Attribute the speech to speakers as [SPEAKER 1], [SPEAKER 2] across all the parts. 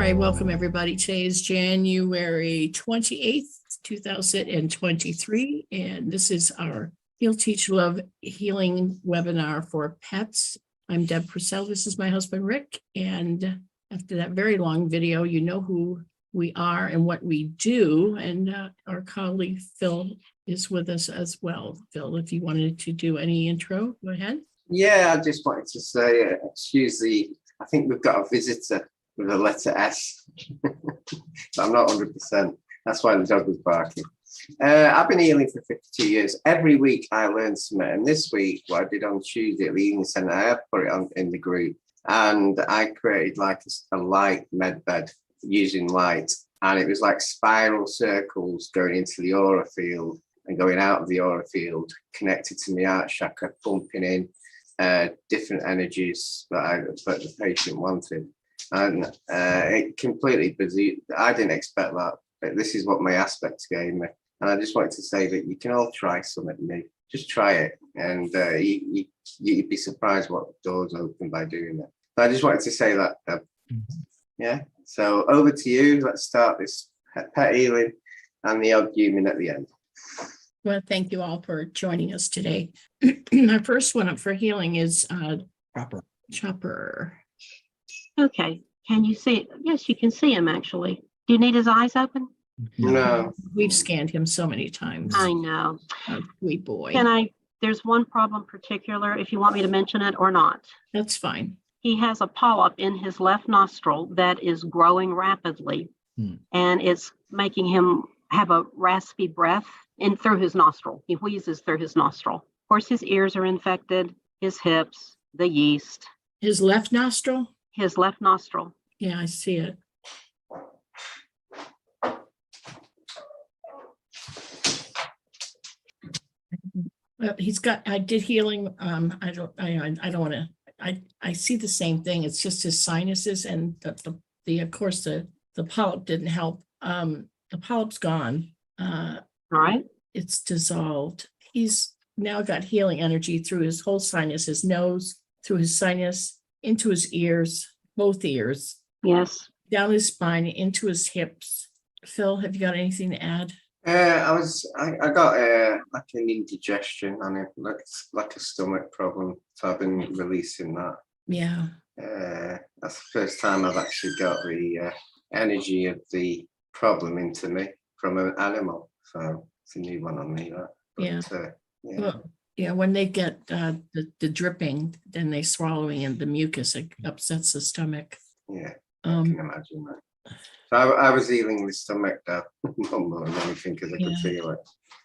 [SPEAKER 1] right, welcome everybody. Today is January 28th, 2023, and this is our Heal, Teach, Love Healing webinar for pets. I'm Deb Purcell. This is my husband, Rick, and after that very long video, you know who we are and what we do, and our colleague Phil is with us as well. Phil, if you wanted to do any intro, go ahead.
[SPEAKER 2] Yeah, I just wanted to say, I think we've got a visitor with a letter S. So I'm not 100%. That's why the dog was barking. I've been healing for 52 years. Every week I learn something. And this week, what I did on Tuesday at the healing centre, I have put it on in the group. And I created like a light med bed using light. And it was like spiral circles going into the aura field and going out of the aura field, connected to my heart chakra, pumping in different energies that the patient wanted. And it completely busy. I didn't expect that, but this is what my aspects gave me. And I just wanted to say that you can all try something new. Just try it, and you'd be surprised what doors open by doing it. So I just wanted to say that. Yeah. So over to you. Let's start this pet healing and the odd human at the end.
[SPEAKER 1] Well, thank you all for joining us today. Our first one up for healing is Chopper.
[SPEAKER 3] Okay. Can you see? Yes, you can see him actually. Do you need his eyes open?
[SPEAKER 2] No.
[SPEAKER 1] We've scanned him so many times.
[SPEAKER 3] I know.
[SPEAKER 1] Oh, sweet boy.
[SPEAKER 3] There's one problem particular, if you want me to mention it or not.
[SPEAKER 1] That's fine.
[SPEAKER 3] He has a polyp in his left nostril that is growing rapidly, and it's making him have a raspy breath in through his nostril. He wheezes through his nostril. Of course, his ears are infected, his hips, the yeast.
[SPEAKER 1] His left nostril?
[SPEAKER 3] His left nostril.
[SPEAKER 1] Yeah, I see it. Well, I did healing. I don't want to, I see the same thing. It's just his sinuses, and of course, the polyp didn't help. The polyp's gone.
[SPEAKER 3] All right.
[SPEAKER 1] It's dissolved. He's now got healing energy through his whole sinus, his nose, through his sinus, into his ears, both ears.
[SPEAKER 3] Yes.
[SPEAKER 1] Down his spine, into his hips. Phil, have you got anything to add?
[SPEAKER 2] I got like an indigestion on it, like a stomach problem. So I've been releasing that.
[SPEAKER 1] Yeah.
[SPEAKER 2] That's the first time I've actually got the energy of the problem into me from an animal. So it's a new one on me. That. But,
[SPEAKER 1] Yeah.
[SPEAKER 2] Yeah.
[SPEAKER 1] Well, yeah, when they get the dripping, then they swallowing and the mucus, it upsets the stomach.
[SPEAKER 2] Yeah, I can imagine that. So I was healing the stomach though, more than anything, because I could feel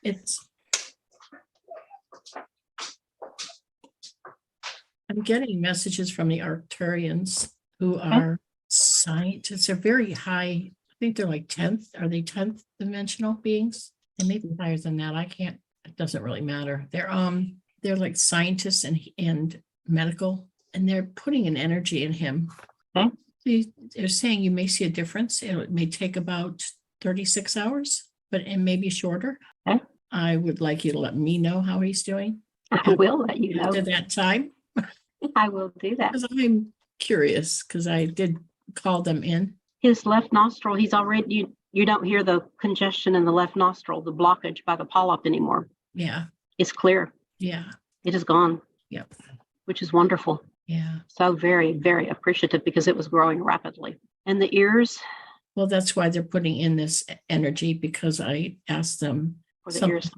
[SPEAKER 2] it.
[SPEAKER 1] I'm getting messages from the Arcturians who are scientists. They're very high. I think they're like 10th. Are they 10th dimensional beings? They may be higher than that. I can't. It doesn't really matter. They're like scientists and medical, and they're putting an energy in him.
[SPEAKER 3] Okay.
[SPEAKER 1] They're saying you may see a difference. It may take about 36 hours, but it may be shorter.
[SPEAKER 3] Okay.
[SPEAKER 1] I would like you to let me know how he's doing.
[SPEAKER 3] I will let you know.
[SPEAKER 1] After that time.
[SPEAKER 3] I will do that.
[SPEAKER 1] Because I'm curious, because I did call them in.
[SPEAKER 3] His left nostril, he's already, you don't hear the congestion in the left nostril, the blockage by the polyp anymore.
[SPEAKER 1] Yeah.
[SPEAKER 3] It's clear.
[SPEAKER 1] Yeah.
[SPEAKER 3] It is gone.
[SPEAKER 1] Yep.
[SPEAKER 3] Which is wonderful.
[SPEAKER 1] Yeah.
[SPEAKER 3] So very, very appreciative because it was growing rapidly. And the ears?
[SPEAKER 1] Well, that's why they're putting in this energy, because I asked them
[SPEAKER 3] For the ears.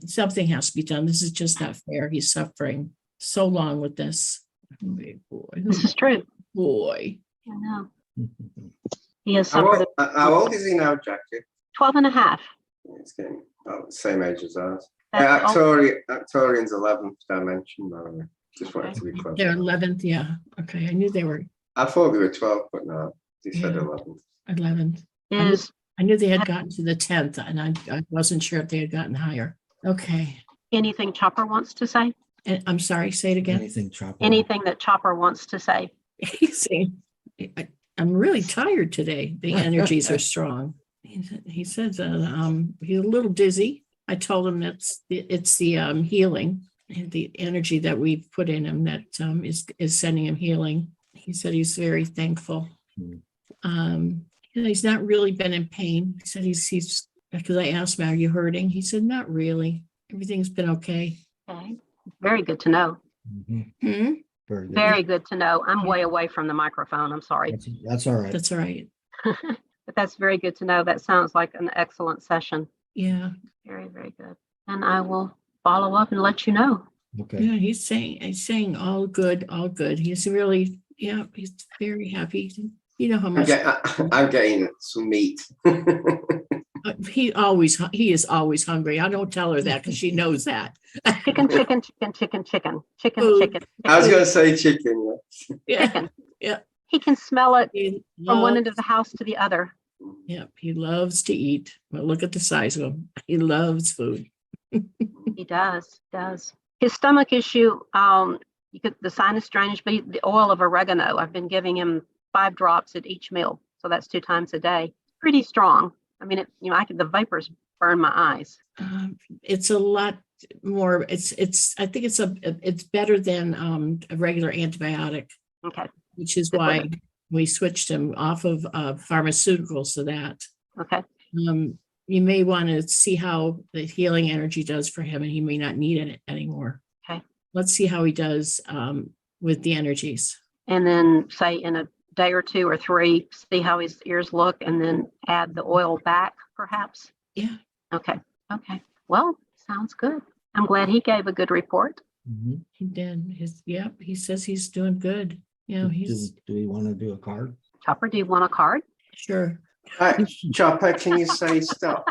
[SPEAKER 1] something has to be done. This is just not fair. He's suffering so long with this. Big boy.
[SPEAKER 3] This is true.
[SPEAKER 1] Boy.
[SPEAKER 3] I know. He has suffered.
[SPEAKER 2] How old is he now, Jackie?
[SPEAKER 3] 12 and a half.
[SPEAKER 2] It's getting the same age as ours.
[SPEAKER 3] That's
[SPEAKER 2] Arcturian's 11th dimension, by the way. Just wanted to be close.
[SPEAKER 1] They're 11th, yeah. Okay, I knew they were
[SPEAKER 2] I thought they were 12, but no, they said 11th.
[SPEAKER 1] 11th.
[SPEAKER 3] Is
[SPEAKER 1] I knew they had gotten to the 10th, and I wasn't sure if they had gotten higher. Okay.
[SPEAKER 3] anything Chopper wants to say?
[SPEAKER 1] And I'm sorry, say it again.
[SPEAKER 3] Anything that Chopper wants to say?
[SPEAKER 1] He's saying, I'm really tired today. The energies are strong. He says he's a little dizzy. I told him it's the healing, the energy that we've put in him that is sending him healing. He said he's very thankful. He's not really been in pain. He said he's because I asked him, are you hurting? He said, not really. Everything's been okay.
[SPEAKER 3] Okay. Very good to know.
[SPEAKER 4] Mhm.
[SPEAKER 1] Hmm?
[SPEAKER 4] Very good.
[SPEAKER 3] Very good to know. I'm way away from the microphone. I'm sorry.
[SPEAKER 4] That's all right.
[SPEAKER 1] That's all right.
[SPEAKER 3] But that's very good to know. That sounds like an excellent session.
[SPEAKER 1] Yeah.
[SPEAKER 3] Very, very good. And I will follow up and let you know.
[SPEAKER 4] Okay.
[SPEAKER 1] Yeah, he's saying all good, all good. He's really, yeah, he's very happy. You know how much
[SPEAKER 2] I'm getting some meat.
[SPEAKER 1] he is always hungry. I don't tell her that because she knows that.
[SPEAKER 3] Chicken, chicken, chicken, chicken, chicken, chicken,
[SPEAKER 1] Food.
[SPEAKER 3] chicken.
[SPEAKER 2] I was going to say chicken.
[SPEAKER 1] Yeah.
[SPEAKER 3] Chicken.
[SPEAKER 1] Yeah.
[SPEAKER 3] He can smell it
[SPEAKER 1] He
[SPEAKER 3] from one end
[SPEAKER 1] loves-
[SPEAKER 3] of the house to the other.
[SPEAKER 1] Yeah, he loves to eat. But look at the size of him. He loves food.
[SPEAKER 3] He does. His stomach issue, the sinus drainage, but the oil of oregano. I've been giving him 5 drops at each meal, so that's 2 times a day. Pretty strong. I mean, the vapors burn my eyes.
[SPEAKER 1] It's a lot more. I think it's better than a regular antibiotic,
[SPEAKER 3] Okay.
[SPEAKER 1] which is
[SPEAKER 3] Good
[SPEAKER 1] why
[SPEAKER 3] with
[SPEAKER 1] we switched him off of pharmaceuticals to that.
[SPEAKER 3] Okay.
[SPEAKER 1] You may want to see how the healing energy does for him, and he may not need it anymore.
[SPEAKER 3] Okay.
[SPEAKER 1] Let's see how he does with the energies.
[SPEAKER 3] And then say in a day or 2 or 3, see how his ears look, and then add the oil back, perhaps.
[SPEAKER 1] Yeah.
[SPEAKER 3] Okay. Well, sounds good. I'm glad he gave a good report.
[SPEAKER 4] Mhm.
[SPEAKER 1] He did. He says he's doing good. You know, he's
[SPEAKER 4] Do we want to do a card?
[SPEAKER 3] Chopper, do you want a card?
[SPEAKER 1] sure.
[SPEAKER 2] Right, Chopper, can you say stop?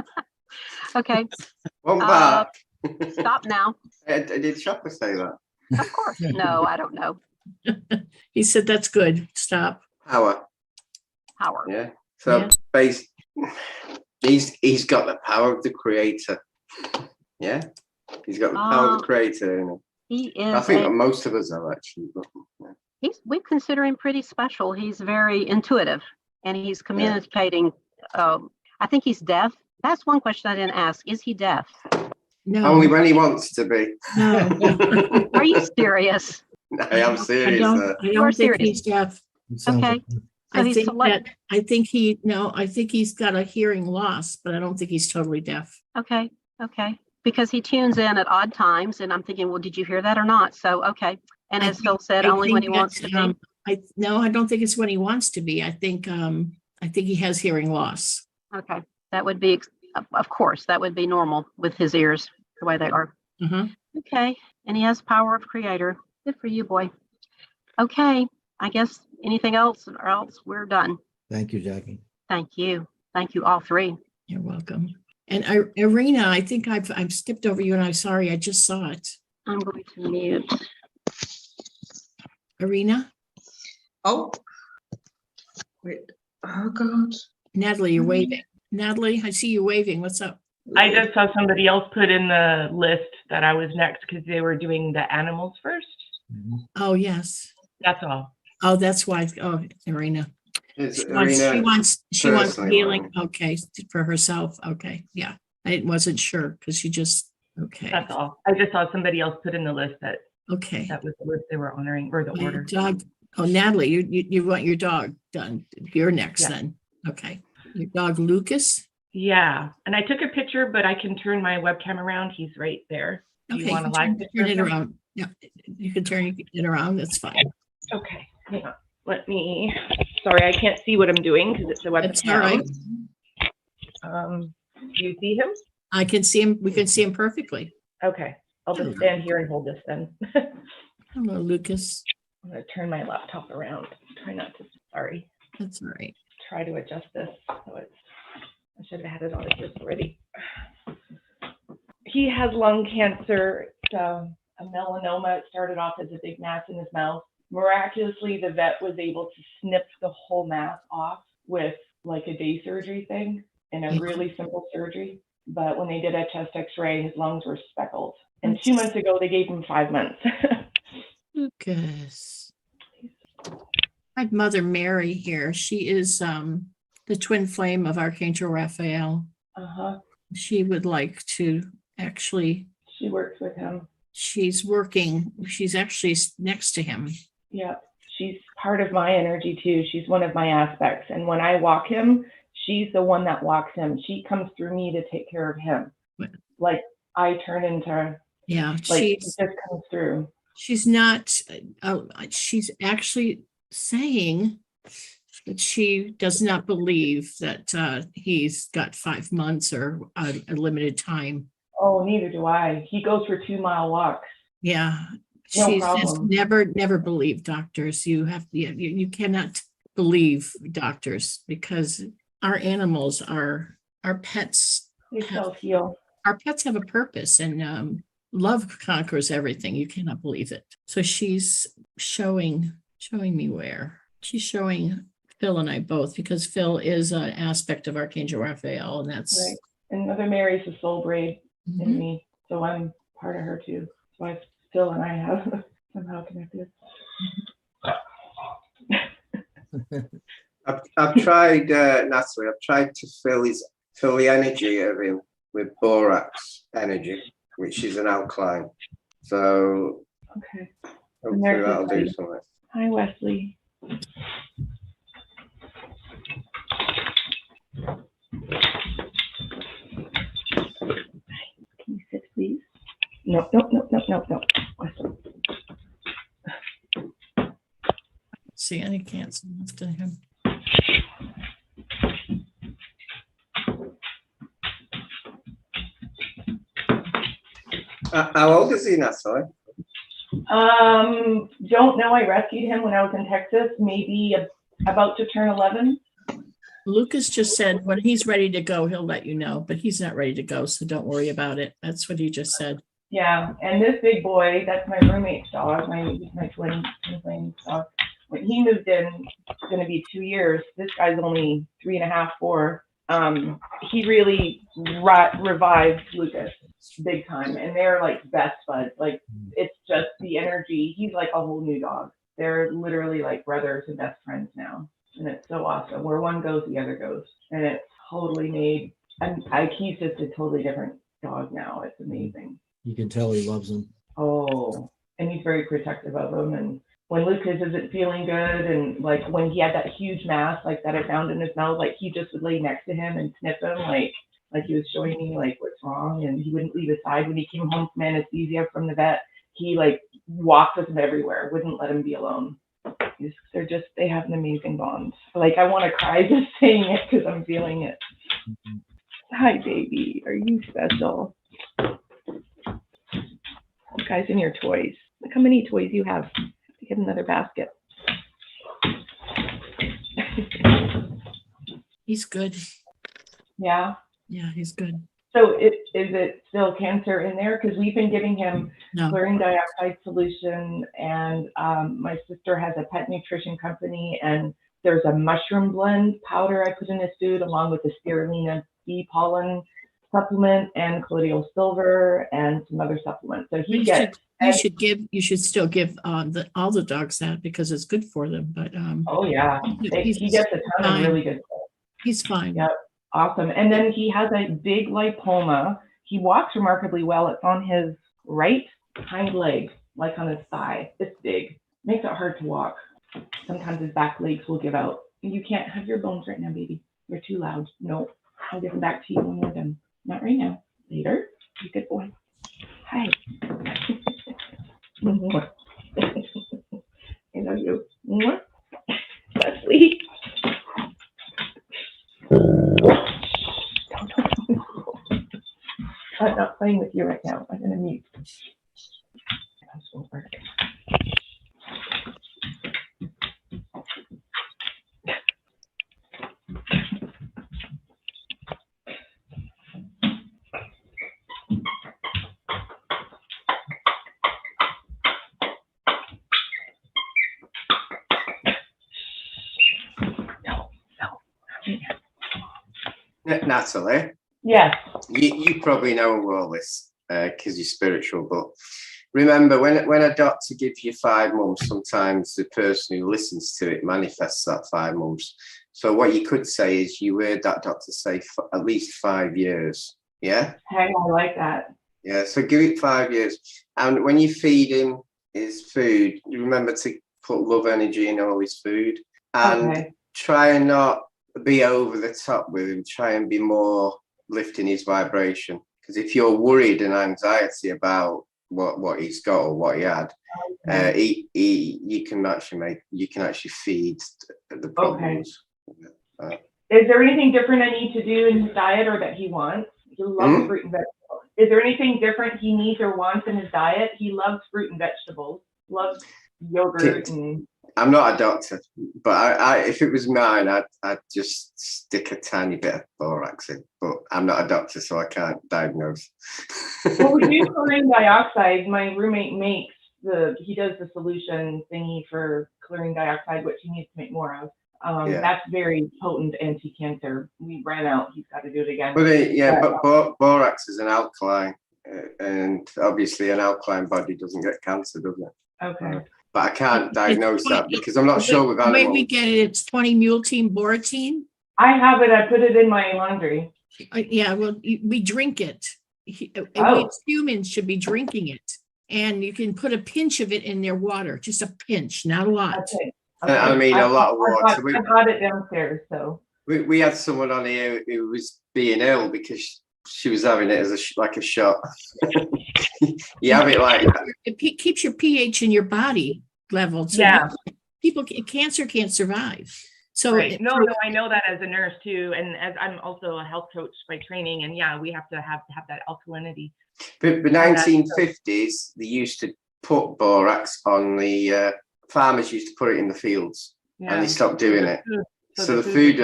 [SPEAKER 3] Okay.
[SPEAKER 2] One back.
[SPEAKER 3] Stop now.
[SPEAKER 2] Did Chopper say that?
[SPEAKER 3] Of course. No, I don't know.
[SPEAKER 1] He said, that's good. Stop.
[SPEAKER 2] Power.
[SPEAKER 3] Power.
[SPEAKER 2] Yeah. So he's got the power of the creator. Yeah. He's got the power of the creator. You know?
[SPEAKER 3] He is.
[SPEAKER 2] I think that most of us have actually. But, yeah.
[SPEAKER 3] We consider him pretty special. He's very intuitive, and he's communicating. I think he's deaf. That's one question I didn't ask. Is he deaf?
[SPEAKER 1] No.
[SPEAKER 2] Only when he wants to be.
[SPEAKER 1] No.
[SPEAKER 3] Are you serious?
[SPEAKER 2] I am serious.
[SPEAKER 1] I
[SPEAKER 3] You are
[SPEAKER 1] don't think
[SPEAKER 3] serious.
[SPEAKER 1] he's deaf.
[SPEAKER 4] It sounds
[SPEAKER 3] Okay.
[SPEAKER 4] like-
[SPEAKER 3] So he's select.
[SPEAKER 1] I think he's got a hearing loss, but I don't think he's totally deaf.
[SPEAKER 3] Okay. Because he tunes in at odd times, and I'm thinking, well, did you hear that or not? So, okay. And as Phil said, only when he wants to be.
[SPEAKER 1] I don't think it's when he wants to be. I think he has hearing loss.
[SPEAKER 3] Okay. That would be, of course, that would be normal with his ears, the way they are.
[SPEAKER 1] Uh-huh.
[SPEAKER 3] Okay. And he has power of creator. Good for you, boy. Okay. I guess anything else, or else we're done.
[SPEAKER 4] Thank you, Jackie.
[SPEAKER 3] Thank you. Thank you, all 3.
[SPEAKER 1] You're welcome. And Irina, I think I've skipped over you, and I'm sorry. I just saw it.
[SPEAKER 3] I'm going to mute.
[SPEAKER 1] Irina,
[SPEAKER 5] Oh, wait. Oh, God.
[SPEAKER 1] Natalie, you're waving. Natalie, I see you waving. What's up?
[SPEAKER 6] I just saw somebody else put in the list that I was next because they were doing the animals first.
[SPEAKER 4] Mhm.
[SPEAKER 1] Oh, yes.
[SPEAKER 6] That's all.
[SPEAKER 1] Oh, that's why. Oh, Irina.
[SPEAKER 2] Is
[SPEAKER 1] She wants
[SPEAKER 2] personally
[SPEAKER 1] healing.
[SPEAKER 2] mine.
[SPEAKER 1] Okay, for herself. Okay, yeah. I wasn't sure because she just. Okay.
[SPEAKER 6] That's all. I just saw somebody else put in the list that
[SPEAKER 1] Okay.
[SPEAKER 6] that was the list they were honoring or the
[SPEAKER 1] My
[SPEAKER 6] order.
[SPEAKER 1] dog. Oh, Natalie, you want your dog done. You're next
[SPEAKER 6] Yeah.
[SPEAKER 1] then. Okay. Your dog Lucas.
[SPEAKER 6] Yeah, and I took a picture, but I can turn my webcam around. He's right there. Do
[SPEAKER 1] Okay,
[SPEAKER 6] you want a
[SPEAKER 1] you
[SPEAKER 6] live
[SPEAKER 1] can
[SPEAKER 6] picture?
[SPEAKER 1] turn it
[SPEAKER 6] of him?
[SPEAKER 1] around. Yeah, you can turn it around. That's fine.
[SPEAKER 6] Okay, hang on. Let me. Sorry, I can't see what I'm doing because it's a webcam.
[SPEAKER 1] That's all right.
[SPEAKER 6] Do you see him?
[SPEAKER 1] I can see him. We can see him perfectly.
[SPEAKER 6] Okay, I'll just stand here and hold this then.
[SPEAKER 1] Hello, Lucas.
[SPEAKER 6] I'm gonna turn my laptop around. Try not to. Sorry.
[SPEAKER 1] That's all right.
[SPEAKER 6] Try to adjust this so it's. I should have had it on this already. He has lung cancer. It's a melanoma. It started off as a big mass in his mouth. Miraculously, the vet was able to snip the whole mass off with like a day surgery thing and a really simple surgery. But when they did a chest x-ray, his lungs were speckled. And 2 months ago, they gave him 5 months.
[SPEAKER 1] Lucas. I have Mother Mary here. She is the twin flame of Archangel Raphael.
[SPEAKER 6] Uh-huh.
[SPEAKER 1] She would like to actually,
[SPEAKER 6] She works with him.
[SPEAKER 1] she's actually next to him.
[SPEAKER 6] Yeah. she's part of my energy too. She's one of my aspects. And when I walk him, she's the one that walks him. She comes through me to take care of him. Like I turn into,
[SPEAKER 1] Yeah,
[SPEAKER 6] like it just comes through.
[SPEAKER 1] she's not, she's actually saying that she does not believe that he's got 5 months or a limited time.
[SPEAKER 6] Oh, neither do I. He goes for 2-mile walks.
[SPEAKER 1] Yeah,
[SPEAKER 6] No
[SPEAKER 1] she's just
[SPEAKER 6] problem.
[SPEAKER 1] never believed doctors. You cannot believe doctors because our animals are, our pets
[SPEAKER 6] They
[SPEAKER 1] have,
[SPEAKER 6] self-heal.
[SPEAKER 1] our pets have a purpose, and love conquers everything. You cannot believe it. So she's showing me where. She's showing Phil and I both, because Phil is an aspect of Archangel Raphael, and that's
[SPEAKER 6] Right. And Mother Mary's the soul braid
[SPEAKER 1] Mhm.
[SPEAKER 6] in me. So I'm part of her too. So I Phil and I have somehow connected.
[SPEAKER 2] I've tried, Natalie, I've tried to fill the energy of him with borax energy, which is an alkaline. So
[SPEAKER 6] Okay.
[SPEAKER 2] hopefully
[SPEAKER 6] there's
[SPEAKER 2] that'll do
[SPEAKER 6] Wesley.
[SPEAKER 2] something.
[SPEAKER 6] Hi, Wesley. Can you sit, please? No. Wesley.
[SPEAKER 1] see any cancer left in him.
[SPEAKER 2] How old is he, Natalie?
[SPEAKER 6] Don't know. I rescued him when I was in Texas, maybe about to turn 11.
[SPEAKER 1] Lucas just said when he's ready to go, he'll let you know, but he's not ready to go, so don't worry about it. That's what he just said.
[SPEAKER 6] Yeah, and this big boy, that's my roommate's dog, my twin dog. When he moved in, it's going to be 2 years. This guy's only 3.5, 4. He really revived Lucas big time, and they're like best buds. Like it's just the energy. He's like a whole new dog. They're literally like brothers and best friends now, and it's so awesome. Where one goes, the other goes, and it's totally made. And he's just a totally different dog now. It's amazing.
[SPEAKER 4] You can tell he loves them.
[SPEAKER 6] Oh, and he's very protective of them. And when Lucas isn't feeling good, and like when he had that huge mass like that I found in his mouth, like he just would lay next to him and sniff him, like he was showing me like what's wrong, and he wouldn't leave his side. When he came home from anesthesia from the vet, he like walked with him everywhere, wouldn't let him be alone. They have an amazing bond. Like I want to cry just saying it because I'm feeling it. Hi, baby. Are you special? You guys and your toys. Look how many toys you have. Get another basket.
[SPEAKER 1] He's good.
[SPEAKER 6] Yeah.
[SPEAKER 1] Yeah, he's good.
[SPEAKER 6] So is it still cancer in there? Because we've been giving him
[SPEAKER 1] No,
[SPEAKER 6] chlorine dioxide solution, and my sister has a pet nutrition company, and there's a mushroom blend powder I put in his food along with the spirulina bee pollen supplement and colloidal silver and some other supplements. So he gets.
[SPEAKER 1] you should still give all the dogs that, because it's good for them. But
[SPEAKER 6] Oh yeah, he gets a ton of really good stuff.
[SPEAKER 1] He's fine.
[SPEAKER 6] Yep. Awesome. And then he has a big lipoma. He walks remarkably well. It's on his right hind leg, like on his thigh. It's big. Makes it hard to walk. Sometimes his back legs will give out. You can't have your bones right now, baby. You're too loud. No, I'll give them back to you when we're done. Not right now. Later. You good boy. Hi. I love you. Leslie. I'm not playing with you right now. I'm gonna mute.
[SPEAKER 2] Natalie,
[SPEAKER 6] Yes.
[SPEAKER 2] you probably know all this because you're spiritual, but remember when a doctor gives you 5 months, sometimes the person who listens to it manifests that 5 months. So what you could say is you heard that doctor say at least 5 years. Yeah.
[SPEAKER 6] Hey, I like that.
[SPEAKER 2] Yeah. So give it 5 years, and when you feed him his food, you remember to put love energy in all his food, and
[SPEAKER 6] Okay.
[SPEAKER 2] try and not be over the top with him. Try and be more lifting his vibration. Because if you're worried and anxiety about what he's got or what he had, you can actually feed the problems.
[SPEAKER 6] Is there anything different I need to do in his diet or that he wants? He loves fruit and vegetables. Is there anything different he needs or wants in his diet? He loves fruit and vegetables, loves yogurt.
[SPEAKER 2] I'm not a doctor, but I if it was mine, I'd just stick a tiny bit of borax in. But I'm not a doctor, so I can't diagnose.
[SPEAKER 6] Well, we do chlorine dioxide. My roommate makes he does the solution thingy for chlorine dioxide, which he needs to make more of. That's very potent anti-cancer. We ran out. He's got to do it again.
[SPEAKER 2] But borax is an alkaline, and obviously an alkaline body doesn't get cancer, does it?
[SPEAKER 6] Okay.
[SPEAKER 2] But I can't diagnose that because I'm not sure with animals.
[SPEAKER 1] The way we get it, it's 20 mule team borothine.
[SPEAKER 6] I have it. I put it in my laundry.
[SPEAKER 1] We drink it. We as humans should be drinking it. And you can put a pinch of it in their water, just a pinch, not a lot.
[SPEAKER 6] Okay.
[SPEAKER 2] I mean, a lot of water.
[SPEAKER 6] I got it downstairs, so.
[SPEAKER 2] We had someone on here who was being ill because she was having it as like a shot. You have it like that.
[SPEAKER 1] It keeps your pH in your body level. So cancer can't survive. So
[SPEAKER 6] right. No, I know that as a nurse too, and as I'm also a health coach by training, and we have to have that alkalinity.
[SPEAKER 2] But the 1950s, they used to put borax on the farmers used to put it in the fields, and they stopped doing it. So the food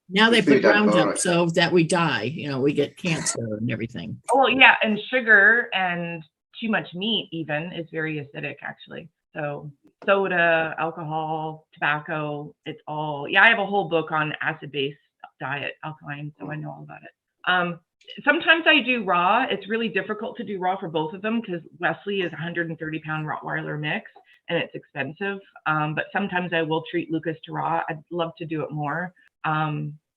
[SPEAKER 1] now they put Roundup so that we die. We get cancer and everything.
[SPEAKER 6] Oh yeah, and sugar and too much meat even is very acidic actually. So soda, alcohol, tobacco, it's all. I have a whole book on acid-base diet, alkaline, so I know all about it. Sometimes I do raw. It's really difficult to do raw for both of them because Wesley is a 130-pound Rottweiler mix and it's expensive. But sometimes I will treat Lucas to raw. I'd love to do it more.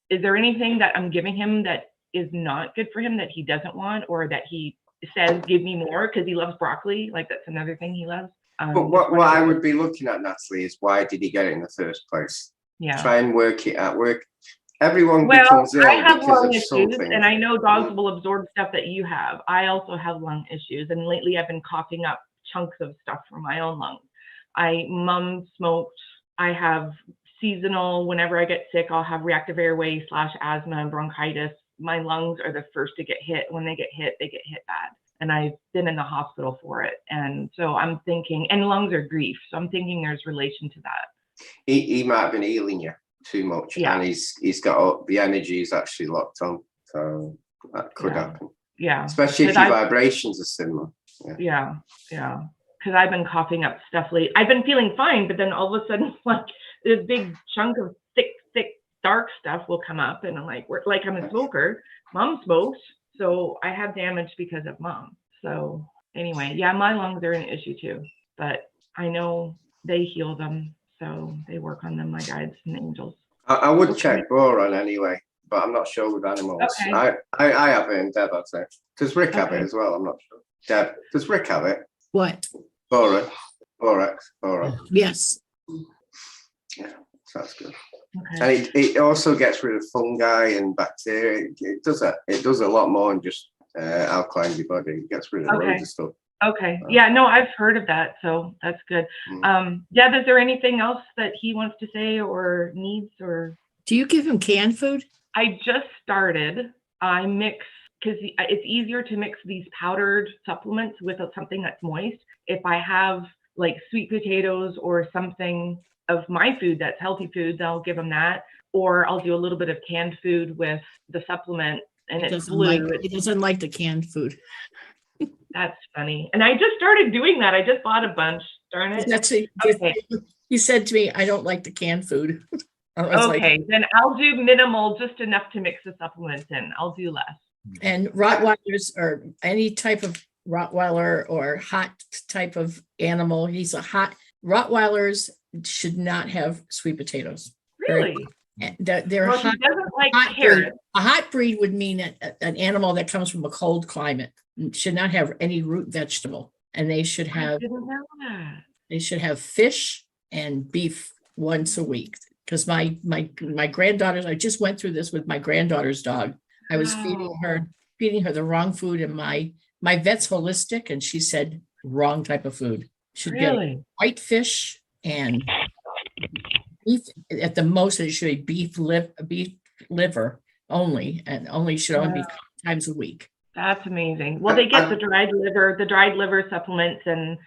[SPEAKER 6] Is there anything that I'm giving him that is not good for him that he doesn't want or that he says, give me more because he loves broccoli? Like that's another thing he loves.
[SPEAKER 2] But what I would be looking at, Natalie, is why did he get it in the first place?
[SPEAKER 6] Yeah.
[SPEAKER 2] Try and work it out. Everyone becomes ill
[SPEAKER 6] I have
[SPEAKER 2] because
[SPEAKER 6] lung
[SPEAKER 2] of
[SPEAKER 6] issues,
[SPEAKER 2] something.
[SPEAKER 6] and I know dogs will absorb stuff that you have. I also have lung issues, and lately I've been coughing up chunks of stuff from my own lungs. Mom smoked. I have seasonal. Whenever I get sick, I'll have reactive airway / asthma and bronchitis. My lungs are the first to get hit. When they get hit bad. And I've been in the hospital for it. And so I'm thinking, and lungs are grief. So I'm thinking there's relation to that.
[SPEAKER 2] He might have been healing you too much, and he's got the energy is actually locked on, so that could happen. Yeah, especially if your vibrations are similar.
[SPEAKER 6] Yeah. Because I've been coughing up stuff lately. I've been feeling fine, but then all of a sudden, like this big chunk of thick, dark stuff will come up, and I'm like I'm a smoker. Mom smokes, so I have damage because of Mom. So anyway, my lungs are an issue too, but I know they heal them. So they work on them, my guides and angels.
[SPEAKER 2] I would check boron anyway, but I'm not sure with animals.
[SPEAKER 6] Okay.
[SPEAKER 2] I have it, and Deb, I'd say. Does Rick have it as well? I'm not sure. Deb, does Rick have it?
[SPEAKER 1] What?
[SPEAKER 2] Borax.
[SPEAKER 1] Yes.
[SPEAKER 2] Yeah, so that's good.
[SPEAKER 6] Okay.
[SPEAKER 2] And it also gets rid of fungi and bacteria. It does a lot more than just alkaline your body. It gets rid of loads of stuff.
[SPEAKER 6] Okay. I've heard of that, so that's good. Deb, is there anything else that he wants to say or needs or?
[SPEAKER 1] Do you give him canned food?
[SPEAKER 6] I just started. I mix because it's easier to mix these powdered supplements with something that's moist. If I have like sweet potatoes or something of my food that's healthy food, then I'll give him that. Or I'll do a little bit of canned food with the supplement, and it's blue.
[SPEAKER 1] He doesn't like the canned food.
[SPEAKER 6] That's funny. And I just started doing that. I just bought a bunch. Darn it.
[SPEAKER 1] Okay. You said to me, I don't like the canned food.
[SPEAKER 6] Okay, then I'll do minimal, just enough to mix the supplements in. I'll do less.
[SPEAKER 1] And Rottweilers or any type of Rottweiler or hot type of animal, Rottweilers should not have sweet potatoes.
[SPEAKER 6] Really?
[SPEAKER 1] They're
[SPEAKER 6] well,
[SPEAKER 1] hot,
[SPEAKER 6] he doesn't like
[SPEAKER 1] carrots. A hot breed would mean an animal that comes from a cold climate should not have any root vegetable, and they should have.
[SPEAKER 6] I didn't know that.
[SPEAKER 1] They should have fish and beef once a week. Because my granddaughters, I just went through this with my granddaughter's dog. I was feeding her the wrong food, and my vet's holistic, and she said wrong type of food. Should
[SPEAKER 6] Really?
[SPEAKER 1] get white fish and beef at the most. It should be beef liver only, and only should only be times a week.
[SPEAKER 6] That's amazing. Well, they get the dried liver supplements and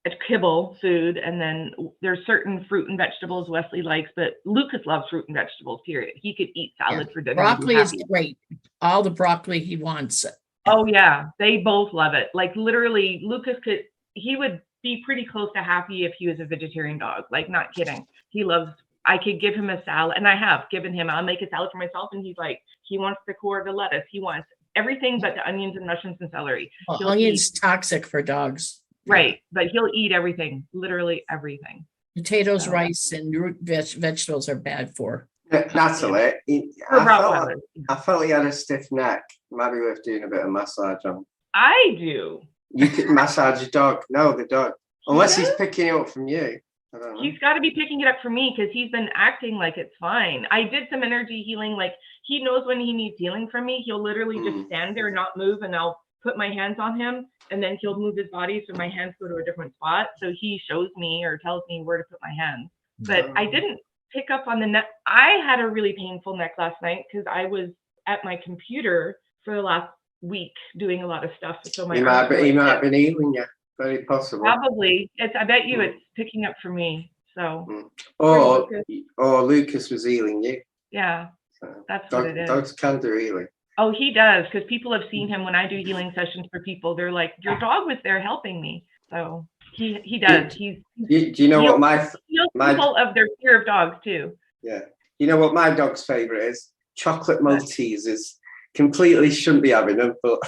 [SPEAKER 6] a kibble food, and then there's certain fruit and vegetables Wesley likes, but Lucas loves fruit and vegetables, period. He could eat salad for dinner.
[SPEAKER 1] Broccoli is great. All the broccoli he wants.
[SPEAKER 6] Oh yeah, they both love it. Like literally, he would be pretty close to happy if he was a vegetarian dog. Like, not kidding. I could give him a salad, and I have given him, I'll make a salad for myself, and he's like, he wants the core of the lettuce. He wants everything but the onions and mushrooms and celery.
[SPEAKER 1] Well, onions toxic for dogs.
[SPEAKER 6] Right, but he'll eat everything, literally everything.
[SPEAKER 1] Potatoes, rice, and root vegetables are bad for.
[SPEAKER 2] Natalie, I felt he had a stiff neck. Might be worth doing a bit of massage on.
[SPEAKER 6] I do.
[SPEAKER 2] You could massage your dog. No, the dog. Unless he's picking it up from you. I don't know.
[SPEAKER 6] He's got to be picking it up for me because he's been acting like it's fine. I did some energy healing. Like, he knows when he needs healing from me. He'll literally just stand there and not move, and I'll put my hands on him, and then he'll move his body so my hands go to a different spot. So he shows me or tells me where to put my hands. But I didn't pick up on the neck. I had a really painful neck last night because I was at my computer for the last week doing a lot of stuff. So
[SPEAKER 2] he might have been healing you. Very possible.
[SPEAKER 6] Probably. I bet you it's picking up for me. So.
[SPEAKER 2] Or Lucas was healing you.
[SPEAKER 6] Yeah. So that's what it is.
[SPEAKER 2] Dogs can do healing.
[SPEAKER 6] Oh, he does, because people have seen him when I do healing sessions for people. They're like, your dog was there helping me. So he does. Do
[SPEAKER 2] you know what my
[SPEAKER 6] people of their fear of dogs too?
[SPEAKER 2] Yeah. You know what my dog's favorite is? Chocolate Maltesers. Completely shouldn't be having them, but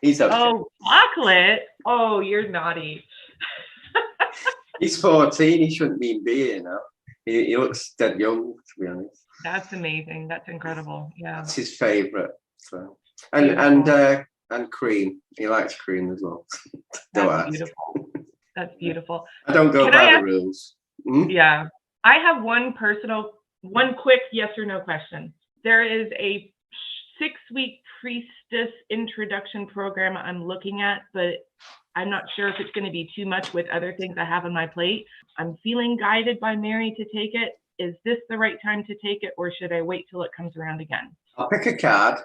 [SPEAKER 2] he's okay.
[SPEAKER 6] Oh, chocolate. Oh, you're naughty.
[SPEAKER 2] He's 14. He shouldn't be here now. He looks dead young, to be honest.
[SPEAKER 6] That's amazing. That's incredible. Yeah.
[SPEAKER 2] That's his favorite. So and cream. He likes cream as well.
[SPEAKER 6] That's beautiful. That's beautiful.
[SPEAKER 2] I don't go by the rules.
[SPEAKER 6] Yeah. I have one quick yes or no question. There is a 6-week priestess introduction program I'm looking at, but I'm not sure if it's going to be too much with other things I have on my plate. I'm feeling guided by Mary to take it. Is this the right time to take it, or should I wait till it comes around again?
[SPEAKER 2] I'll pick a card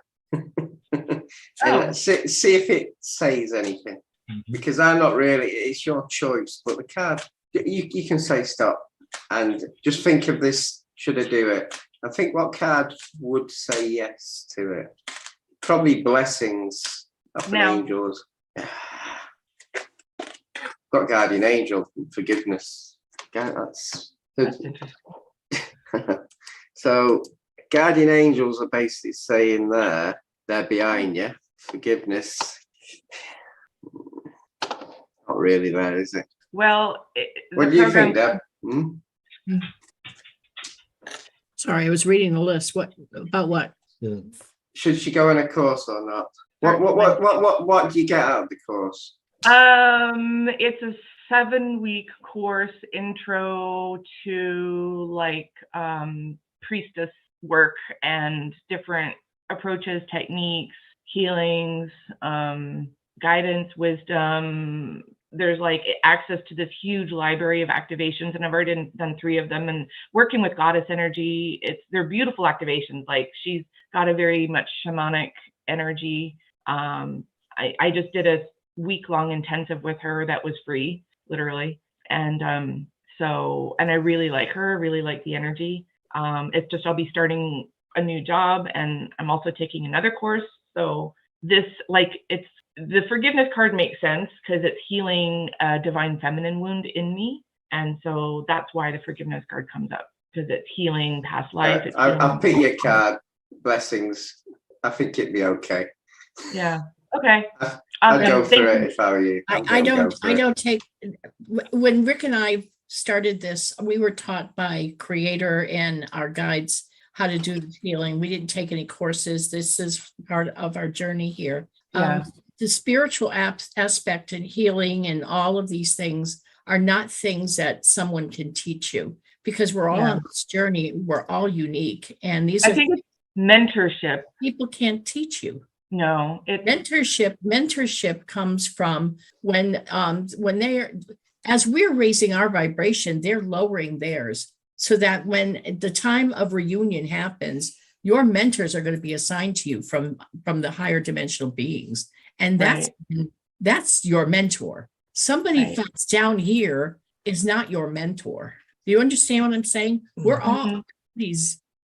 [SPEAKER 2] and see if it says anything. Because I'm not really, it's your choice, but the card, you can say stop and just think of this, should I do it? I think what card would say yes to it? Probably blessings of angels. Got guardian angel, forgiveness. That's
[SPEAKER 6] interesting.
[SPEAKER 2] So guardian angels are basically saying they're behind you. Forgiveness. Not really there, is it?
[SPEAKER 6] Well,
[SPEAKER 2] what do you think, Deb?
[SPEAKER 1] Sorry, I was reading the list. What?
[SPEAKER 2] Should she go on a course or not? What do you get out of the course?
[SPEAKER 6] It's a 7-week course, intro to like priestess work and different approaches, techniques, healings, guidance, wisdom. There's like access to this huge library of activations, and I've already done 3 of them. And working with goddess energy, they're beautiful activations. Like, she's got a very much shamanic energy. I just did a week-long intensive with her that was free, literally. And I really like her, really like the energy. It's just, I'll be starting a new job, and I'm also taking another course. So this, the forgiveness card makes sense because it's healing a divine feminine wound in me. And so that's why the forgiveness card comes up, because it's healing past life.
[SPEAKER 2] I'll pick your card, blessings. I think it'd be okay.
[SPEAKER 6] Yeah. Okay.
[SPEAKER 2] I'd go for it if I were you.
[SPEAKER 1] I don't take, when Rick and I started this, we were taught by Creator and our guides how to do the healing. We didn't take any courses. This is part of our journey here.
[SPEAKER 6] Yeah.
[SPEAKER 1] The spiritual aspect and healing and all of these things are not things that someone can teach you, because we're all
[SPEAKER 6] Yeah.
[SPEAKER 1] on this journey. We're all unique. And these
[SPEAKER 6] I
[SPEAKER 1] are
[SPEAKER 6] think it's mentorship.
[SPEAKER 1] people can't teach you.
[SPEAKER 6] No, it's
[SPEAKER 1] Mentorship comes from when they're, as we're raising our vibration, they're lowering theirs, so that when the time of reunion happens, your mentors are going to be assigned to you from the higher dimensional beings. And that's your mentor. Somebody
[SPEAKER 6] Right.
[SPEAKER 1] that's down here is not your mentor. Do you understand what I'm saying? We're all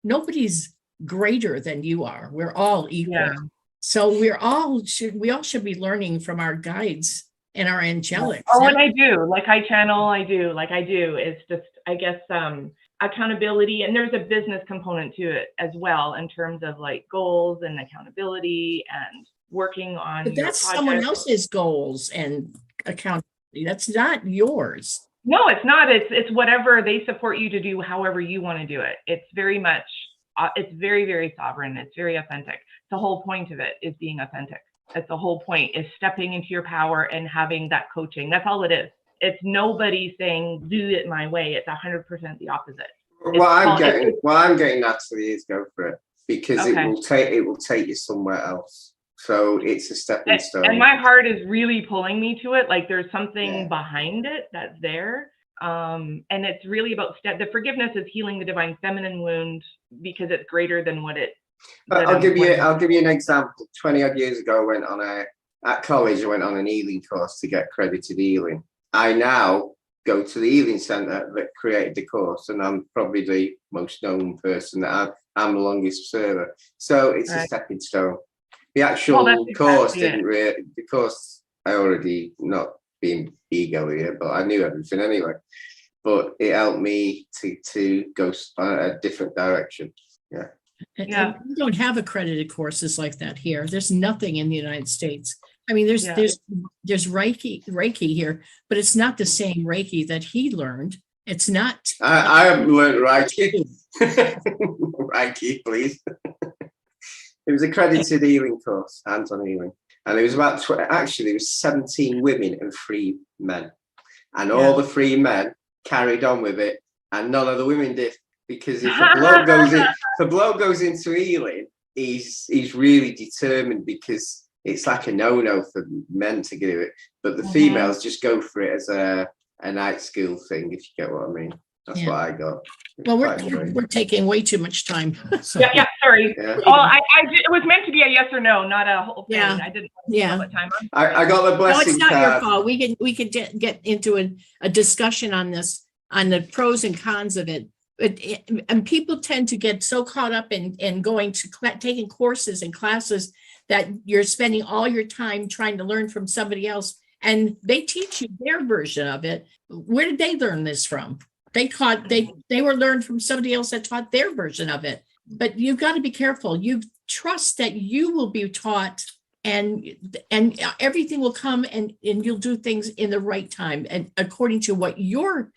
[SPEAKER 1] nobody's greater than you are. We're all equal.
[SPEAKER 6] Yeah.
[SPEAKER 1] So we all should be learning from our guides and our angelics.
[SPEAKER 6] Oh, and I do. Like I channel, I do. It's just, I guess, accountability. And there's a business component to it as well, in terms of like goals and accountability and working on
[SPEAKER 1] But
[SPEAKER 6] your
[SPEAKER 1] that's someone
[SPEAKER 6] project.
[SPEAKER 1] else's goals and accountability. That's not yours.
[SPEAKER 6] No, it's not. It's whatever they support you to do, however you want to do it. It's very much, it's very, very sovereign. It's very authentic. The whole point of it is being authentic. That's the whole point, is stepping into your power and having that coaching. That's all it is. It's nobody saying, do it my way. It's 100% the opposite.
[SPEAKER 2] What I'm getting, Natalie, is go for it, because
[SPEAKER 6] Okay.
[SPEAKER 2] it will take you somewhere else. So it's a stepping stone.
[SPEAKER 6] And my heart is really pulling me to it. Like there's something behind it that's there. And it's really about the forgiveness is healing the divine feminine wound, because it's greater than what it.
[SPEAKER 2] I'll give you an example. 20 odd years ago, I went on at college, I went on an healing course to get accredited healing. I now go to the healing center that created the course, and I'm probably the most known person that I'm the longest server. So it's a stepping stone. The actual course the course, I already, not being ego here, but I knew everything anyway. But it helped me to go a different direction. Yeah.
[SPEAKER 1] And we don't have accredited courses like that here. There's nothing in the United States. I mean, there's Reiki here, but it's not the same Reiki that he learned. It's not.
[SPEAKER 2] I haven't learned Reiki. Reiki, please. It was a accredited healing course, hands-on healing. And it was about, actually, there was 17 women and 3 men. And all the 3 men carried on with it, and none of the women did. Because if a bloke goes into healing, he's really determined, because it's like a no-no for men to do it. But the females just go for it as a night school thing, if you get what I mean. That's what I got.
[SPEAKER 1] Well, we're taking way too much time. So.
[SPEAKER 6] Sorry.
[SPEAKER 2] Yeah.
[SPEAKER 6] Oh, it was meant to be a yes or no, not a whole thing. I didn't know what time.
[SPEAKER 2] I got the blessing.
[SPEAKER 1] No, it's not
[SPEAKER 2] card.
[SPEAKER 1] your fault. We could get into a discussion on this, on the pros and cons of it. And people tend to get so caught up in going to taking courses and classes that you're spending all your time trying to learn from somebody else, and they teach you their version of it. Where did they learn this from? They were learned from somebody else that taught their version of it. But you've got to be careful. You trust that you will be taught, and everything will come, and you'll do things in the right time and according to what you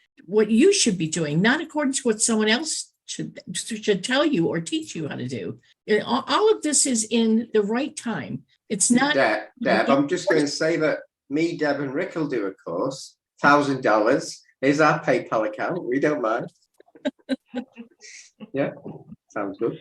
[SPEAKER 1] should be doing, not according to what someone else should tell you or teach you how to do. All of this is in the right time. It's not.
[SPEAKER 2] Deb, I'm just going to say that me, Deb, and Rick will do a course. $1,000 is our PayPal account. We don't mind. Yeah, sounds good.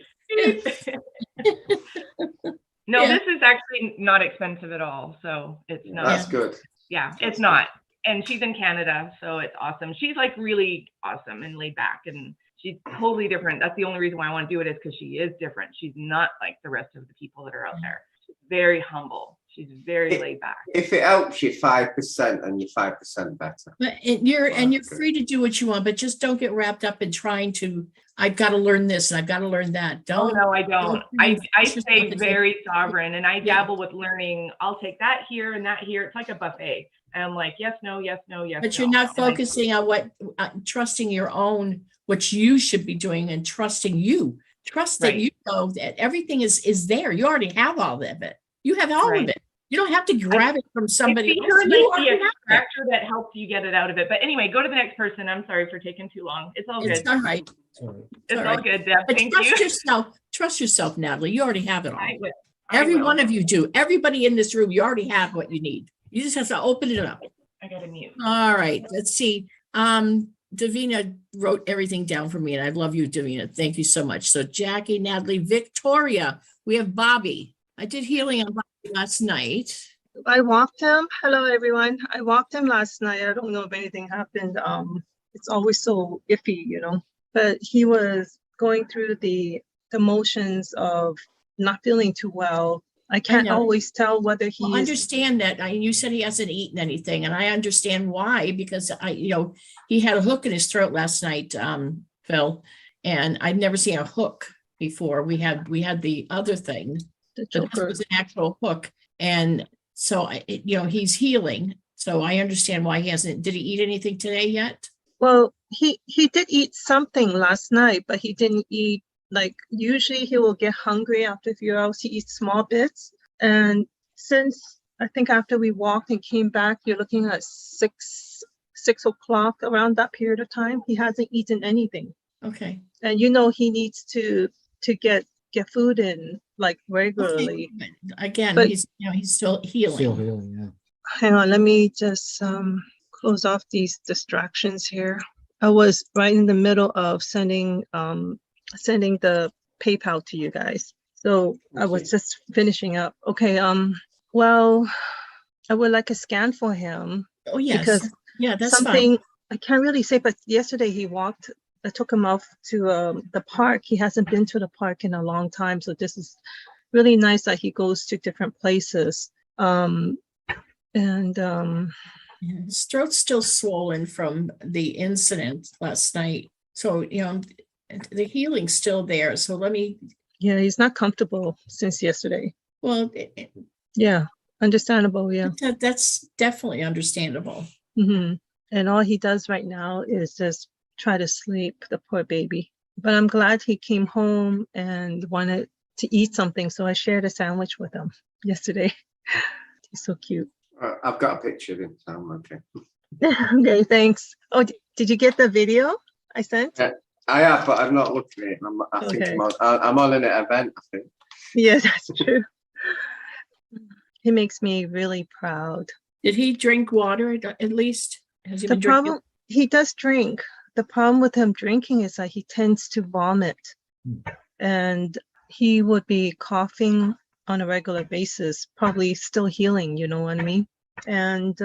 [SPEAKER 6] No, this is actually not expensive at all. So it's not.
[SPEAKER 2] That's good.
[SPEAKER 6] Yeah, it's not. And she's in Canada, so it's awesome. She's like really awesome and laid back, and she's totally different. That's the only reason why I want to do it, is because she is different. She's not like the rest of the people that are out there. She's very humble. She's very laid back.
[SPEAKER 2] If it helps you 5%, and you're 5% better.
[SPEAKER 1] And you're free to do what you want, but just don't get wrapped up in trying to. I've got to learn this and I've got to learn that. Don't.
[SPEAKER 6] Oh, no, I don't. I stay very sovereign, and I dabble with learning. I'll take that here and that here. It's like a buffet. And I'm like, yes, no, yes, no, yes.
[SPEAKER 1] But you're not focusing on trusting your own, what you should be doing, and trusting you. Trust that you know that everything is there. You already have all of it. You have all of it. You don't have to grab it from somebody else.
[SPEAKER 6] You like the extractor that helps you get it out of it. But anyway, go to the next person. I'm sorry for taking too long. It's all good.
[SPEAKER 1] It's all right.
[SPEAKER 6] It's all good, Deb.
[SPEAKER 1] But
[SPEAKER 6] Thank you.
[SPEAKER 1] Trust yourself, Natalie. You already have it all. Every one of you do. Everybody in this room, you already have what you need. You just have to open it up.
[SPEAKER 6] got to mute.
[SPEAKER 1] All right, let's see. Davina wrote everything down for me, and I love you, Davina. Thank you so much. So Jackie, Natalie, Victoria, we have Bobby. I did healing on Bobby last night.
[SPEAKER 7] I walked him. Hello, everyone. I walked him last night. I don't know if anything happened. It's always so iffy, but he was going through the motions of not feeling too well. I can't
[SPEAKER 1] know.
[SPEAKER 7] always tell whether
[SPEAKER 1] Well,
[SPEAKER 7] he's
[SPEAKER 1] understand that. You said he hasn't eaten anything, and I understand why, because he had a hook in his throat last night, Phil, and I'd never seen a hook before. We had the other thing,
[SPEAKER 7] the
[SPEAKER 1] but this
[SPEAKER 7] choker.
[SPEAKER 1] was an actual hook, and so he's healing. So I understand why he hasn't. Did he eat anything today yet?
[SPEAKER 7] Well, he did eat something last night, but he didn't eat. Like usually he will get hungry after a few hours. He eats small bits. And since I think after we walked and came back, you're looking at 6 o'clock, around that period of time, he hasn't eaten anything.
[SPEAKER 1] Okay.
[SPEAKER 7] And he needs to get food in like regularly.
[SPEAKER 1] Okay. Again,
[SPEAKER 7] But
[SPEAKER 1] he's still healing.
[SPEAKER 4] Still healing, yeah.
[SPEAKER 7] hang on, let me just close off these distractions here. I was right in the middle of sending the PayPal to you guys. So I was just finishing up. Okay, well, I would like a scan for him.
[SPEAKER 1] Oh, yes.
[SPEAKER 7] Because
[SPEAKER 1] yeah, that's
[SPEAKER 7] something
[SPEAKER 1] fine.
[SPEAKER 7] I can't really say, but yesterday I took him off to the park. He hasn't been to the park in a long time. So this is really nice that he goes to different places.
[SPEAKER 1] His throat's still swollen from the incident last night. So, the healing's still there. So
[SPEAKER 7] yeah, he's not comfortable since yesterday.
[SPEAKER 1] Well,
[SPEAKER 7] Yeah, understandable. Yeah.
[SPEAKER 1] That's definitely understandable.
[SPEAKER 7] Mm-hmm. And all he does right now is just try to sleep, the poor baby. But I'm glad he came home and wanted to eat something. So I shared a sandwich with him yesterday. He's so cute.
[SPEAKER 2] I've got a picture of him, so I'm okay.
[SPEAKER 7] Okay, thanks. Oh, did you get the video I sent?
[SPEAKER 2] Yeah, I have, but I've not looked at it. I think I'm on an event, I think.
[SPEAKER 7] Yes, that's true. He makes me really proud.
[SPEAKER 1] Did he drink water at least? Has he
[SPEAKER 7] The
[SPEAKER 1] been drinking?
[SPEAKER 7] problem, he does drink. The problem with him drinking is that he tends to vomit. And he would be coughing on a regular basis, probably still healing, you know what I mean? And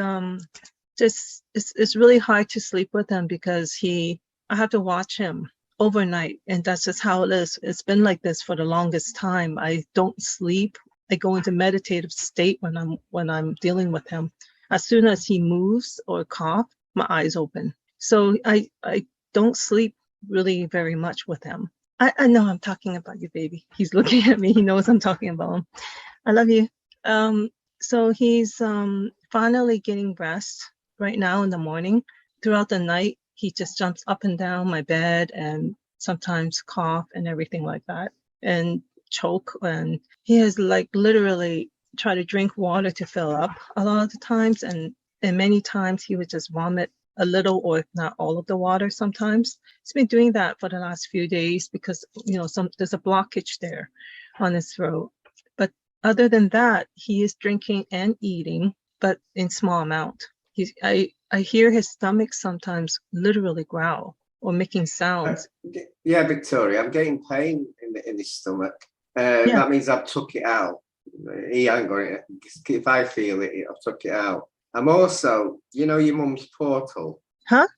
[SPEAKER 7] just it's really hard to sleep with him because I have to watch him overnight, and that's just how it is. It's been like this for the longest time. I don't sleep. I go into meditative state when I'm dealing with him. As soon as he moves or cough, my eyes open. So I don't sleep really very much with him. I know I'm talking about you, baby. He's looking at me. He knows I'm talking about him. I love you. So he's finally getting rest right now in the morning. Throughout the night, he just jumps up and down my bed and sometimes cough and everything like that and choke. And he has like literally tried to drink water to fill up a lot of the times. And many times he would just vomit a little or if not all of the water sometimes. He's been doing that for the last few days because, there's a blockage there on his throat. But other than that, he is drinking and eating, but in small amount. I hear his stomach sometimes literally growl or making sounds.
[SPEAKER 2] Yeah, Victoria, I'm getting pain in his stomach.
[SPEAKER 7] Yeah.
[SPEAKER 2] That means I've took it out. He ain't got it. If I feel it, I've took it out. I'm also, your mum's portal.
[SPEAKER 7] Huh?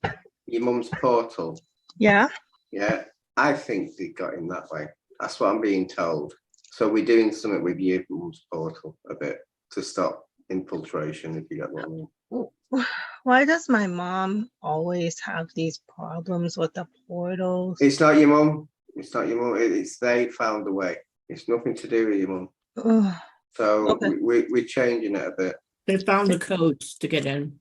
[SPEAKER 2] Your mum's portal.
[SPEAKER 7] Yeah.
[SPEAKER 2] Yeah, I think they got in that way. That's what I'm being told. So we're doing something with your mum's portal a bit to stop infiltration, if you get what I mean.
[SPEAKER 7] Why does my mom always have these problems with the portals?
[SPEAKER 2] It's not your mum. It's not your mum. It's they found a way. It's nothing to do with your mum.
[SPEAKER 7] Ugh.
[SPEAKER 2] So
[SPEAKER 7] Okay.
[SPEAKER 2] we're changing it a bit.
[SPEAKER 1] They found the codes to get in.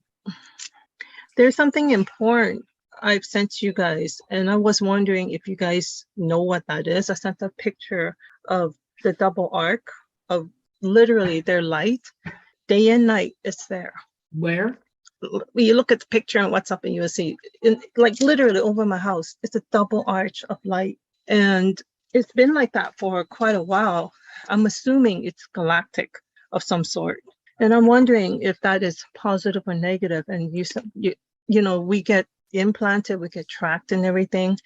[SPEAKER 7] There's something important I've sent you guys, and I was wondering if you guys know what that is. I sent a picture of the double arc of literally their light. Day and night, it's there.
[SPEAKER 1] Where?
[SPEAKER 7] You look at the picture on WhatsApp and you'll see, like literally over my house, it's a double arch of light. And it's been like that for quite a while. I'm assuming it's galactic of some sort. And I'm wondering if that is positive or negative. And we get implanted, we get tracked and everything.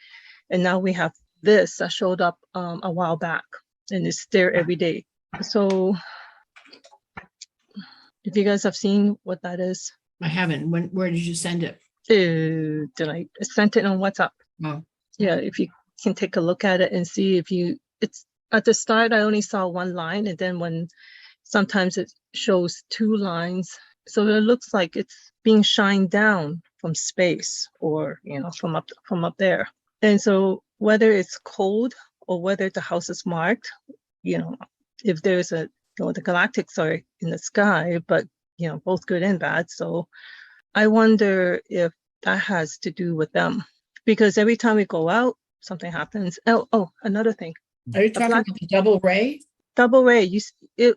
[SPEAKER 7] And now we have this that showed up a while back and it's there every day. So if you guys have seen what that is.
[SPEAKER 1] I haven't. Where did you send it?
[SPEAKER 7] Did I sent it on WhatsApp?
[SPEAKER 1] Oh.
[SPEAKER 7] Yeah, if you can take a look at it and see it's at the start, I only saw one line, and then sometimes it shows two lines. So it looks like it's being shined down from space or, from up there. And so whether it's cold or whether the house is marked, if there's the galactics are in the sky, but, both good and bad. So I wonder if that has to do with them, because every time we go out, something happens. Oh, another thing.
[SPEAKER 1] Are you talking about the double ray?
[SPEAKER 7] Double ray. It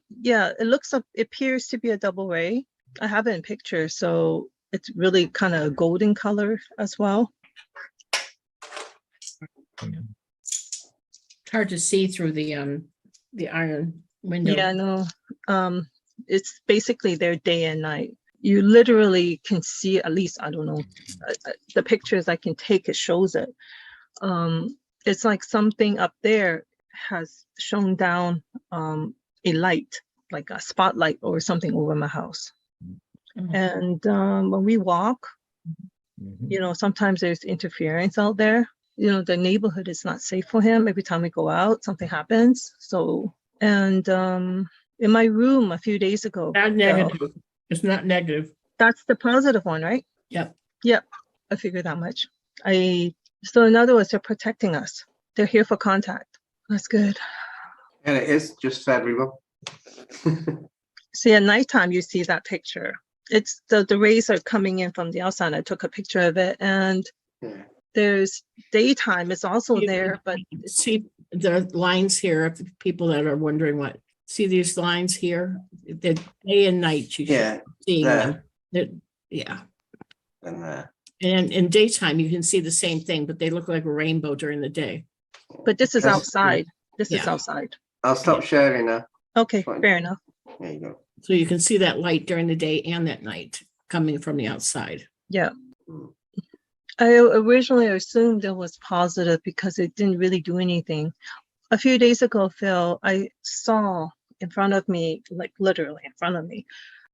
[SPEAKER 7] appears to be a double ray. I have it in picture, so it's really kind of a golden color as well.
[SPEAKER 1] It's hard to see through the iron window.
[SPEAKER 7] Yeah, no. It's basically their day and night. You literally can see, at least, I don't know, the pictures I can take, it shows it. It's like something up there has shone down a light, like a spotlight or something over my house.
[SPEAKER 1] Mhm.
[SPEAKER 7] And when we walk, sometimes there's interference out there. The neighborhood is not safe for him. Every time we go out, something happens. So, and in my room a few days ago.
[SPEAKER 1] Not negative. It's not negative.
[SPEAKER 7] That's the positive one, right?
[SPEAKER 1] Yep.
[SPEAKER 7] I figured that much. So in other words, they're protecting us. They're here for contact. That's good.
[SPEAKER 2] And it is just for everyone.
[SPEAKER 7] See, at nighttime, you see that picture. It's the rays are coming in from the outside. I took a picture of it, and there's daytime. It's also there, but
[SPEAKER 1] see the lines here of the people that are wondering what. See these lines here? The day and night. You should see them. Yeah. And in daytime, you can see the same thing, but they look like a rainbow during the day.
[SPEAKER 7] But this is outside. This is outside.
[SPEAKER 2] I'll stop sharing now.
[SPEAKER 7] Okay, fair enough.
[SPEAKER 2] There you go.
[SPEAKER 1] So you can see that light during the day and at night coming from the outside.
[SPEAKER 7] Yeah. I originally assumed it was positive because it didn't really do anything. A few days ago, Phil, I saw in front of me, like literally in front of me,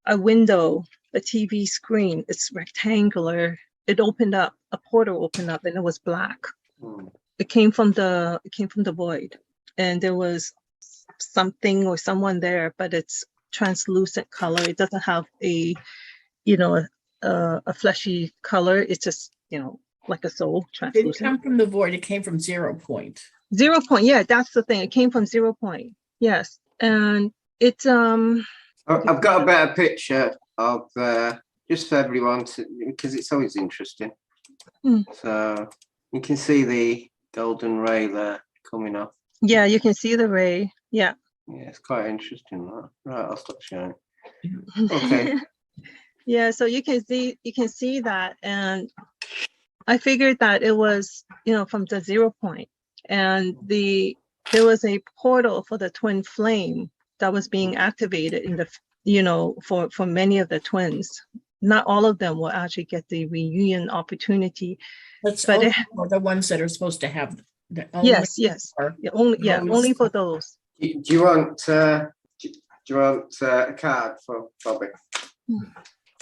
[SPEAKER 7] a window, a TV screen. It's rectangular. It opened up, a portal opened up, and it was black. It came from the void, and there was something or someone there, but it's translucent color. It doesn't have a fleshy color. It's just like a soul,
[SPEAKER 1] It
[SPEAKER 7] translucent.
[SPEAKER 1] didn't come from the void. It came from 0 point.
[SPEAKER 7] 0 point. Yeah, that's the thing. It came from 0 point. Yes, and it's
[SPEAKER 2] I've got a better picture of just for everyone because it's always interesting. So you can see the golden ray there coming off.
[SPEAKER 7] Yeah, you can see the ray. Yeah.
[SPEAKER 2] Yeah, it's quite interesting. Right, I'll stop sharing. Okay.
[SPEAKER 7] Yeah, so you can see that, and I figured that it was from the 0 point, and there was a portal for the twin flame that was being activated in the for many of the twins. Not all of them will actually get the reunion opportunity.
[SPEAKER 1] That's
[SPEAKER 7] but
[SPEAKER 1] only for the ones that are supposed to have.
[SPEAKER 7] Yes. Yeah, only for those.
[SPEAKER 2] Do you want a card for Bobby?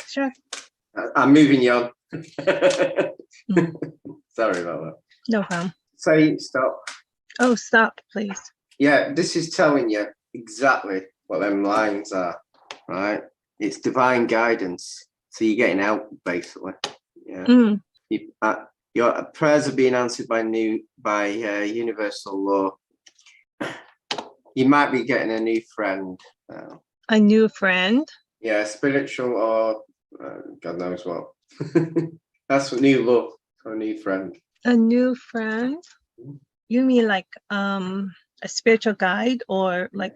[SPEAKER 7] Sure.
[SPEAKER 2] I'm moving you on. Sorry about that.
[SPEAKER 7] No problem.
[SPEAKER 2] Say stop.
[SPEAKER 7] Oh, stop, please.
[SPEAKER 2] Yeah, this is telling you exactly what them lines are, right? It's divine guidance. So you're getting out, basically. Yeah. Your prayers are being answered by universal law. You might be getting a new friend.
[SPEAKER 7] A new friend?
[SPEAKER 2] Yeah, spiritual or God knows what. That's what new love for a new friend.
[SPEAKER 7] A new friend? You mean like a spiritual guide or like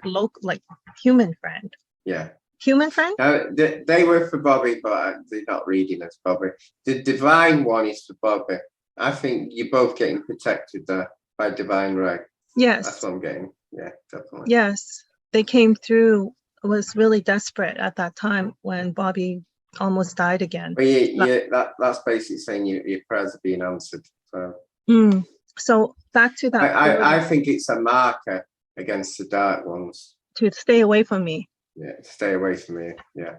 [SPEAKER 7] human friend?
[SPEAKER 2] Yeah.
[SPEAKER 7] Human friend?
[SPEAKER 2] They were for Bobby, but they're not reading as Bobby. The divine one is for Bobby. I think you're both getting protected there by divine right.
[SPEAKER 7] Yes.
[SPEAKER 2] That's what I'm getting. Yeah, definitely.
[SPEAKER 7] Yes. They came through was really desperate at that time when Bobby almost died again.
[SPEAKER 2] Well, that's basically saying your prayers are being answered. So
[SPEAKER 7] So back to that,
[SPEAKER 2] I think it's a marker against the dark ones.
[SPEAKER 7] to stay away from me.
[SPEAKER 2] Yeah, stay away from me. Yeah,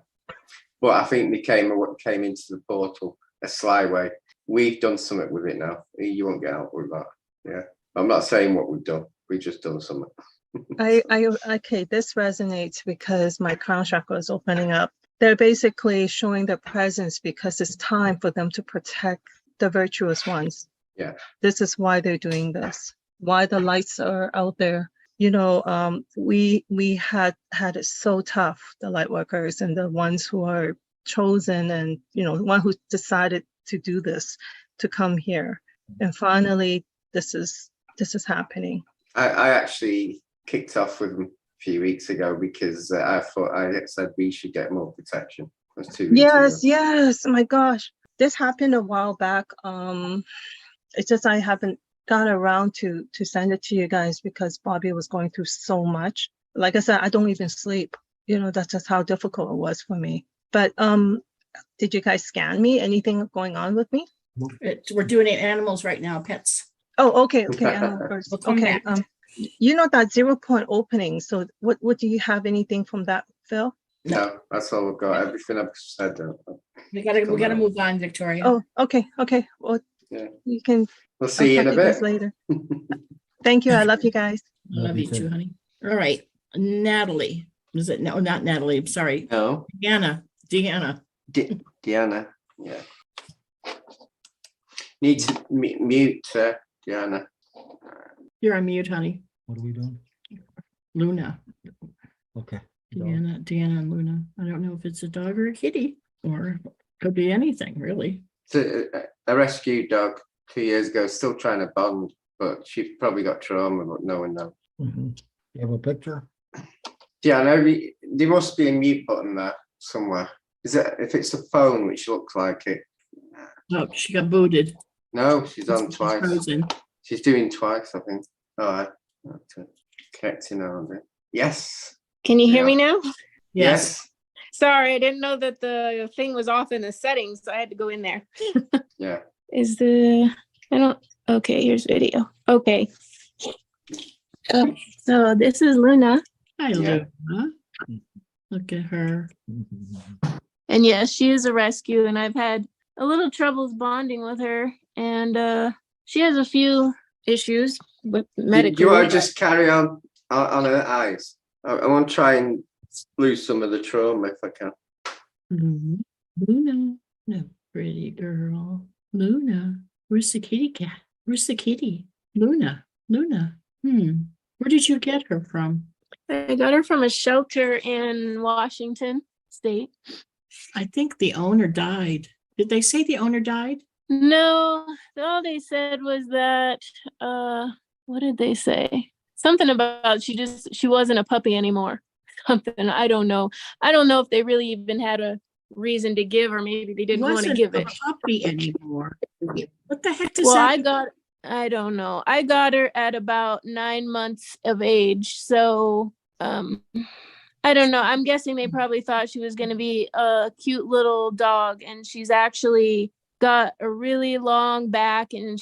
[SPEAKER 2] but I think they came into the portal a sly way. We've done something with it now. You won't get out with that. Yeah, I'm not saying what we've done. We've just done something.
[SPEAKER 7] Okay, this resonates because my crown chakra is opening up. They're basically showing their presence because it's time for them to protect the virtuous ones.
[SPEAKER 2] Yeah.
[SPEAKER 7] This is why they're doing this, why the lights are out there. We had it so tough, the light workers and the ones who are chosen, and the one who decided to do this, to come here. And finally, this is happening.
[SPEAKER 2] I actually kicked off with them a few weeks ago because I thought I said we should get more protection. It was 2 weeks ago.
[SPEAKER 7] Yes. Oh my gosh. This happened a while back. It's just I haven't got around to send it to you guys because Bobby was going through so much. Like I said, I don't even sleep. That's just how difficult it was for me. But did you guys scan me? Anything going on with me?
[SPEAKER 1] We're doing animals right now, pets.
[SPEAKER 7] Oh, okay. Animal first.
[SPEAKER 1] We'll come
[SPEAKER 7] Okay.
[SPEAKER 1] back.
[SPEAKER 7] That 0 point opening. So what do you have anything from that, Phil?
[SPEAKER 2] No, that's all we've got. Everything I've said.
[SPEAKER 1] We gotta move on, Victoria.
[SPEAKER 7] Oh, okay. Well,
[SPEAKER 2] Yeah.
[SPEAKER 7] you can.
[SPEAKER 2] We'll see you in a bit.
[SPEAKER 7] Later. Thank you. I love you guys.
[SPEAKER 1] Love you too, honey. All right, Natalie. Is it? No, not Natalie. I'm sorry.
[SPEAKER 2] No.
[SPEAKER 1] Deanna.
[SPEAKER 2] Deanna. Yeah. Need to mute Deanna.
[SPEAKER 1] You're on mute, honey.
[SPEAKER 4] What are we doing?
[SPEAKER 1] Luna.
[SPEAKER 4] Okay.
[SPEAKER 1] Deanna and Luna. I don't know if it's a dog or a kitty, or could be anything, really.
[SPEAKER 2] It's a rescue dog 2 years ago, still trying to bond, but she probably got trauma, but no one knows.
[SPEAKER 4] You have a picture?
[SPEAKER 2] Yeah, I know. There must be a mute button there somewhere. Is it? If it's a phone, which looks like it.
[SPEAKER 1] Oh, she got booted.
[SPEAKER 2] No, she's on
[SPEAKER 1] She's
[SPEAKER 2] twice.
[SPEAKER 1] frozen.
[SPEAKER 2] She's doing twice, I think. All right. Connecting on it. Yes.
[SPEAKER 8] Can you hear me now?
[SPEAKER 1] Yes.
[SPEAKER 8] Sorry, I didn't know that the thing was off in the settings, so I had to go in there.
[SPEAKER 2] Yeah.
[SPEAKER 8] Okay, here's video. Okay. So this is Luna.
[SPEAKER 1] Hi,
[SPEAKER 2] Yeah.
[SPEAKER 1] Luna. Look at her.
[SPEAKER 8] And yes, she is a rescue, and I've had a little troubles bonding with her. And she has a few issues with medically.
[SPEAKER 2] Do you want to just carry on her eyes? I want to try and lose some of the trauma if I can.
[SPEAKER 1] Luna, no pretty girl. Luna, where's the kitty cat? Where's the kitty? Luna. Where did you get her from?
[SPEAKER 8] I got her from a shelter in Washington State.
[SPEAKER 1] I think the owner died. Did they say the owner died?
[SPEAKER 8] No, all they said was that, what did they say? Something about she wasn't a puppy anymore. Something, I don't know. I don't know if they really even had a reason to give, or maybe they didn't want to give it.
[SPEAKER 1] Wasn't a puppy anymore. What the heck does that?
[SPEAKER 8] I don't know. I got her at about 9 months of age. So, I don't know. I'm guessing they probably thought she was going to be a cute little dog, and she's actually got a really long back. And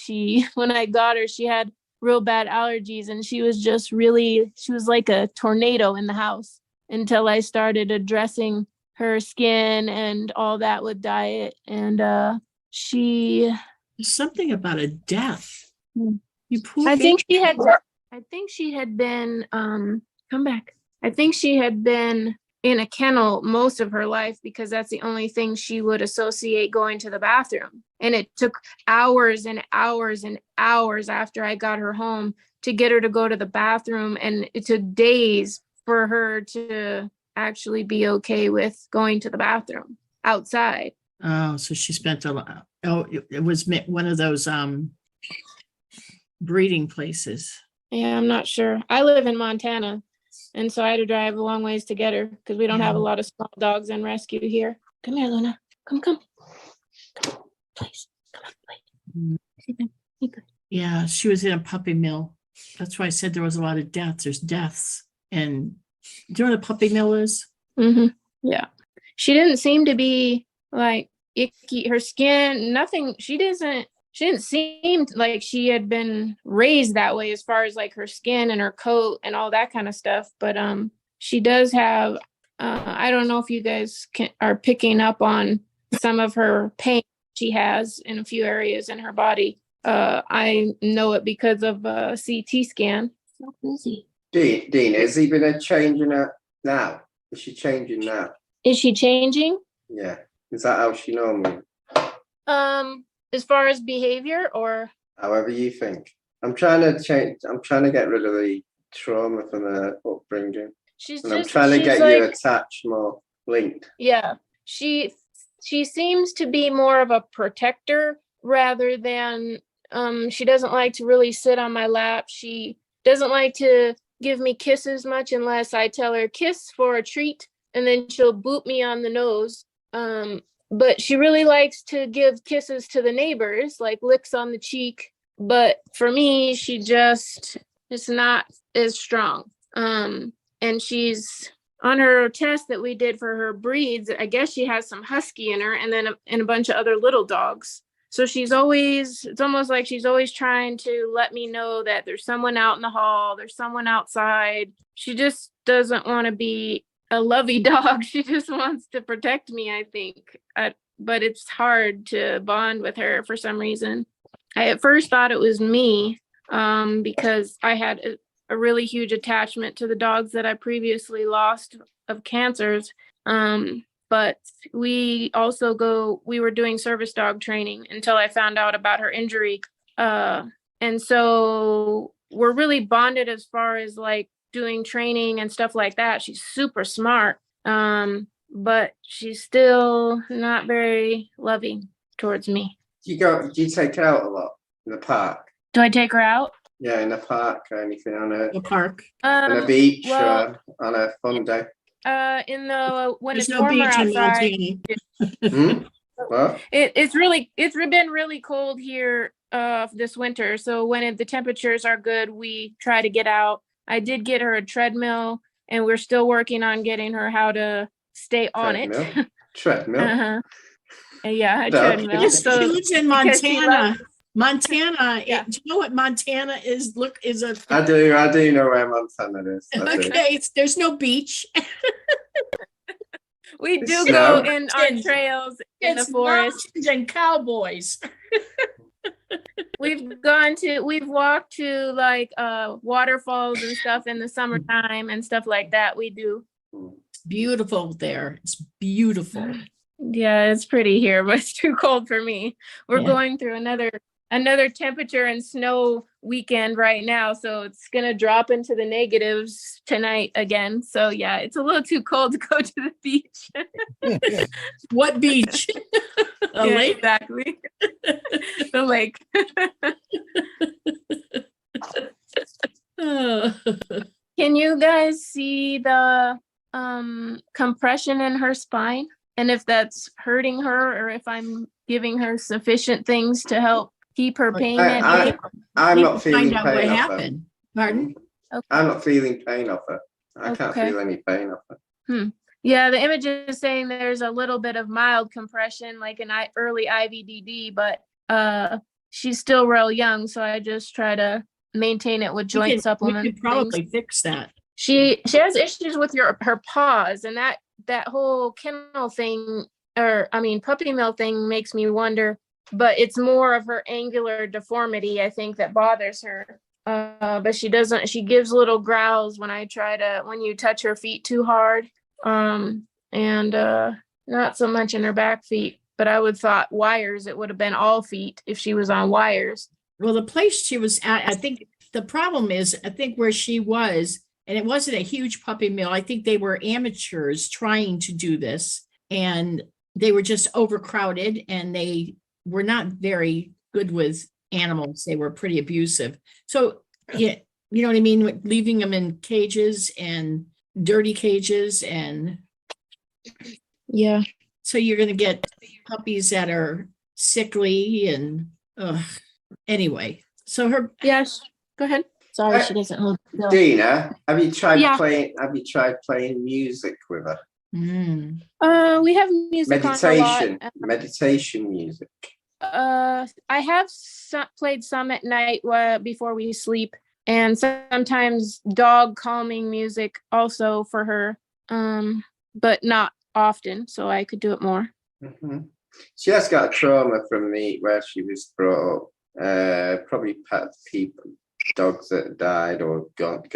[SPEAKER 8] when I got her, she had real bad allergies, and she was like a tornado in the house until I started addressing her skin and all that with diet. And there's
[SPEAKER 1] something about a death. You poor
[SPEAKER 8] I think
[SPEAKER 1] baby.
[SPEAKER 8] she had been come back. I think she had been in a kennel most of her life, because that's the only thing she would associate going to the bathroom. And it took hours and hours and hours after I got her home to get her to go to the bathroom. And it took days for her to actually be okay with going to the bathroom outside.
[SPEAKER 1] Oh, so she spent a lot. Oh, it was one of those breeding places.
[SPEAKER 8] Yeah, I'm not sure. I live in Montana, and so I had to drive a long ways to get her because we don't have a lot of small dogs in rescue here. Come here, Luna. Come. Please. Come on, please.
[SPEAKER 1] Yeah, she was in a puppy mill. That's why I said there was a lot of deaths. There's deaths. And do you know what a puppy mill is?
[SPEAKER 8] Yeah. She didn't seem to be like icky. Her skin, nothing. She didn't seem like she had been raised that way as far as like her skin and her coat and all that kind of stuff. But she does have, I don't know if you guys are picking up on some of her pain she has in a few areas in her body. I know it because of a CT scan. So busy.
[SPEAKER 2] Dean, has he been a change in her now? Is she changing now?
[SPEAKER 8] Is she changing?
[SPEAKER 2] Yeah. Is that how she normally?
[SPEAKER 8] As far as behavior or?
[SPEAKER 2] However you think. I'm trying to change. I'm trying to get rid of the trauma from her upbringing. I'm trying to get you attached, more linked.
[SPEAKER 8] Yeah. She seems to be more of a protector rather than she doesn't like to really sit on my lap. She doesn't like to give me kisses much unless I tell her kiss for a treat, and then she'll boop me on the nose. But she really likes to give kisses to the neighbors, like licks on the cheek. But for me, it's not as strong. And she's on her test that we did for her breeds. I guess she has some husky in her, and then a bunch of other little dogs. So it's almost like she's always trying to let me know that there's someone out in the hall, there's someone outside. She just doesn't want to be a lovey dog. She just wants to protect me, I think. But it's hard to bond with her for some reason. I at first thought it was me because I had a really huge attachment to the dogs that I previously lost of cancers. But we were doing service dog training until I found out about her injury. And so we're really bonded as far as like doing training and stuff like that. She's super smart. But she's still not very loving towards me.
[SPEAKER 2] Do you take her out a lot in the park?
[SPEAKER 8] Do I take her out?
[SPEAKER 2] Yeah, in the park or anything on
[SPEAKER 1] The park.
[SPEAKER 2] on a beach or on a fun day?
[SPEAKER 8] When
[SPEAKER 1] There's
[SPEAKER 8] it's
[SPEAKER 1] no
[SPEAKER 8] warmer
[SPEAKER 1] beach in
[SPEAKER 8] outside.
[SPEAKER 2] Hmm? What?
[SPEAKER 8] It's been really cold here this winter. So when the temperatures are good, we try to get out. I did get her a treadmill, and we're still working on getting her how to stay on it.
[SPEAKER 2] Treadmill.
[SPEAKER 8] Uh-huh. Yeah, a
[SPEAKER 2] No.
[SPEAKER 8] treadmill.
[SPEAKER 1] Yes,
[SPEAKER 8] So
[SPEAKER 1] she lives in
[SPEAKER 8] because she
[SPEAKER 1] Montana. Montana.
[SPEAKER 8] Yeah.
[SPEAKER 1] Do you know what Montana is? Is a.
[SPEAKER 2] I do know where Montana is. I do.
[SPEAKER 1] Okay, there's no beach.
[SPEAKER 8] we do
[SPEAKER 2] Snow.
[SPEAKER 8] go on trails in the
[SPEAKER 1] It's
[SPEAKER 8] forest.
[SPEAKER 1] mountains and cowboys.
[SPEAKER 8] We've walked to like waterfalls and stuff in the summertime and stuff like that. We do.
[SPEAKER 1] It's beautiful there. It's beautiful.
[SPEAKER 8] Yeah, it's pretty here, but it's too cold for me. We're
[SPEAKER 1] Yeah.
[SPEAKER 8] going through another temperature and snow weekend right now, so it's gonna drop into the negatives tonight again. So yeah, it's a little too cold to go to the beach.
[SPEAKER 1] What beach? A
[SPEAKER 8] Yeah,
[SPEAKER 1] lake?
[SPEAKER 8] exactly. The lake.
[SPEAKER 1] Oh.
[SPEAKER 8] Can you guys see the compression in her spine? And if that's hurting her, or if I'm giving her sufficient things to help keep her pain at bay?
[SPEAKER 2] I'm
[SPEAKER 1] You
[SPEAKER 2] not
[SPEAKER 1] can
[SPEAKER 2] feeling
[SPEAKER 1] find out
[SPEAKER 2] pain
[SPEAKER 1] what
[SPEAKER 2] off her.
[SPEAKER 1] happened. Pardon?
[SPEAKER 2] I'm not feeling pain off her. I can't
[SPEAKER 8] Okay.
[SPEAKER 2] feel any pain off her.
[SPEAKER 8] Yeah, the image is saying there's a little bit of mild compression, like an early IVDD, but she's still real young, so I just try to maintain it with joint supplements.
[SPEAKER 1] We could probably fix that.
[SPEAKER 8] She has issues with her paws, and that whole kennel thing, puppy mill thing makes me wonder, but it's more of her angular deformity, I think, that bothers her. But she gives little growls when you touch her feet too hard. And not so much in her back feet, but I would thought wires, it would have been all feet if she was on wires.
[SPEAKER 1] Well, the place she was at, I think the problem is, I think where she was, and it wasn't a huge puppy mill. I think they were amateurs trying to do this, and they were just overcrowded, and they were not very good with animals. They were pretty abusive. So, yeah, you know what I mean? Leaving them in cages and dirty cages, and
[SPEAKER 8] Yeah.
[SPEAKER 1] so you're going to get puppies that are sickly and anyway. So
[SPEAKER 8] Yes. Go ahead. Sorry, she doesn't hold still.
[SPEAKER 2] Dina, have you tried
[SPEAKER 8] Yeah.
[SPEAKER 2] playing? Have you tried playing music with her?
[SPEAKER 1] Mm.
[SPEAKER 8] We have music on a
[SPEAKER 2] Meditation,
[SPEAKER 8] lot.
[SPEAKER 2] meditation music.
[SPEAKER 8] I have played some at night before we sleep, and sometimes dog calming music also for her, but not often, so I could do it more.
[SPEAKER 2] Mhm. She has got a trauma from where she was brought up. Probably pet people, dogs that died or got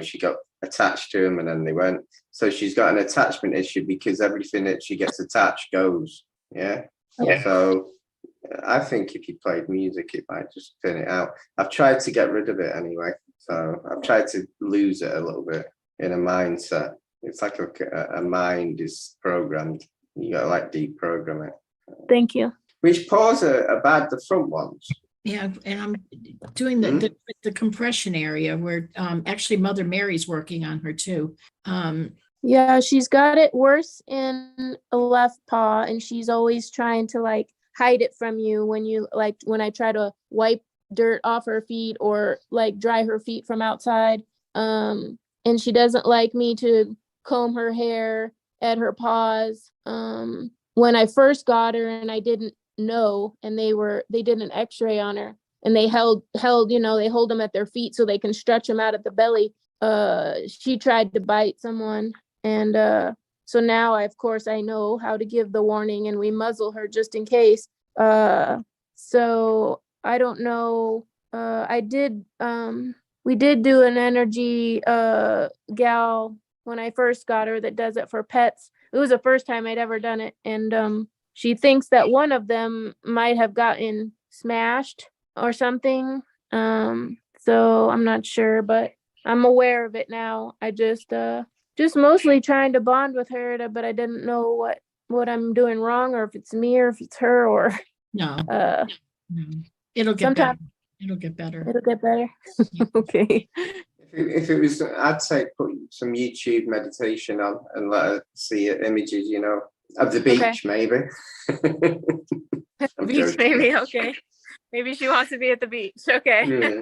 [SPEAKER 2] she got attached to them and then they went. So she's got an attachment issue because everything that she gets attached goes. Yeah.
[SPEAKER 8] Okay.
[SPEAKER 2] So I think if you played music, it might just thin it out. I've tried to get rid of it anyway. So I've tried to lose it a little bit in a mindset. It's like a mind is programmed. You got to like deprogram it.
[SPEAKER 8] Thank you.
[SPEAKER 2] Which paws are bad, the front ones.
[SPEAKER 1] Yeah, and I'm doing the compression area where actually Mother Mary's working on her too.
[SPEAKER 8] Yeah, she's got it worse in a left paw, and she's always trying to like hide it from you when I try to wipe dirt off her feet or like dry her feet from outside. And she doesn't like me to comb her hair at her paws. When I first got her and I didn't know, and they did an x-ray on her, and they held they hold them at their feet so they can stretch them out at the belly. She tried to bite someone, and so now of course I know how to give the warning, and we muzzle her just in case. So I don't know. We did do an energy gal when I first got her that does it for pets. It was the first time I'd ever done it, and she thinks that one of them might have gotten smashed or something. So I'm not sure, but I'm aware of it now. I just mostly trying to bond with her, but I didn't know what I'm doing wrong, or if it's me or if it's her, or
[SPEAKER 1] No,
[SPEAKER 8] no.
[SPEAKER 1] It'll get
[SPEAKER 8] Sometimes
[SPEAKER 1] better. It'll get better.
[SPEAKER 8] It'll get better. Okay.
[SPEAKER 2] If it was, I'd say put some YouTube meditation on and let her see images, of the beach,
[SPEAKER 8] Okay.
[SPEAKER 2] maybe. I'm
[SPEAKER 8] Beach,
[SPEAKER 2] joking.
[SPEAKER 8] maybe. Okay. Maybe she wants to be at the beach. Okay.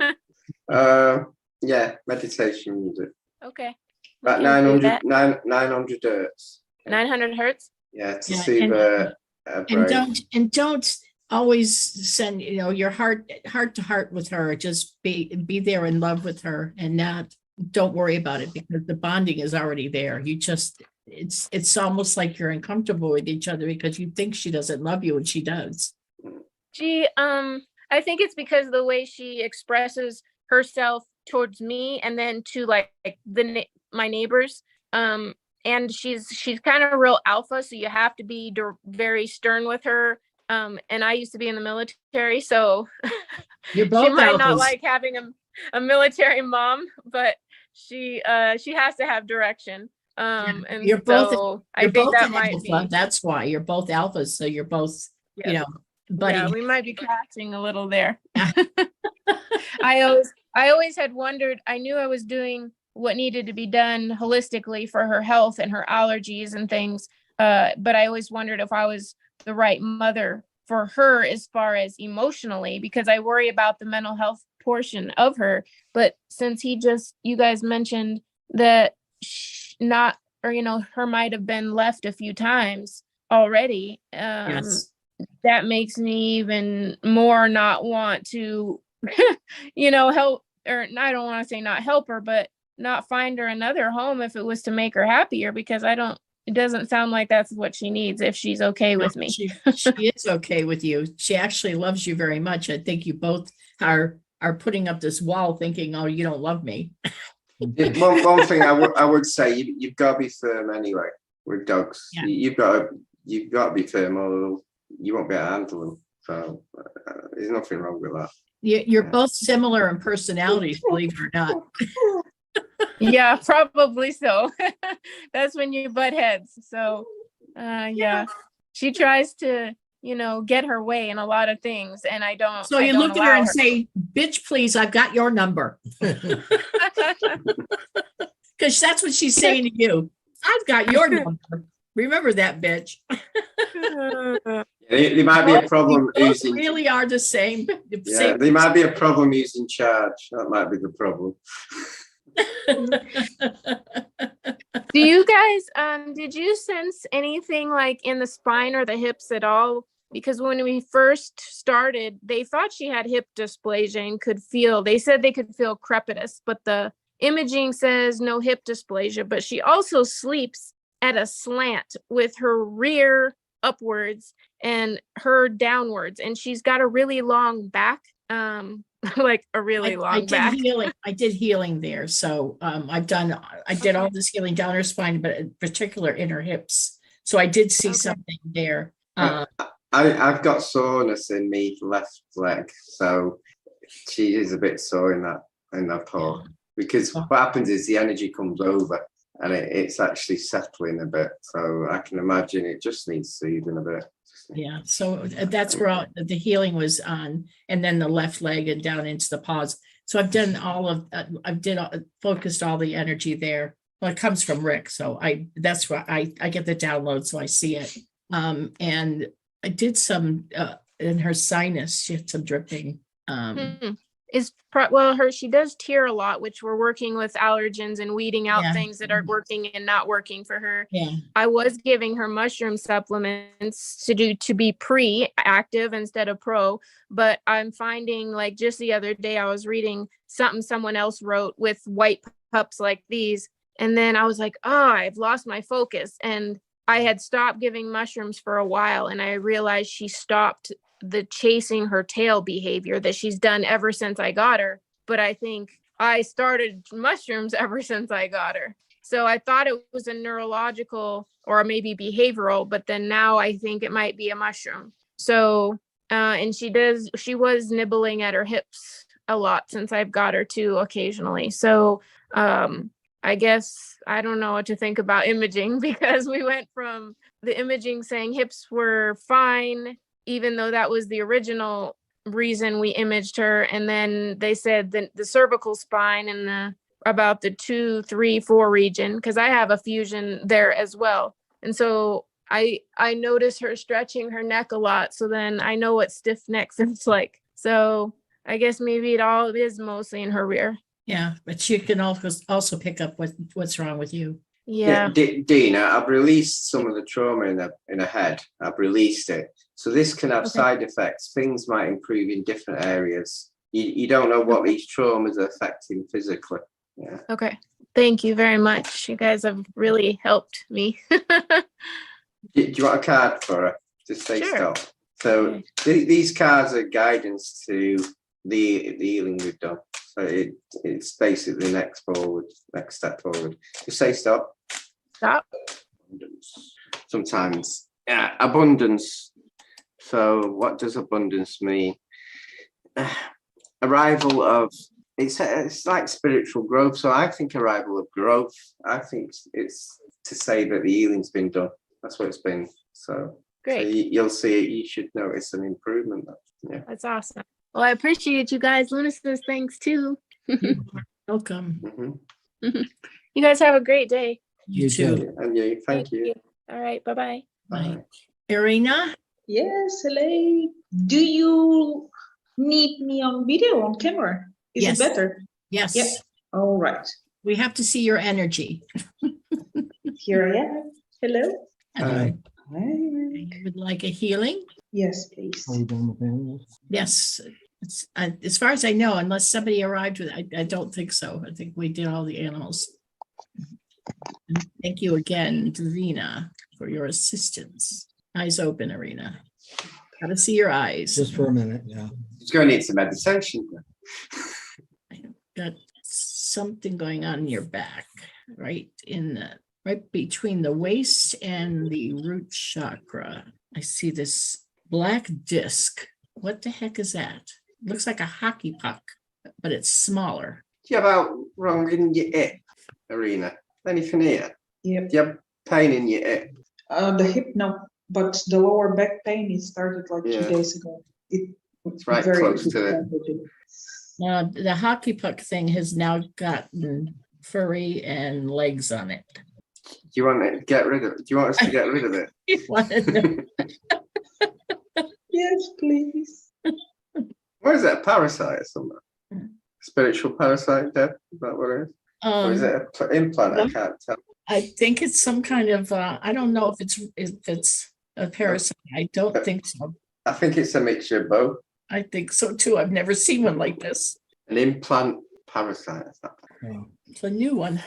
[SPEAKER 2] Yeah, meditation music.
[SPEAKER 8] Okay.
[SPEAKER 2] About
[SPEAKER 8] We can do that.
[SPEAKER 2] 900 hertz.
[SPEAKER 8] 900 hertz.
[SPEAKER 2] Yeah, to
[SPEAKER 1] Yeah,
[SPEAKER 2] soothe her brain.
[SPEAKER 1] And don't always send your heart to heart with her. Just be there in love with her, and don't worry about it, because the bonding is already there. It's almost like you're uncomfortable with each other because you think she doesn't love you, and she does.
[SPEAKER 8] I think it's because of the way she expresses herself towards me, and then to like my neighbors. And she's kind of real alpha, so you have to be very stern with her. And I used to be in the military, so
[SPEAKER 1] You're both
[SPEAKER 8] she might not
[SPEAKER 1] alphas.
[SPEAKER 8] like having a military mom, but she has to have direction. And
[SPEAKER 1] you're both,
[SPEAKER 8] so I
[SPEAKER 1] you're
[SPEAKER 8] think
[SPEAKER 1] both
[SPEAKER 8] that
[SPEAKER 1] an
[SPEAKER 8] might
[SPEAKER 1] alpha.
[SPEAKER 8] be.
[SPEAKER 1] That's why you're both alphas. So you're both,
[SPEAKER 8] Yes.
[SPEAKER 1] buddy.
[SPEAKER 8] Yeah, we might be catching a little there. I always had wondered, I knew I was doing what needed to be done holistically for her health and her allergies and things. But I always wondered if I was the right mother for her as far as emotionally, because I worry about the mental health portion of her. But since you guys mentioned that her might have been left a few times already.
[SPEAKER 1] Yes.
[SPEAKER 8] That makes me even more not want to, help, or I don't want to say not help her, but not find her another home if it was to make her happier, because it doesn't sound like that's what she needs if she's okay with me.
[SPEAKER 1] She is okay with you. She actually loves you very much. I think you both are putting up this wall thinking, oh, you don't love me.
[SPEAKER 2] One thing I would say, you've got to be firm anyway with dogs.
[SPEAKER 1] Yeah.
[SPEAKER 2] You've got to be firm, or you won't be able to handle them. So there's nothing wrong with that.
[SPEAKER 1] You're both similar in personalities, believe it or not.
[SPEAKER 8] Yeah, probably so. That's when you butt heads. So yeah, she tries to get her way in a lot of things, and I don't.
[SPEAKER 1] So you look at her and say, bitch, please, I've got your number. Because that's what she's saying to you. I've got your number. Remember that, bitch.
[SPEAKER 2] There might be a problem
[SPEAKER 1] Both
[SPEAKER 2] using.
[SPEAKER 1] really are the same.
[SPEAKER 2] Yeah, there might be a problem using charge. That might be the problem.
[SPEAKER 8] Do you guys, did you sense anything like in the spine or the hips at all? Because when we first started, they thought she had hip dysplasia and they said they could feel crepitus, but the imaging says no hip dysplasia, but she also sleeps at a slant with her rear upwards and her downwards. And she's got a really long back, like a really long back.
[SPEAKER 1] I did healing there. So I did all this healing down her spine, but in particular in her hips. So I did see something there.
[SPEAKER 2] I've got soreness in me left leg, so she is a bit sore in that paw. Because what happens is the energy comes over and it's actually settling a bit. So I can imagine it just needs soothing a bit.
[SPEAKER 1] Yeah, so that's where the healing was on, and then the left leg and down into the paws. So I've done focused all the energy there. Well, it comes from Rick, so that's why I get the download, so I see it. And I did some in her sinus. She had some dripping.
[SPEAKER 8] She does tear a lot, which we're working with allergens and weeding out things that are working and not working for her.
[SPEAKER 1] Yeah.
[SPEAKER 8] I was giving her mushroom supplements to be pre-active instead of pro, but I'm finding, like, just the other day I was reading something someone else wrote with white pups like these, and then I was like, I've lost my focus, and I had stopped giving mushrooms for a while, and I realized she stopped the chasing her tail behavior that she's done ever since I got her. But I think I started mushrooms ever since I got her. So I thought it was a neurological or maybe behavioral, but then now I think it might be a mushroom. So, and she was nibbling at her hips a lot since I've got her too, occasionally. So, I guess I don't know what to think about imaging, because we went from the imaging saying hips were fine, even though that was the original reason we imaged her. And then they said the cervical spine and about the 2, 3, 4 region, because I have a fusion there as well. And so I noticed her stretching her neck a lot. So then I know what stiff neck feels like. So I guess maybe it all is mostly in her rear.
[SPEAKER 1] Yeah, but she can also pick up what's wrong with you.
[SPEAKER 8] Yeah.
[SPEAKER 2] Dina, I've released some of the trauma in her head. I've released it. So this can have side effects. Things might improve in different areas. You don't know what these traumas are affecting physically. Yeah.
[SPEAKER 8] Okay. Thank you very much. You guys have really helped me.
[SPEAKER 2] Do you want a card for her? Just say stop. So these cards are guidance to the healing we've done. So it's basically next step forward. Just say stop.
[SPEAKER 8] Stop.
[SPEAKER 2] Abundance. Sometimes, abundance. So what does abundance mean? Arrival of, it's like spiritual growth. So I think arrival of growth. I think it's to say that the healing's been done. That's what it's been. So
[SPEAKER 8] great. So
[SPEAKER 2] you'll see it. You should notice an improvement. Yeah.
[SPEAKER 8] That's awesome. Well, I appreciate you guys. Luna says thanks too.
[SPEAKER 1] Welcome.
[SPEAKER 2] Mm-hmm.
[SPEAKER 8] You guys have a great day.
[SPEAKER 1] You too.
[SPEAKER 2] And you. Thank you.
[SPEAKER 8] All right. Bye-bye.
[SPEAKER 1] Bye. Irina?
[SPEAKER 5] Yes, hello. Do you need me on video, on camera? Is it better?
[SPEAKER 1] Yes.
[SPEAKER 5] Yep. All right.
[SPEAKER 1] We have to see your energy.
[SPEAKER 5] Here I am. Hello.
[SPEAKER 4] Hi.
[SPEAKER 5] Hi.
[SPEAKER 1] You would like a healing?
[SPEAKER 5] Yes, please.
[SPEAKER 4] Are you done with animals?
[SPEAKER 1] Yes. It's, as far as I know, unless somebody arrived with it, I don't think so. I think we did all the animals. And thank you again, Davina, for your assistance. Eyes open, Irina. Got to see your eyes.
[SPEAKER 4] Just for a minute, yeah.
[SPEAKER 2] It's going to need some meditation.
[SPEAKER 1] I got something going on in your back, right between the waist and the root chakra. I see this black disc. What the heck is that? Looks like a hockey puck, but it's smaller.
[SPEAKER 2] Do you have out wrong in your hip, Irina? Anything here?
[SPEAKER 5] Yep.
[SPEAKER 2] Do you have pain in your hip?
[SPEAKER 5] The hip, no, but the lower back pain, it started like 2 days ago.
[SPEAKER 2] It's right close to it.
[SPEAKER 1] Now, the hockey puck thing has now gotten furry and legs on it.
[SPEAKER 2] Do you want to get rid of it? Do you want us to get rid of it?
[SPEAKER 5] Yes, please.
[SPEAKER 2] What is it? A parasite or something? Spiritual parasite, Deb? Is that what it is? Or is it an implant? I can't tell.
[SPEAKER 1] I think it's some kind of, I don't know if it's a parasite. I don't think so.
[SPEAKER 2] I think it's a mixture of both.
[SPEAKER 1] I think so too. I've never seen one like this.
[SPEAKER 2] An implant parasite. Is that?
[SPEAKER 4] Yeah.
[SPEAKER 1] It's a new one.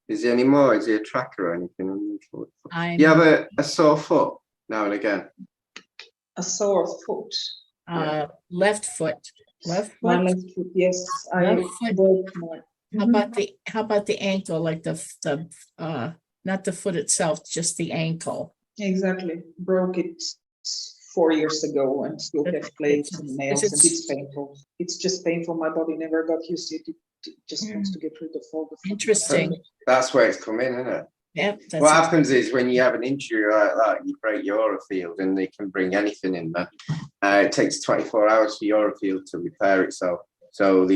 [SPEAKER 2] Is there any more? Is there a tracker or anything on your foot?
[SPEAKER 1] I'm,
[SPEAKER 2] You have a sore foot now and again.
[SPEAKER 5] A sore foot.
[SPEAKER 1] left foot. Left
[SPEAKER 5] My
[SPEAKER 1] foot.
[SPEAKER 5] left foot, yes. I
[SPEAKER 1] Left foot.
[SPEAKER 5] broke my.
[SPEAKER 1] How about the ankle, like the not the foot itself, just the ankle?
[SPEAKER 5] Exactly. Broke it 4 years ago and still have plates and nails, and it's painful. It's just painful. My body never got used to it. It just wants to get rid of all the.
[SPEAKER 1] Interesting.
[SPEAKER 2] That's where it's come in, isn't it?
[SPEAKER 1] Yep. That's
[SPEAKER 2] What happens is when you have an injury like that, you break your aura field and they can bring anything in there. It takes 24 hours for your aura field to repair itself. So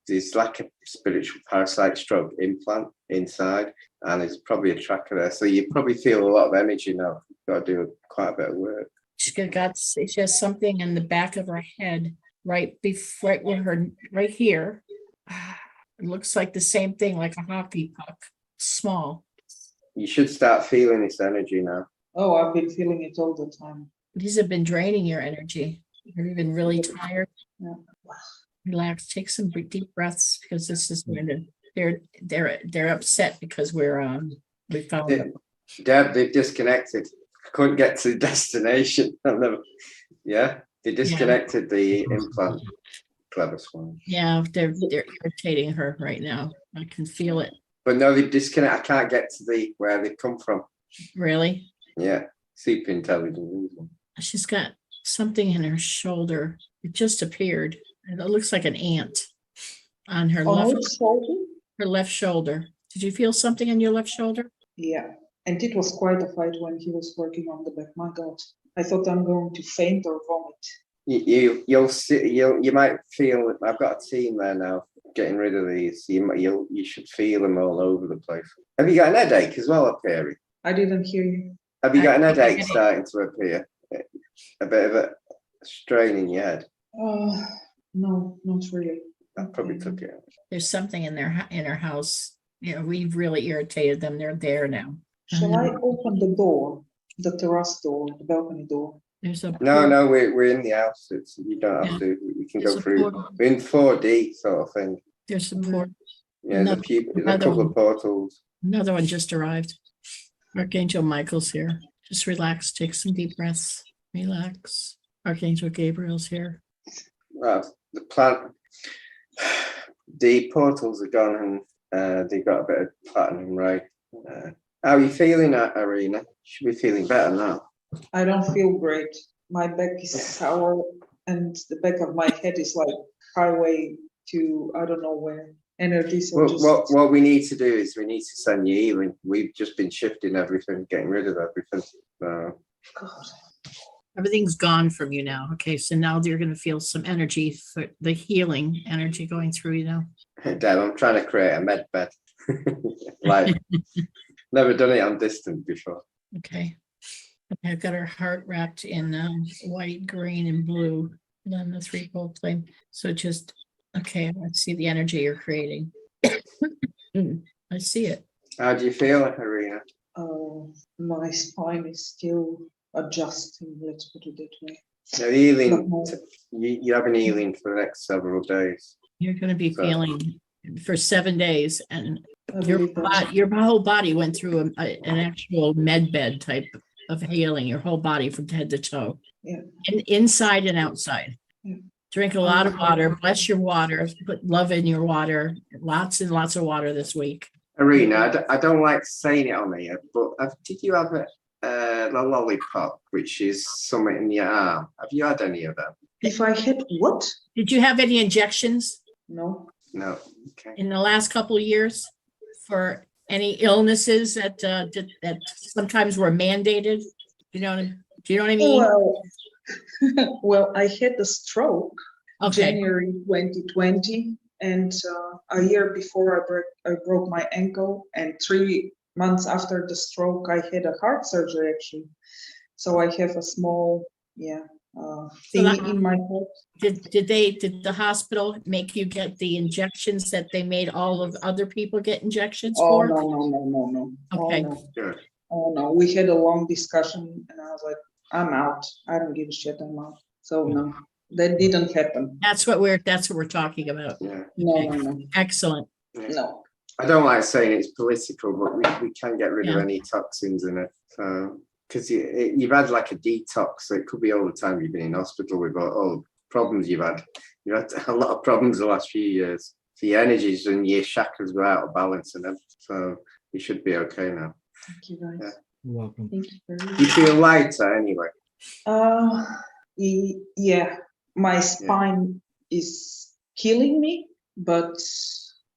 [SPEAKER 2] there's like a spiritual parasite stroke implant inside, and there's probably a tracker there. So you probably feel a lot of energy now. You've got to do quite a bit of work.
[SPEAKER 1] She has something in the back of her head, right where her, right here. It looks like the same thing, like a hockey puck, small.
[SPEAKER 2] You should start feeling this energy now.
[SPEAKER 5] Oh, I've been feeling it all the time.
[SPEAKER 1] These have been draining your energy. You've been really tired.
[SPEAKER 5] Yeah.
[SPEAKER 1] Relax, take some deep breaths, because this is going to, they're upset because we found them.
[SPEAKER 2] Deb, they've disconnected. Couldn't get to the destination. They disconnected the implant. Clever swan.
[SPEAKER 1] Yeah, they're irritating her right now. I can feel it.
[SPEAKER 2] But no, they've disconnected. I can't get to where they've come from.
[SPEAKER 1] Really?
[SPEAKER 2] Yeah, super intelligent.
[SPEAKER 1] She's got something in her shoulder. It just appeared. And it looks like an ant on her
[SPEAKER 5] On
[SPEAKER 1] left
[SPEAKER 5] which shoulder?
[SPEAKER 1] her left shoulder. Did you feel something in your left shoulder?
[SPEAKER 5] Yeah. And it was quite a fight when he was working on the back. My God, I thought I'm going to faint or vomit.
[SPEAKER 2] You'll see. You might feel. I've got a team there now, getting rid of these. You should feel them all over the place. Have you got an headache as well up here?
[SPEAKER 5] I didn't hear you.
[SPEAKER 2] Have you got an headache starting to appear? A bit of a strain in your head.
[SPEAKER 5] No, not really.
[SPEAKER 2] That probably took it.
[SPEAKER 1] There's something in her house. We've really irritated them. They're there now.
[SPEAKER 5] Shall I open the door, the terrace door, the balcony door?
[SPEAKER 1] There's a
[SPEAKER 2] No, we're in the house. You don't have to. We can go
[SPEAKER 1] There's a
[SPEAKER 2] through.
[SPEAKER 1] portal.
[SPEAKER 2] We're in 4D sort of thing.
[SPEAKER 1] There's support.
[SPEAKER 2] Yeah, there's a couple of portals.
[SPEAKER 1] Another one just arrived. Archangel Michael's here. Just relax. Take some deep breaths. Relax. Archangel Gabriel's here.
[SPEAKER 2] Well, the portals are gone, and they got a bit of platinum, right? How are you feeling, Irina? Should be feeling better now.
[SPEAKER 5] I don't feel great. My back is sour, and the back of my head is like highway to I don't know where. Energies are just.
[SPEAKER 2] What we need to do is we need to send you healing. We've just been shifting everything, getting rid of everything.
[SPEAKER 5] God.
[SPEAKER 1] Everything's gone from you now. Okay, so now you're going to feel some energy, for the healing energy going through you now.
[SPEAKER 2] Deb, I'm trying to create a med bed. Like, never done it on distance before.
[SPEAKER 1] Okay. I've got her heart wrapped in white, green, and blue, and then the threefold flame. So just, okay, let's see the energy you're creating. I see it.
[SPEAKER 2] How do you feel, Irina?
[SPEAKER 5] My spine is still adjusting, let's put it that way.
[SPEAKER 2] So healing, you have an healing for the next several days.
[SPEAKER 1] You're going to be feeling for 7 days, and
[SPEAKER 5] I
[SPEAKER 1] your
[SPEAKER 5] believe that.
[SPEAKER 1] your whole body went through an actual med bed type of healing, your whole body from head to toe.
[SPEAKER 5] Yeah.
[SPEAKER 1] Inside and outside.
[SPEAKER 5] Yeah.
[SPEAKER 1] Drink a lot of water, bless your water, put love in your water, lots and lots of water this week.
[SPEAKER 2] Irina, I don't like saying it on here, but did you have a lollipop, which is something in your arm? Have you had any of them?
[SPEAKER 5] If I had what?
[SPEAKER 1] Did you have any injections
[SPEAKER 2] No. Okay.
[SPEAKER 1] in the last couple of years for any illnesses that sometimes were mandated? Do you know what I mean?
[SPEAKER 5] Well, I had a stroke
[SPEAKER 1] Okay.
[SPEAKER 5] January 2020, and a year before I broke my ankle, and 3 months after the stroke, I had a heart surgery actually. So I have a small,
[SPEAKER 1] that-
[SPEAKER 5] thingy in my head.
[SPEAKER 1] Did the hospital make you get the injections that they made all of other people get injections
[SPEAKER 5] Oh,
[SPEAKER 1] for?
[SPEAKER 5] no.
[SPEAKER 1] Okay.
[SPEAKER 5] Oh, no.
[SPEAKER 2] Good.
[SPEAKER 5] Oh, no. We had a long discussion and I was like, I'm out. I don't give a shit. I'm out. So no, that didn't happen.
[SPEAKER 1] That's what we're talking about.
[SPEAKER 2] Yeah.
[SPEAKER 5] No.
[SPEAKER 1] Excellent.
[SPEAKER 2] Yeah.
[SPEAKER 5] No.
[SPEAKER 2] I don't like saying it's political, but we can get rid of
[SPEAKER 1] Yeah.
[SPEAKER 2] any toxins in it. So, because you've had like a detox, so it could be all the time you've been in hospital with all the problems you've had. You've had a lot of problems the last few years. So your energies and your chakras were out of balance and everything. So you should be okay now.
[SPEAKER 5] Thank you guys.
[SPEAKER 2] Yeah.
[SPEAKER 4] You're welcome.
[SPEAKER 5] Thank you very much.
[SPEAKER 2] You feel lighter anyway.
[SPEAKER 5] Yeah, my spine is killing me, but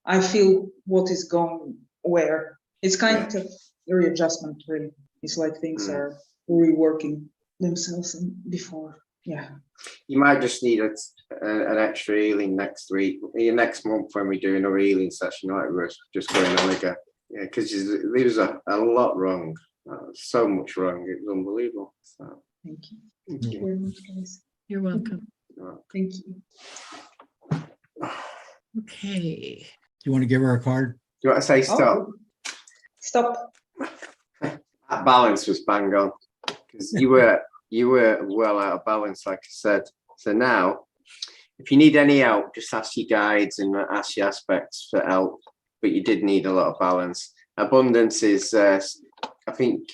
[SPEAKER 5] I feel what is going where. It's kind of a readjustment, really. It's like things are reworking themselves before. Yeah.
[SPEAKER 2] You might just need an extra healing next month when we do another healing session. Like we're just going on again. Yeah, because there was a lot wrong. So much wrong. It was unbelievable. So,
[SPEAKER 5] Thank you.
[SPEAKER 2] thank
[SPEAKER 5] Thank you
[SPEAKER 2] you.
[SPEAKER 5] very much, guys.
[SPEAKER 1] You're welcome.
[SPEAKER 5] Thank you.
[SPEAKER 1] Okay.
[SPEAKER 4] Do you want to give her a card?
[SPEAKER 2] Do you want to say stop?
[SPEAKER 5] Oh, stop.
[SPEAKER 2] That balance was bang on because you were well out of balance, like I said. So now, if you need any help, just ask your guides and ask your aspects for help. But you did need a lot of balance. Abundance is, I think,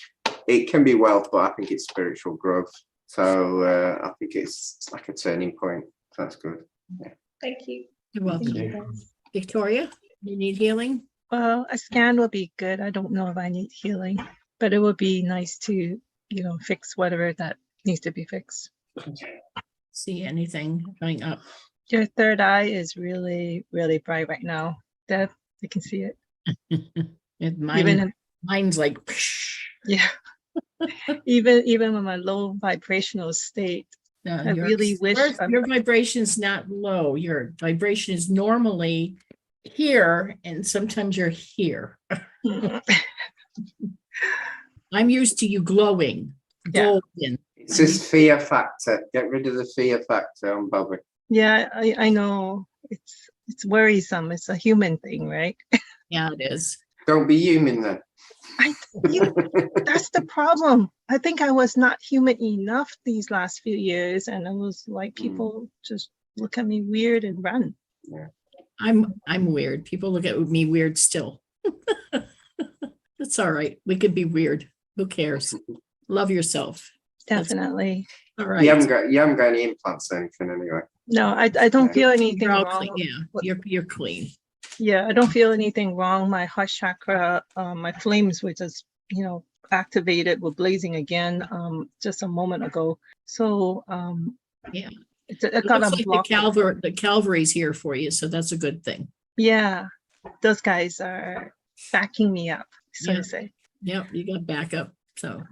[SPEAKER 2] it can be wealth, but I think it's spiritual growth. So I think it's like a turning point. So that's good. Yeah.
[SPEAKER 5] Thank you.
[SPEAKER 1] You're welcome.
[SPEAKER 5] Thank you, guys.
[SPEAKER 1] Victoria, you need healing?
[SPEAKER 7] Well, a scan would be good. I don't know if I need healing, but it would be nice to, fix whatever that needs to be fixed.
[SPEAKER 1] See anything coming up?
[SPEAKER 7] Your third eye is really, really bright right now. Deb, I can see it.
[SPEAKER 1] Mine's like,
[SPEAKER 7] Yeah. even with my low vibrational state, I really wish
[SPEAKER 1] your vibration's not low. Your vibration is normally here, and sometimes you're here. I'm used to you glowing, golden.
[SPEAKER 2] It's this fear factor. Get rid of the fear factor on Bobby.
[SPEAKER 7] Yeah, I know. It's worrisome. It's a human thing, right?
[SPEAKER 1] Yeah, it is.
[SPEAKER 2] Don't be human then.
[SPEAKER 7] That's the problem. I think I was not human enough these last few years, and it was like people just look at me weird and run.
[SPEAKER 2] Yeah.
[SPEAKER 1] I'm weird. People look at me weird still. That's all right. We could be weird. Who cares? Love yourself.
[SPEAKER 7] Definitely.
[SPEAKER 1] All right.
[SPEAKER 2] You haven't got any implants or anything anyway.
[SPEAKER 7] No, I don't feel anything
[SPEAKER 1] You're all
[SPEAKER 7] wrong.
[SPEAKER 1] clean. Yeah, you're clean.
[SPEAKER 7] Yeah, I don't feel anything wrong. My heart chakra, my flames were just, activated, were blazing again just a moment ago. So
[SPEAKER 1] Yeah.
[SPEAKER 7] it
[SPEAKER 1] It
[SPEAKER 7] got
[SPEAKER 1] looks like
[SPEAKER 7] unblocked.
[SPEAKER 1] the Calvary's here for you, so that's a good thing.
[SPEAKER 7] Yeah, those guys are backing me up, so
[SPEAKER 1] Yeah.
[SPEAKER 7] to say.
[SPEAKER 1] Yep, you got backup. So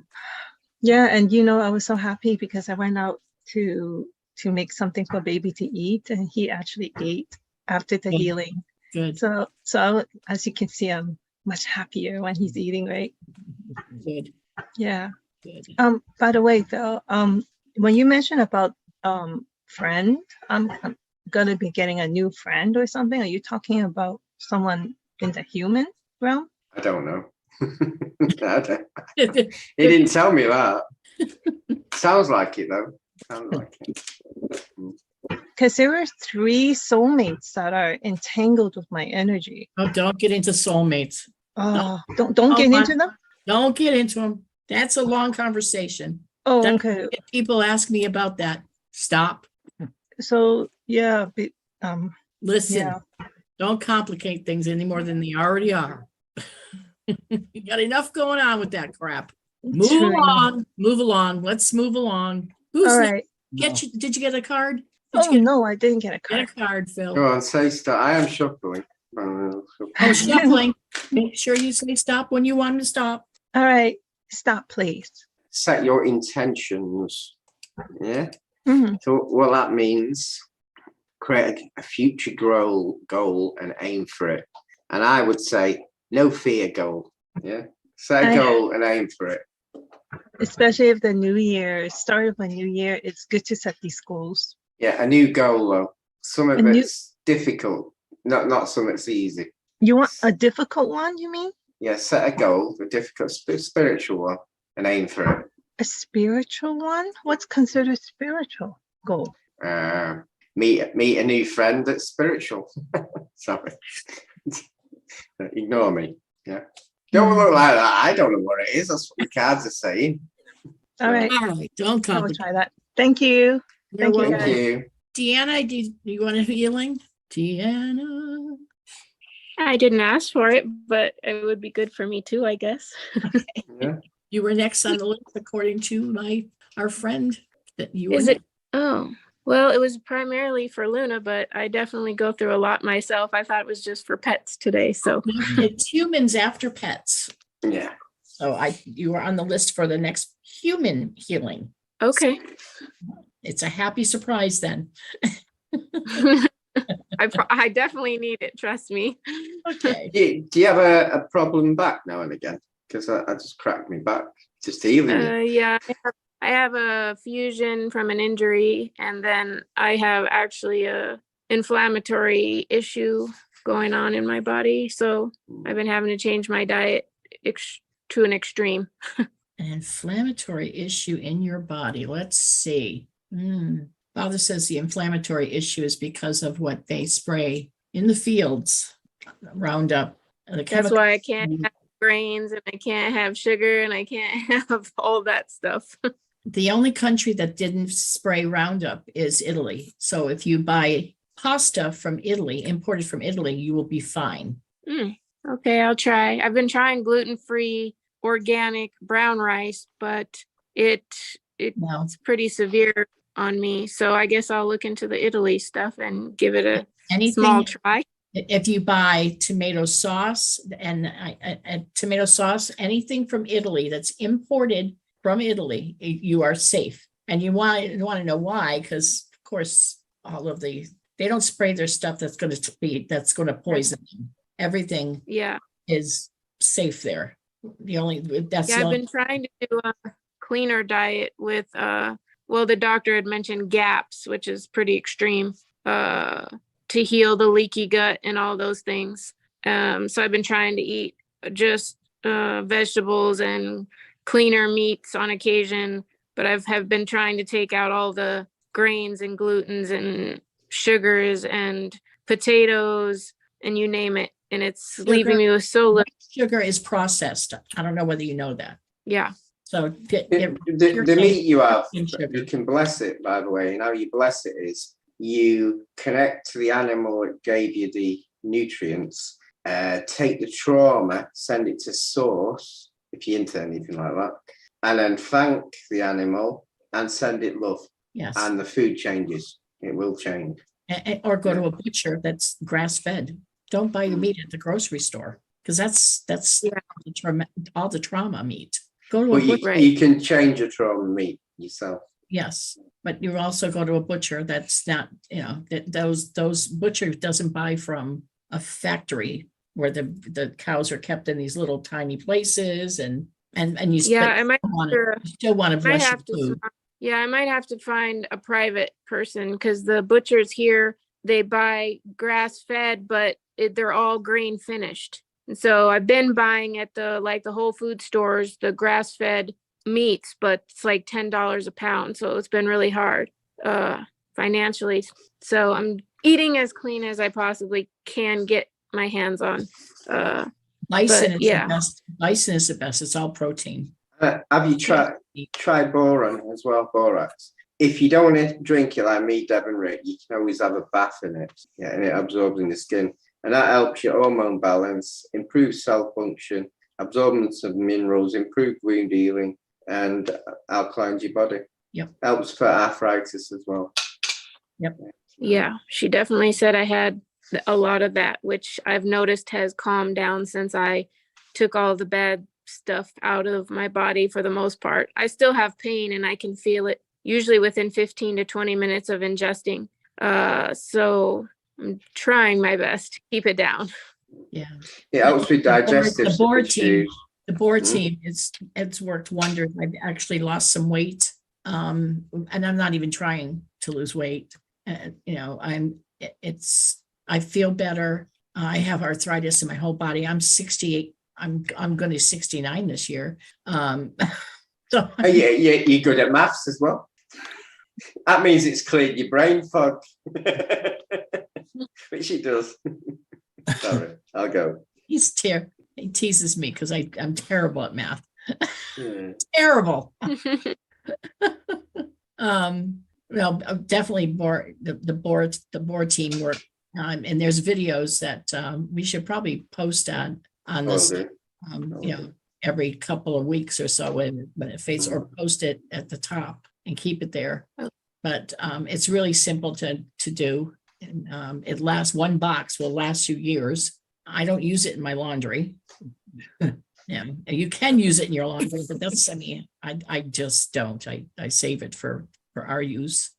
[SPEAKER 7] Yeah, and I was so happy because I went out to make something for baby to eat, and he actually ate after the
[SPEAKER 1] Good.
[SPEAKER 7] healing.
[SPEAKER 1] good,
[SPEAKER 7] So as you can see, I'm much happier when he's eating, right?
[SPEAKER 1] good,
[SPEAKER 7] Yeah.
[SPEAKER 1] good.
[SPEAKER 7] By the way, Phil, when you mentioned about friend, I'm gonna be getting a new friend or something. Are you talking about someone in the human realm?
[SPEAKER 2] I don't know. He didn't tell me that. Sounds like it though. Sounds like it.
[SPEAKER 7] Because there were 3 soulmates that are entangled with my energy.
[SPEAKER 1] Oh, don't get into soulmates.
[SPEAKER 7] Oh, don't
[SPEAKER 1] Oh,
[SPEAKER 7] get
[SPEAKER 1] my-
[SPEAKER 7] into them.
[SPEAKER 1] Don't get into them. That's a long conversation.
[SPEAKER 7] Oh,
[SPEAKER 1] Then
[SPEAKER 7] okay.
[SPEAKER 1] People ask me about that. Stop.
[SPEAKER 7] So yeah,
[SPEAKER 1] Listen.
[SPEAKER 7] Yeah.
[SPEAKER 1] Don't complicate things any more than they already are. You got enough going on with that crap. Move
[SPEAKER 7] true.
[SPEAKER 1] along. Move along. Let's move along. Who's
[SPEAKER 7] All
[SPEAKER 1] next?
[SPEAKER 7] right.
[SPEAKER 1] Did you get a card? Did
[SPEAKER 7] Oh
[SPEAKER 1] you
[SPEAKER 7] no, I didn't get a
[SPEAKER 1] get a
[SPEAKER 7] card.
[SPEAKER 1] card, Phil?
[SPEAKER 2] Go on, say stop. I am shuffling.
[SPEAKER 1] Oh, shuffling. Make sure you say stop when you want to stop.
[SPEAKER 7] All right, stop, please.
[SPEAKER 2] Set your intentions. Yeah.
[SPEAKER 7] Mhm.
[SPEAKER 2] So what that means, create a future goal and aim for it. And I would say no fear goal. Yeah. Set a
[SPEAKER 7] I-
[SPEAKER 2] goal and aim for it.
[SPEAKER 7] Especially if the new year, start of a new year, it's good to set these goals.
[SPEAKER 2] Yeah, a new goal though. Some of
[SPEAKER 7] A new-
[SPEAKER 2] it's difficult, not some that's easy.
[SPEAKER 7] You want a difficult one, you mean?
[SPEAKER 2] Yeah, set a goal, a difficult spiritual one, and aim for it.
[SPEAKER 7] A spiritual one? What's considered spiritual goal?
[SPEAKER 2] Meet a new friend that's spiritual. Sorry. Ignore me. Yeah. Don't look like that. I don't know what it is. That's what the cards are saying.
[SPEAKER 7] All right,
[SPEAKER 1] All right, don't
[SPEAKER 7] I will
[SPEAKER 1] complicate.
[SPEAKER 7] try that. Thank you.
[SPEAKER 1] You're
[SPEAKER 7] Thank you,
[SPEAKER 1] welcome.
[SPEAKER 2] Thank you.
[SPEAKER 1] Deanna, do you want a healing? Deanna.
[SPEAKER 8] I didn't ask for it, but it would be good for me too, I guess.
[SPEAKER 2] Yeah.
[SPEAKER 1] You were next on the list according to our friend that you
[SPEAKER 8] Is
[SPEAKER 1] were
[SPEAKER 8] it? Oh, well, it was primarily for Luna, but I definitely go through a lot myself. I thought it was just for pets today. So
[SPEAKER 1] next. It's humans after pets.
[SPEAKER 2] Yeah.
[SPEAKER 1] So you were on the list for the next human healing.
[SPEAKER 8] okay.
[SPEAKER 1] It's a happy surprise then.
[SPEAKER 8] I definitely need it. Trust me.
[SPEAKER 1] Okay.
[SPEAKER 2] Do you have a problem back now and again? Because I just cracked me back. Just healing you.
[SPEAKER 8] Yeah, I have a fusion from an injury, and then I have actually a inflammatory issue going on in my body. So I've been having to change my diet to an extreme.
[SPEAKER 1] An inflammatory issue in your body. Let's see. Father says the inflammatory issue is because of what they spray in the fields, Roundup.
[SPEAKER 8] That's why I can't have grains, and I can't have sugar, and I can't have all that stuff.
[SPEAKER 1] The only country that didn't spray Roundup is Italy. So if you buy pasta from Italy, imported from Italy, you will be fine.
[SPEAKER 8] Okay, I'll try. I've been trying gluten-free, organic brown rice, but it's pretty severe on me. So I guess I'll look into the Italy stuff and give it a small try.
[SPEAKER 1] If you buy tomato sauce and tomato sauce, anything from Italy that's imported from Italy, you are safe. And you want to know why? Because of course, they don't spray their stuff that's going to poison them. Everything is safe there. I've been trying to do a cleaner diet with the doctor had mentioned GAPS, which is pretty extreme, to heal the leaky gut and all those things. So I've been trying to eat just vegetables and cleaner meats on occasion, but have been trying to take out all the grains and glutens and sugars and potatoes and you name it. And it's leaving me with so little. Sugar is processed. I don't know whether you know that.
[SPEAKER 8] Yeah.
[SPEAKER 1] So
[SPEAKER 2] the meat you have, you can bless it, by the way. And how you bless it is you connect to the animal that gave you the nutrients, take the trauma, send it to source, if you're into anything like that, and then thank the animal and send it love.
[SPEAKER 1] Yes.
[SPEAKER 2] And the food changes. It will change.
[SPEAKER 1] Or go to a butcher that's grass-fed. Don't buy your meat at the grocery store because that's all the trauma meat. Go to a butcher.
[SPEAKER 2] You can change your trauma meat yourself.
[SPEAKER 1] Yes, but you also go to a butcher that's not, those butcher doesn't buy from a factory where the cows are kept in these little tiny places and you still want to bless your food.
[SPEAKER 8] I might have to find a private person because the butchers here, they buy grass fed, but they're all grain finished. And so I've been buying at the Whole Food stores, the grass fed meats, but it's like $10 a pound. So it's been really hard financially. So I'm eating as clean as I possibly can get my hands on.
[SPEAKER 1] Bison is the best. Bison is the best. It's all protein.
[SPEAKER 2] Have you tried boron as well, borax? If you don't want to drink it like me, Deb and Rick, you can always have a bath in it. Yeah, and it absorbs in the skin. And that helps your hormone balance, improves cell function, absorbance of minerals, improve wound healing, and alkalines your body.
[SPEAKER 1] Yep.
[SPEAKER 2] Helps for arthritis as well.
[SPEAKER 1] Yep.
[SPEAKER 8] Yeah, she definitely said I had a lot of that, which I've noticed has calmed down since I took all the bad stuff out of my body for the most part. I still have pain and I can feel it usually within 15 to 20 minutes of ingesting. So I'm trying my best to keep it down.
[SPEAKER 1] Yeah.
[SPEAKER 2] It helps with digestive
[SPEAKER 1] The board team. The board
[SPEAKER 2] Mhm.
[SPEAKER 1] team, it's worked wonders. I've actually lost some weight. And I'm not even trying to lose weight. You know, I feel better. I have arthritis in my whole body. I'm 68. I'm going to 69 this year. So
[SPEAKER 2] Oh, yeah, you're good at maths as well. That means it's cleared your brain fog, which it does. Sorry, I'll go.
[SPEAKER 1] he teases me because I'm terrible at math.
[SPEAKER 2] Yeah.
[SPEAKER 1] Terrible. Well, definitely the board team work. And there's videos that we should probably post on
[SPEAKER 2] Will
[SPEAKER 1] this,
[SPEAKER 2] do.
[SPEAKER 1] you know, every couple of weeks or so when it fades, or post it at the top and keep it there. But it's really simple to do. And it lasts, one box will last you years. I don't use it in my laundry. Yeah, you can use it in your laundry, but that's, I mean, I just don't. I save it for our use.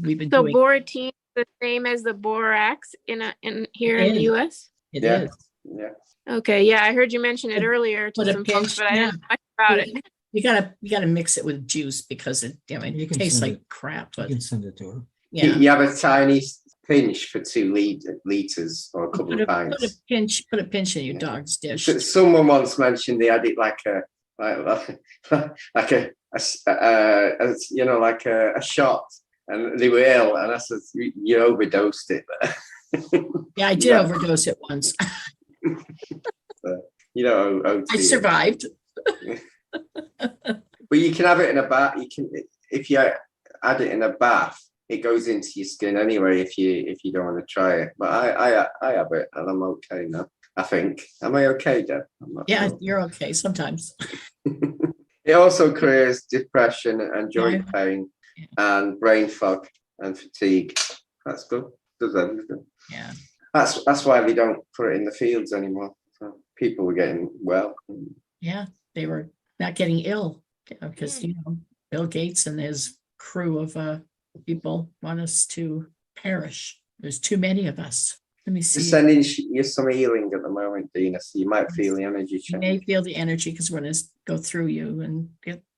[SPEAKER 1] We've been
[SPEAKER 8] So
[SPEAKER 1] doing.
[SPEAKER 8] board team the same as the borax in here in the
[SPEAKER 1] is.
[SPEAKER 8] US?
[SPEAKER 1] It
[SPEAKER 2] Yeah.
[SPEAKER 1] is.
[SPEAKER 2] Yeah.
[SPEAKER 8] Okay, yeah, I heard you mention it earlier to
[SPEAKER 1] Put a
[SPEAKER 8] some folks,
[SPEAKER 1] pinch,
[SPEAKER 8] but I
[SPEAKER 1] yeah.
[SPEAKER 8] didn't know much about it.
[SPEAKER 1] You gotta mix it with juice because it, you know,
[SPEAKER 4] You
[SPEAKER 1] it
[SPEAKER 4] can
[SPEAKER 1] tastes
[SPEAKER 4] send
[SPEAKER 1] like crap,
[SPEAKER 4] You
[SPEAKER 1] but
[SPEAKER 4] can send it to her.
[SPEAKER 1] yeah.
[SPEAKER 2] You have a tiny pinch for 2 liters or a couple
[SPEAKER 1] Put
[SPEAKER 2] of
[SPEAKER 1] a
[SPEAKER 2] pints.
[SPEAKER 1] pinch in your
[SPEAKER 2] Yeah.
[SPEAKER 1] dog's dish.
[SPEAKER 2] Someone once mentioned they had it like a you know, like a shot, and they were ill, and I said you overdosed it.
[SPEAKER 1] Yeah, I did
[SPEAKER 2] Yeah.
[SPEAKER 1] overdose it once.
[SPEAKER 2] You know, OT
[SPEAKER 1] I
[SPEAKER 2] it.
[SPEAKER 1] survived.
[SPEAKER 2] But you can have it in a bath. You can, if you add it in a bath, it goes into your skin anyway. If you don't want to try it, but I have it and I'm okay now. I think. Am I okay, Deb? I'm not
[SPEAKER 1] Yeah,
[SPEAKER 2] sure.
[SPEAKER 1] you're okay sometimes.
[SPEAKER 2] It also creates depression and joint
[SPEAKER 1] Yeah.
[SPEAKER 2] pain and brain fog and fatigue. That's good. Does everything.
[SPEAKER 1] Yeah.
[SPEAKER 2] That's why they don't put it in the fields anymore. So people were getting well.
[SPEAKER 1] Yeah, they were not getting ill because, you know, Bill Gates and his crew of people want us to perish. There's too many of us. Let me
[SPEAKER 2] Just
[SPEAKER 1] see.
[SPEAKER 2] sending you some healing at the moment, Dina, so you might feel the energy
[SPEAKER 1] You
[SPEAKER 2] change.
[SPEAKER 1] may feel the energy because we're going to go through you and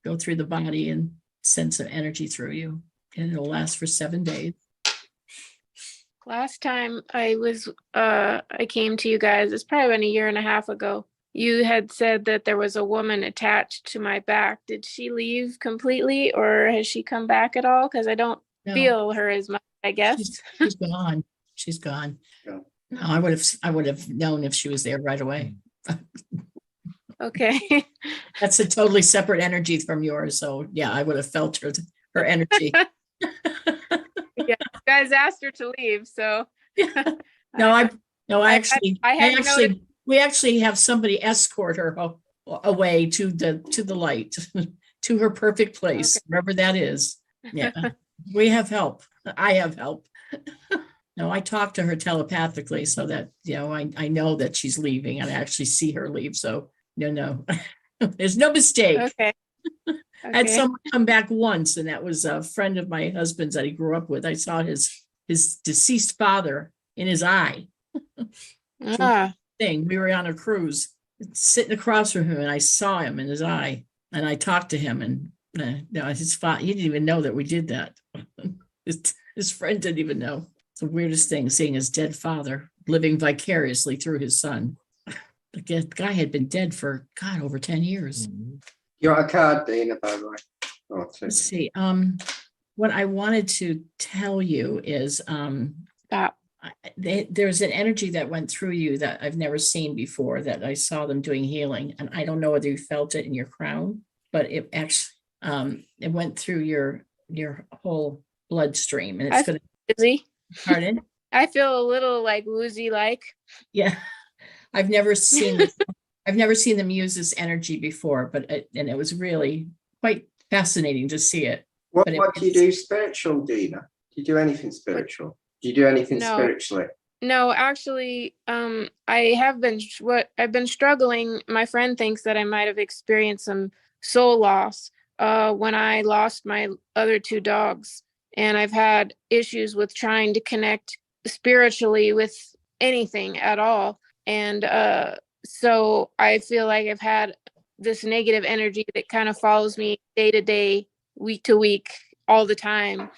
[SPEAKER 1] go through the body and send some energy through you. And it'll last for 7 days.
[SPEAKER 8] Last time I came to you guys, it's probably been a year and a half ago. You had said that there was a woman attached to my back. Did she leave completely, or has she come back at all? Because I don't
[SPEAKER 1] No,
[SPEAKER 8] feel her as much, I guess.
[SPEAKER 1] she's gone. She's gone.
[SPEAKER 2] Yeah.
[SPEAKER 1] No, I would have known if she was there right away.
[SPEAKER 8] Okay.
[SPEAKER 1] That's a totally separate energy from yours. So yeah, I would have felt her energy.
[SPEAKER 8] You guys asked her to leave, so
[SPEAKER 1] No, we actually have somebody escort her away to the light, to her perfect place, wherever that is. Yeah, we have help. I have help. No, I talk to her telepathically so that, you know, I know that she's leaving and I actually see her leave. So no, there's no mistake.
[SPEAKER 8] okay.
[SPEAKER 1] I had someone come back once, and that was a friend of my husband's that he grew up with. I saw his deceased father in his eye. Thing. We were on a cruise, sitting across from him, and I saw him in his eye, and I talked to him, and no, his father, he didn't even know that we did that. His friend didn't even know. It's the weirdest thing, seeing his dead father living vicariously through his son. The guy had been dead for over 10 years.
[SPEAKER 2] You want a card, Dina, by the way? Oh,
[SPEAKER 1] Let's see. What I wanted to tell you is there's an energy that went through you that I've never seen before, that I saw them doing healing. And I don't know whether you felt it in your crown, but it actually it went through your whole bloodstream, and it's going to.
[SPEAKER 8] Woozy.
[SPEAKER 1] Pardon?
[SPEAKER 8] I feel a little like woozy like.
[SPEAKER 1] Yeah. I've never seen them use this energy before, but it was really quite fascinating to see it.
[SPEAKER 2] What do you do spiritual, Dina? Do you do anything spiritual? Do you do anything spiritually?
[SPEAKER 8] No, actually, I've been struggling. My friend thinks that I might have experienced some soul loss when I lost my other 2 dogs. And I've had issues with trying to connect spiritually with anything at all. And so I feel like I've had this negative energy that kind of follows me day to day, week to week, all the time.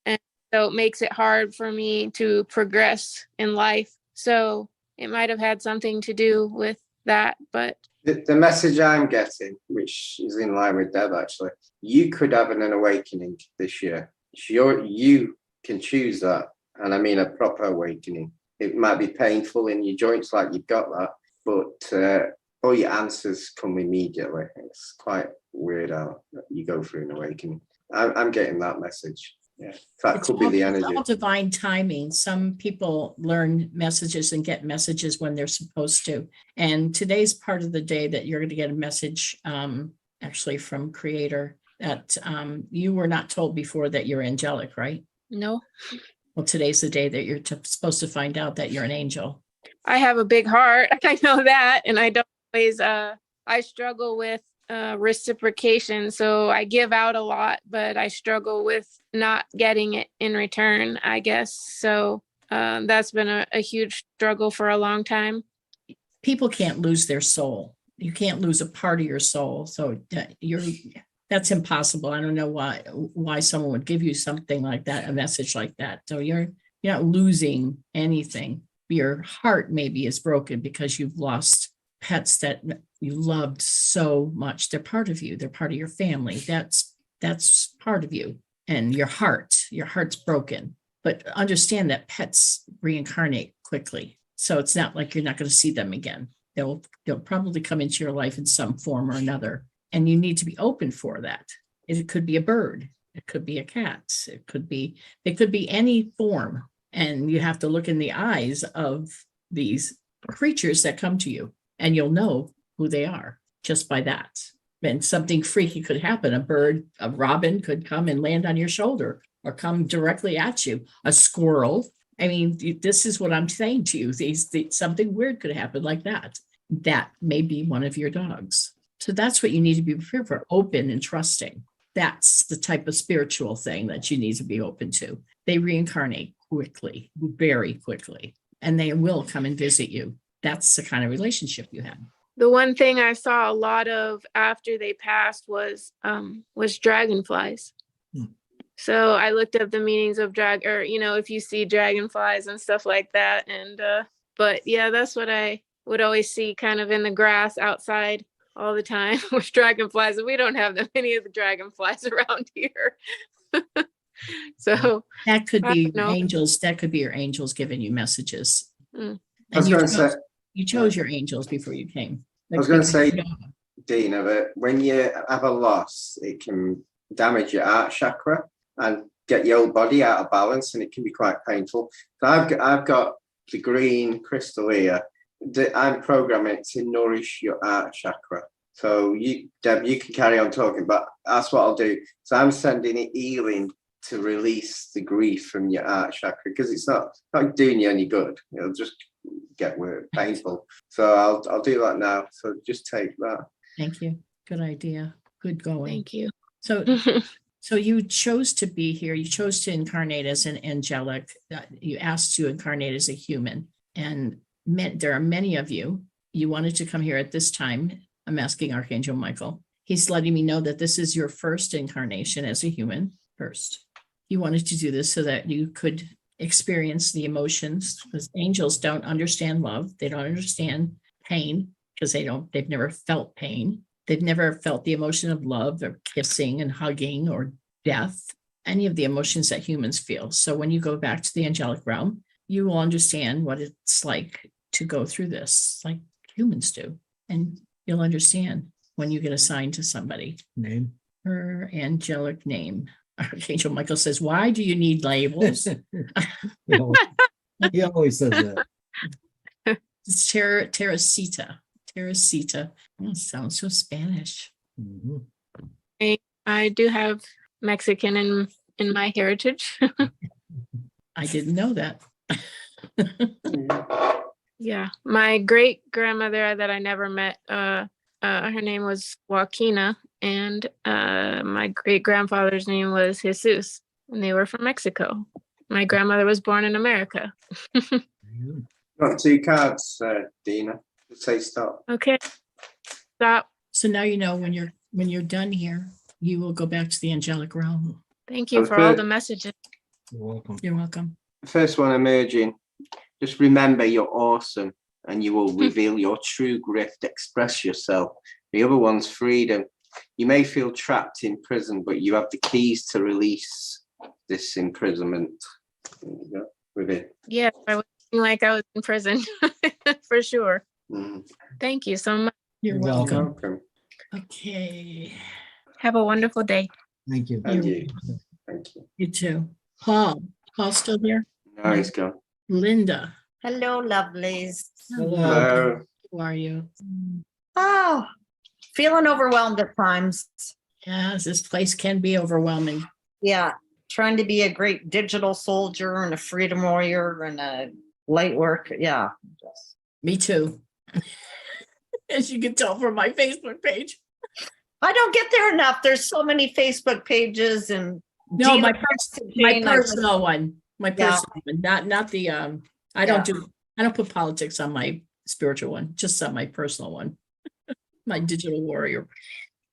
[SPEAKER 8] And so it makes it hard for me to progress in life. So it might have had something to do with that, but
[SPEAKER 2] The message I'm getting, which is in line with Deb, actually, you could have an awakening this year. You can choose that. And I mean a proper awakening. It might be painful in your joints, like you've got that, but all your answers come immediately. It's quite weird how you go through an awakening. I'm getting that message. Yeah, that could be the energy.
[SPEAKER 1] It's all divine timing. Some people learn messages and get messages when they're supposed to. And today's part of the day that you're going to get a message, actually from Creator, that you were not told before that you're angelic, right?
[SPEAKER 8] no.
[SPEAKER 1] Well, today's the day that you're supposed to find out that you're an angel.
[SPEAKER 8] I have a big heart. I know that. And I don't always, I struggle with reciprocation. So I give out a lot, but I struggle with not getting it in return, I guess. So that's been a huge struggle for a long time.
[SPEAKER 1] People can't lose their soul. You can't lose a part of your soul. So that's impossible. I don't know why someone would give you something like that, a message like that. So you're not losing anything. Your heart maybe is broken because you've lost pets that you loved so much. They're part of you. They're part of your family. That's part of you. And your heart's broken. But understand that pets reincarnate quickly. So it's not like you're not going to see them again. They'll probably come into your life in some form or another. And you need to be open for that. It could be a bird. It could be a cat. It could be any form. And you have to look in the eyes of these creatures that come to you, and you'll know who they are just by that. And something freaky could happen. A robin could come and land on your shoulder or come directly at you. A squirrel. I mean, this is what I'm saying to you. Something weird could happen like that. That may be one of your dogs. So that's what you need to be prepared for, open and trusting. That's the type of spiritual thing that you need to be open to. They reincarnate quickly, very quickly, and they will come and visit you. That's the kind of relationship you have.
[SPEAKER 8] The one thing I saw a lot of after they passed was dragonflies. So I looked up the meanings of if you see dragonflies and stuff like that. And, but yeah, that's what I would always see kind of in the grass outside all the time with dragonflies. And we don't have that many of the dragonflies around here. So
[SPEAKER 1] that could be your angels. That could be your angels giving you messages.
[SPEAKER 2] I was going to say,
[SPEAKER 1] you chose your angels before you came.
[SPEAKER 2] I was going to say, Dina, that when you have a loss, it can damage your heart chakra and get your whole body out of balance, and it can be quite painful. So I've got the green crystal here. I'm programming it to nourish your heart chakra. So Deb, you can carry on talking, but that's what I'll do. So I'm sending it healing to release the grief from your heart chakra, because it's not doing you any good. It'll just get weird, painful. So I'll do that now. So just take that.
[SPEAKER 1] Thank you. Good idea. Good going.
[SPEAKER 8] Thank you.
[SPEAKER 1] So you chose to be here. You chose to incarnate as an angelic. You asked to incarnate as a human. And there are many of you. You wanted to come here at this time. I'm asking Archangel Michael. He's letting me know that this is your first incarnation as a human. First, you wanted to do this so that you could experience the emotions, because angels don't understand love. They don't understand pain because they've never felt pain. They've never felt the emotion of love or kissing and hugging or death, any of the emotions that humans feel. So when you go back to the angelic realm, you will understand what it's like to go through this, like humans do. And you'll understand when you get assigned to somebody.
[SPEAKER 4] Name.
[SPEAKER 1] Her angelic name. Archangel Michael says, why do you need labels?
[SPEAKER 4] He always says that.
[SPEAKER 1] It's Teresita. Teresita. Oh, sounds so Spanish.
[SPEAKER 4] Mm-hmm.
[SPEAKER 8] I do have Mexican in my heritage.
[SPEAKER 1] I didn't know that.
[SPEAKER 8] Yeah, my great grandmother that I never met, her name was Joaquina, and my great grandfather's name was Jesus, and they were from Mexico. My grandmother was born in America.
[SPEAKER 2] Got 2 cards, Dina. Say stop.
[SPEAKER 8] Okay, stop.
[SPEAKER 1] So now you know when you're done here, you will go back to the angelic realm.
[SPEAKER 8] Thank you
[SPEAKER 2] Okay.
[SPEAKER 8] for all the messages.
[SPEAKER 4] You're welcome.
[SPEAKER 1] You're welcome.
[SPEAKER 2] First one emerging. Just remember you're awesome and you will reveal your true gift. Express yourself. The other one's freedom. You may feel trapped in prison, but you have the keys to release this imprisonment. There you go. With it.
[SPEAKER 8] Yeah, I was feeling like I was in prison for sure.
[SPEAKER 2] Mm.
[SPEAKER 8] Thank you so much.
[SPEAKER 1] You're
[SPEAKER 4] You're
[SPEAKER 1] welcome.
[SPEAKER 2] Welcome.
[SPEAKER 1] Okay.
[SPEAKER 8] Have a wonderful day.
[SPEAKER 4] Thank you.
[SPEAKER 2] And
[SPEAKER 1] You're
[SPEAKER 2] you. Thank you.
[SPEAKER 1] You too. Paul. Paul's still there?
[SPEAKER 2] Now he's gone.
[SPEAKER 1] Linda.
[SPEAKER 9] Hello, lovelies.
[SPEAKER 2] Hello.
[SPEAKER 1] Who are you?
[SPEAKER 9] Oh, feeling overwhelmed at times.
[SPEAKER 1] Yes, this place can be overwhelming.
[SPEAKER 9] Yeah, trying to be a great digital soldier and a freedom warrior and a light work. Yeah.
[SPEAKER 1] Me too. As you can tell from my Facebook page.
[SPEAKER 9] I don't get there enough. There's so many Facebook pages and
[SPEAKER 1] No, my
[SPEAKER 9] messaging.
[SPEAKER 1] personal one. My
[SPEAKER 9] Yeah.
[SPEAKER 1] personal one, not the I don't put politics on my spiritual one, just on my personal one. My digital warrior.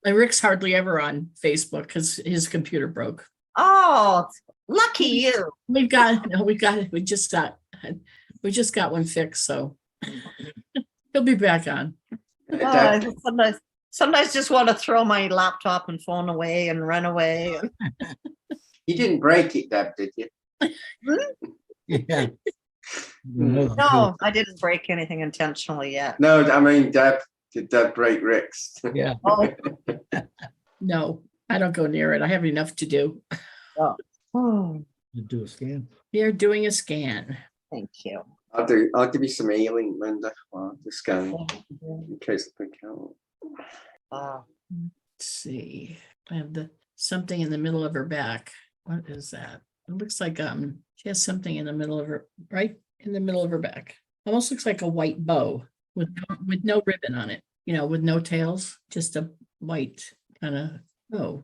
[SPEAKER 1] And Rick's hardly ever on Facebook because his computer broke.
[SPEAKER 9] Oh, lucky you.
[SPEAKER 1] We just got one fixed, so he'll be back on.
[SPEAKER 9] I sometimes just want to throw my laptop and phone away and run away.
[SPEAKER 2] You didn't break it, Deb, did you?
[SPEAKER 4] Yeah.
[SPEAKER 9] No, I didn't break anything intentionally yet.
[SPEAKER 2] No, I mean, Deb. Did Deb break Rick's?
[SPEAKER 4] Yeah.
[SPEAKER 9] Oh,
[SPEAKER 1] No, I don't go near it. I have enough to do.
[SPEAKER 9] oh,
[SPEAKER 4] You do a scan.
[SPEAKER 1] They're doing a scan.
[SPEAKER 9] thank you.
[SPEAKER 2] I'll give you some healing, Linda, while the scan, in case I think out.
[SPEAKER 9] Oh,
[SPEAKER 1] Let's see. I have something in the middle of her back. What is that? It looks like she has something in the middle of her, right in the middle of her back. Almost looks like a white bow with no ribbon on it, with no tails, just a white kind of bow.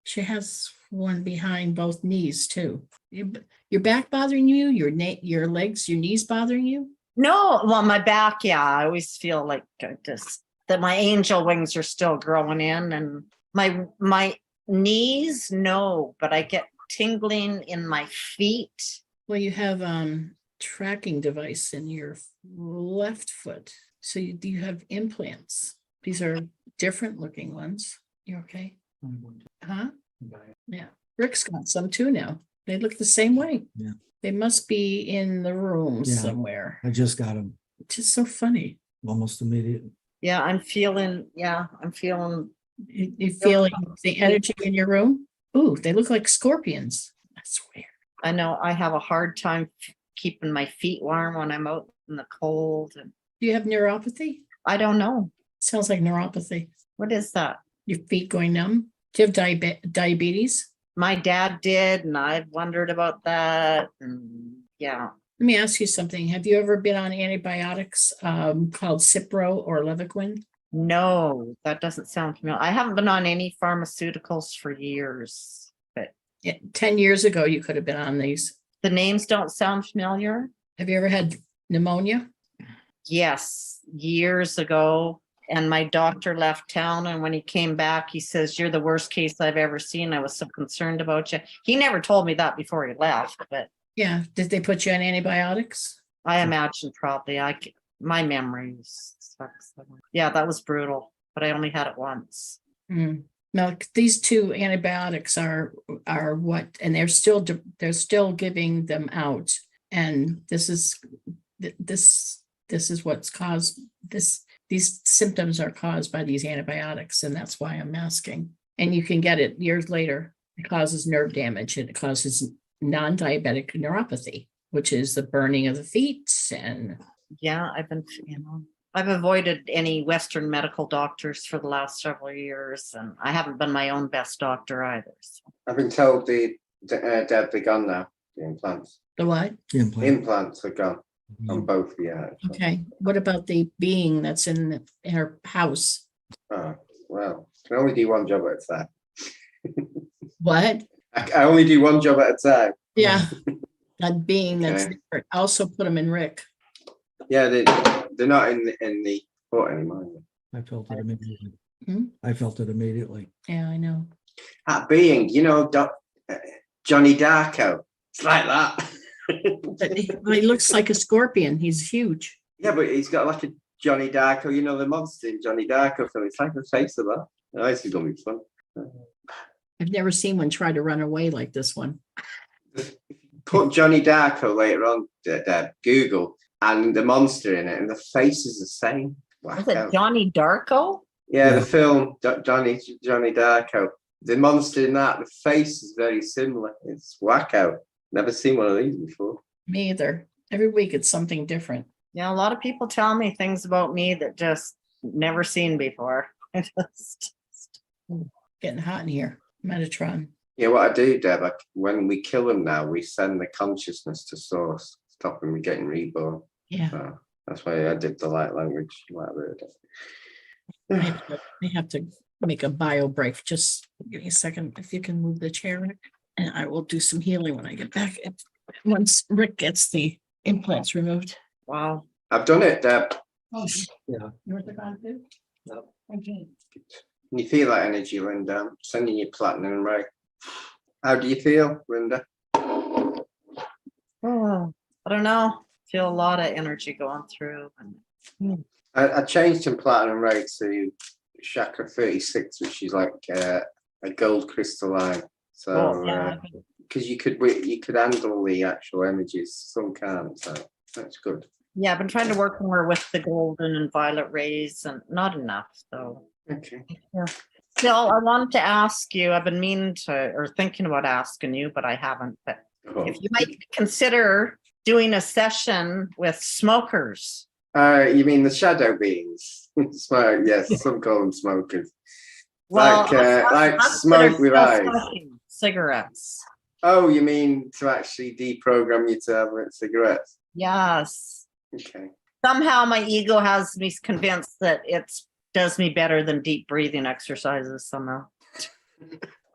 [SPEAKER 1] She has one behind both knees too. Your back bothering you? Your legs, your knees bothering you?
[SPEAKER 9] no, well, my back, yeah, I always feel like that my angel wings are still growing in, and my knees, no, but I get tingling in my feet.
[SPEAKER 1] Well, you have tracking device in your left foot. So you have implants. These are different looking ones. You okay? Huh? Yeah. Rick's got some too now. They look the same way.
[SPEAKER 4] Yeah.
[SPEAKER 1] They must be in the room
[SPEAKER 4] Yeah.
[SPEAKER 1] somewhere.
[SPEAKER 4] I just got them
[SPEAKER 1] It's just so funny.
[SPEAKER 4] almost immediately.
[SPEAKER 9] Yeah, I'm feeling.
[SPEAKER 1] You feeling the energy in your room? Ooh, they look like scorpions. That's weird.
[SPEAKER 9] I know I have a hard time keeping my feet warm when I'm out in the cold, and
[SPEAKER 1] Do you have neuropathy?
[SPEAKER 9] I don't know
[SPEAKER 1] Sounds like neuropathy.
[SPEAKER 9] what is that.
[SPEAKER 1] Your feet going numb? Do you have diabetes?
[SPEAKER 9] My dad did, and I've wondered about that. And yeah,
[SPEAKER 1] Let me ask you something. Have you ever been on antibiotics called Cipro or Levaquin?
[SPEAKER 9] no, that doesn't sound familiar. I haven't been on any pharmaceuticals for years, but
[SPEAKER 1] 10 years ago, you could have been on these.
[SPEAKER 9] the names don't sound familiar.
[SPEAKER 1] Have you ever had pneumonia?
[SPEAKER 9] Yes, years ago. And my doctor left town, and when he came back, he says, "You're the worst case I've ever seen. I was so concerned about you." He never told me that before he left, but
[SPEAKER 1] Yeah. Did they put you on antibiotics?
[SPEAKER 9] I imagine probably my memories. Yeah, that was brutal, but I only had it once.
[SPEAKER 1] No, these two antibiotics are what, and they're still giving them out. And this is what's caused this. These symptoms are caused by these antibiotics, and that's why I'm asking. And you can get it years later. It causes nerve damage, and it causes non-diabetic neuropathy, which is the burning of the feet. And
[SPEAKER 9] Yeah, I've avoided any Western medical doctors for the last several years, and I haven't been my own best doctor either. So.
[SPEAKER 2] I've been told Deb, they're gone now. The implants.
[SPEAKER 1] the what?
[SPEAKER 2] Implants are gone on both. Yeah.
[SPEAKER 1] Okay. What about the being that's in her house?
[SPEAKER 2] Oh, well, I can only do one job at a time.
[SPEAKER 1] What?
[SPEAKER 2] I only do one job at a time.
[SPEAKER 1] Yeah. That being that's
[SPEAKER 2] Okay.
[SPEAKER 1] there. Also put them in Rick.
[SPEAKER 2] Yeah, they're not in the foot anymore.
[SPEAKER 4] I felt it immediately. I felt it immediately.
[SPEAKER 1] Yeah, I know.
[SPEAKER 2] That being, Johnny Darko. It's like that.
[SPEAKER 1] But he looks like a scorpion. He's huge.
[SPEAKER 2] Yeah, but he's got like a Johnny Darko, the monster in Johnny Darko film. It's like the face of that. Oh, this is going to be fun.
[SPEAKER 1] I've never seen one try to run away like this one.
[SPEAKER 2] Put Johnny Darko later on, Deb, Google, and the monster in it, and the face is the same.
[SPEAKER 9] Is it Johnny Darko?
[SPEAKER 2] Yeah,
[SPEAKER 4] Yeah.
[SPEAKER 2] the film, Johnny Darko. The monster in that, the face is very similar. It's wacko. Never seen one of these before.
[SPEAKER 1] Me either. Every week it's something different.
[SPEAKER 9] Yeah, a lot of people tell me things about me that just never seen before.
[SPEAKER 1] Getting hot in here. Metatron.
[SPEAKER 2] Yeah, what I do, Deb, when we kill them now, we send the consciousness to source, stop them getting reborn.
[SPEAKER 1] Yeah.
[SPEAKER 2] So that's why I did the light language.
[SPEAKER 1] I have to make a bio break. Just give me a second. If you can move the chair, Rick, and I will do some healing when I get back. Once Rick gets the implants removed.
[SPEAKER 9] Wow.
[SPEAKER 2] I've done it, Deb.
[SPEAKER 1] Oh,
[SPEAKER 4] Yeah.
[SPEAKER 1] you want the gone too?
[SPEAKER 2] No.
[SPEAKER 1] Okay.
[SPEAKER 2] Can you feel that energy, Linda? I'm sending you platinum and ray. How do you feel, Linda?
[SPEAKER 9] Oh, I don't know. Feel a lot of energy going through.
[SPEAKER 2] I changed from platinum ray to chakra 36, which is like a gold crystalline. So
[SPEAKER 9] yeah.
[SPEAKER 2] because you could handle the actual images, some can't. So that's good.
[SPEAKER 9] Yeah, I've been trying to work more with the golden and violet rays, and not enough. So
[SPEAKER 2] Okay.
[SPEAKER 9] yeah. Phil, I wanted to ask you. I've been meaning to, or thinking about asking you, but I haven't. But
[SPEAKER 2] Oh.
[SPEAKER 9] if you might consider doing a session with smokers.
[SPEAKER 2] You mean the shadow beings? Smoke, yes, some call them smokers. Like
[SPEAKER 9] us that are
[SPEAKER 2] smoke with
[SPEAKER 9] still
[SPEAKER 2] eyes.
[SPEAKER 9] smoking cigarettes.
[SPEAKER 2] Oh, you mean to actually deprogram you to have cigarettes?
[SPEAKER 9] Yes.
[SPEAKER 2] Okay.
[SPEAKER 9] Somehow my ego has me convinced that it does me better than deep breathing exercises somehow.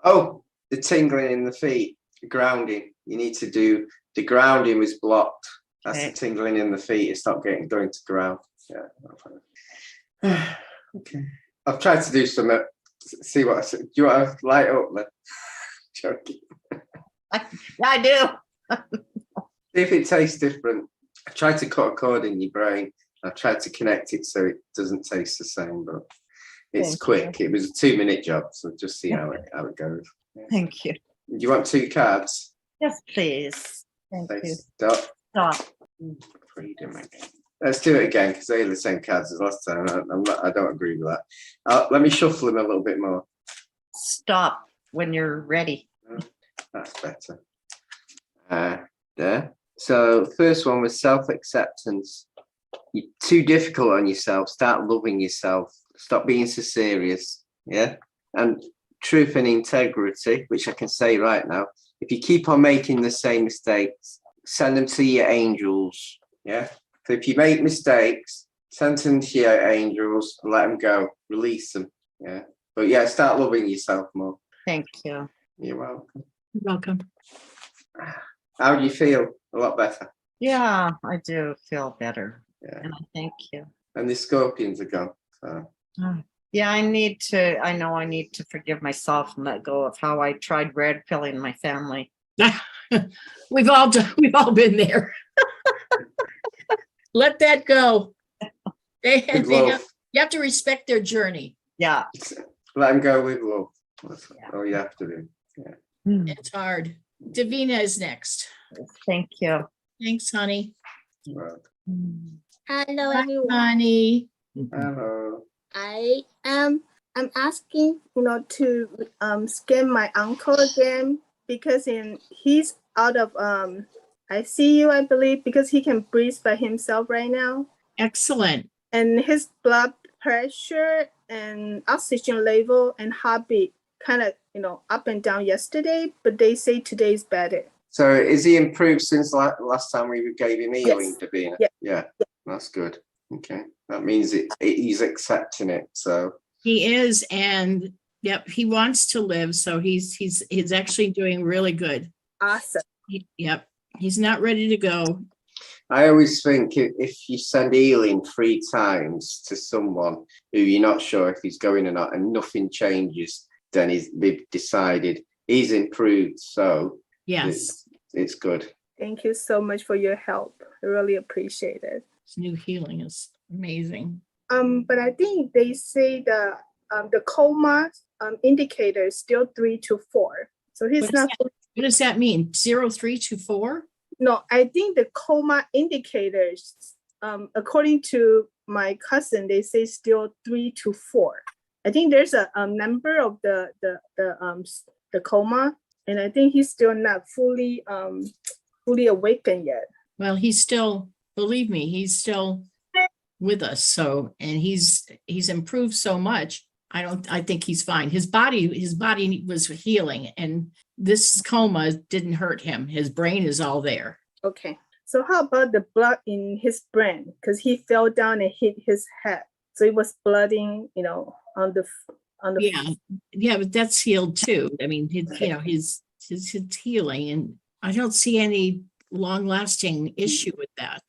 [SPEAKER 2] Oh, the tingling in the feet, grounding. You need to do the grounding was blocked. That's
[SPEAKER 9] Okay.
[SPEAKER 2] the tingling in the feet. It's not going to ground. Yeah. Okay. I've tried to do some. See what I said. Do you want to light up then? Joking.
[SPEAKER 9] I do.
[SPEAKER 2] See if it tastes different. I tried to cut a cord in your brain. I tried to connect it so it doesn't taste the same, but it's
[SPEAKER 9] Thank
[SPEAKER 2] quick. It was a 2-minute job, so just see how it goes.
[SPEAKER 9] Thank you.
[SPEAKER 2] Do you want 2 cards?
[SPEAKER 9] Yes, please. Thank
[SPEAKER 2] Say
[SPEAKER 9] you.
[SPEAKER 2] stop.
[SPEAKER 9] Stop.
[SPEAKER 2] Freedom again. Let's do it again because they're the same cards as last time. I don't agree with that. Let me shuffle them a little bit more.
[SPEAKER 9] Stop when you're ready.
[SPEAKER 2] That's better. There. So first one was self-acceptance. You're too difficult on yourself. Start loving yourself. Stop being so serious. Yeah. And truth and integrity, which I can say right now. If you keep on making the same mistakes, send them to your angels. Yeah. So if you make mistakes, send them to your angels and let them go. Release them. Yeah. But yeah, start loving yourself more.
[SPEAKER 9] Thank you.
[SPEAKER 2] You're welcome.
[SPEAKER 1] You're welcome.
[SPEAKER 2] How do you feel? A lot better.
[SPEAKER 9] Yeah, I do feel better.
[SPEAKER 2] Yeah.
[SPEAKER 9] And I thank you.
[SPEAKER 2] And the scorpions are gone. So.
[SPEAKER 9] Yeah, I know I need to forgive myself and let go of how I tried red pilling my family.
[SPEAKER 1] We've all been there. Let that go.
[SPEAKER 2] With love.
[SPEAKER 1] You have to respect their journey.
[SPEAKER 9] Yeah.
[SPEAKER 2] Let them go with love. That's all you have to do.
[SPEAKER 1] It's hard. Davina is next.
[SPEAKER 9] Thank you.
[SPEAKER 1] Thanks, honey.
[SPEAKER 2] Right.
[SPEAKER 10] Hello
[SPEAKER 1] Hi,
[SPEAKER 10] everyone.
[SPEAKER 1] honey.
[SPEAKER 2] Hello.
[SPEAKER 10] I'm asking, to scan my uncle again because he's out of ICU, I believe, because he can breathe by himself right now.
[SPEAKER 1] Excellent.
[SPEAKER 10] And his blood pressure and oxygen level and heartbeat kind of, up and down yesterday, but they say today is better.
[SPEAKER 2] So is he improved since last time we gave him healing,
[SPEAKER 10] Yes.
[SPEAKER 2] Davina?
[SPEAKER 10] Yeah.
[SPEAKER 2] Yeah, that's good. Okay. That means he's accepting it. So
[SPEAKER 1] He is, and yep, he wants to live. So he's actually doing really good.
[SPEAKER 10] Awesome.
[SPEAKER 1] Yep. He's not ready to go.
[SPEAKER 2] I always think if you send healing 3 times to someone who you're not sure if he's going or not, and nothing changes, then they've decided he's improved. So
[SPEAKER 1] Yes,
[SPEAKER 2] it's good.
[SPEAKER 10] Thank you so much for your help. I really appreciate it.
[SPEAKER 1] this new healing is amazing.
[SPEAKER 10] But I think they say the coma indicator is still 3 to 4. So he's
[SPEAKER 1] What
[SPEAKER 10] not.
[SPEAKER 1] What does that mean? 0, 3 to 4?
[SPEAKER 10] No, I think the coma indicators, according to my cousin, they say still 3 to 4. I think there's a number of the coma, and I think he's still not fully awakened yet.
[SPEAKER 1] Well, he's still, believe me, he's still with us. So, and he's improved so much. I think he's fine. His body was healing, and this coma didn't hurt him. His brain is all there.
[SPEAKER 10] Okay. So how about the blood in his brain? Because he fell down and hit his head, so it was blooding, on the.
[SPEAKER 1] Yeah, but that's healed too. I mean, his healing, and I don't see any long-lasting issue with that.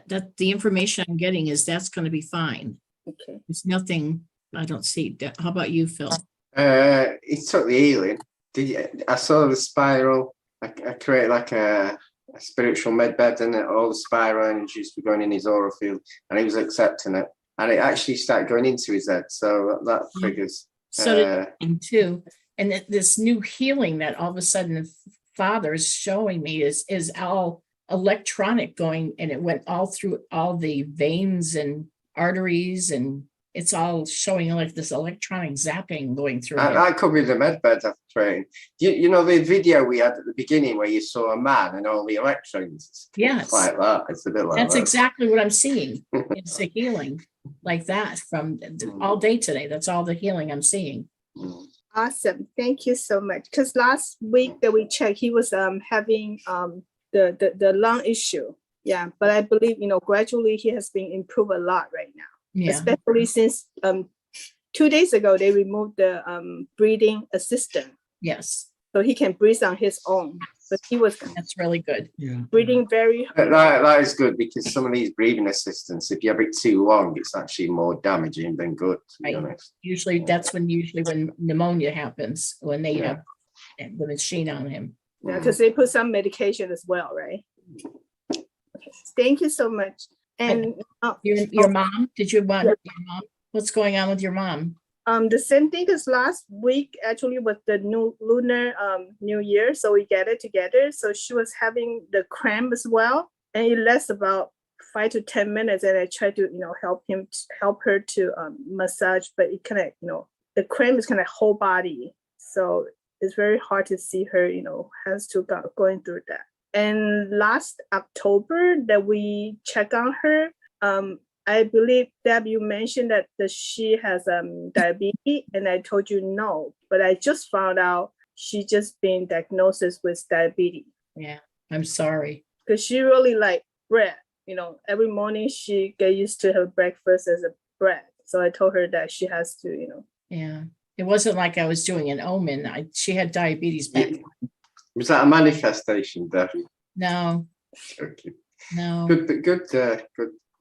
[SPEAKER 1] That the information I'm getting is that's going to be fine.
[SPEAKER 10] Okay.
[SPEAKER 1] There's nothing I don't see. How about you, Phil?
[SPEAKER 2] He took the healing. I saw the spiral. I created like a spiritual med bed, and all the spiral energies were going in his aura field, and he was accepting it. And it actually started going into his head. So that figures.
[SPEAKER 1] So did him too. And this new healing that all of a sudden the Father is showing me is all electronic going, and it went all through all the veins and arteries, and it's all showing like this electronic zapping going through.
[SPEAKER 2] I could be the med bed I've trained. You know the video we had at the beginning where you saw a man and all the electrons?
[SPEAKER 1] Yes.
[SPEAKER 2] It's like that. It's a bit like
[SPEAKER 1] That's
[SPEAKER 2] that.
[SPEAKER 1] exactly what I'm seeing. It's a healing like that from all day today. That's all the healing I'm seeing.
[SPEAKER 10] Awesome. Thank you so much. Because last week that we checked, he was having the lung issue. Yeah, but I believe gradually he has been improved a lot right now.
[SPEAKER 1] Yeah.
[SPEAKER 10] Especially since 2 days ago they removed the breathing assistant,
[SPEAKER 1] Yes,
[SPEAKER 10] so he can breathe on his own. But he was
[SPEAKER 1] that's really good.
[SPEAKER 4] Yeah.
[SPEAKER 10] breathing very.
[SPEAKER 2] That is good, because some of these breathing assistants, if you have it too long, it's actually more damaging than good, to be
[SPEAKER 1] Right.
[SPEAKER 2] honest.
[SPEAKER 1] Usually that's when pneumonia happens, when they have the machine on him.
[SPEAKER 10] Yeah, because they put some medication as well, right? Okay. Thank you so much. And
[SPEAKER 1] Your mom, did you want your mom? What's going on with your mom?
[SPEAKER 10] the same thing as last week actually was the new lunar new year, so we get it together. So she was having the cramp as well, and it lasts about 5 to 10 minutes. And I try to help her to massage, but it kind of the cramp is kind of whole body, so it's very hard to see her has to going through that. And last October that we check on her, I believe, Deb, you mentioned that she has diabetes, and I told you no, but I just found out she just been diagnosed with diabetes.
[SPEAKER 1] Yeah, I'm sorry.
[SPEAKER 10] Because she really like bread. Every morning she get used to her breakfast as a bread. So I told her that she has to,
[SPEAKER 1] Yeah, it wasn't like I was doing an omen. She had diabetes back.
[SPEAKER 2] Was that a manifestation, Debbie?
[SPEAKER 1] No,
[SPEAKER 2] Okay.
[SPEAKER 1] no.
[SPEAKER 2] Good.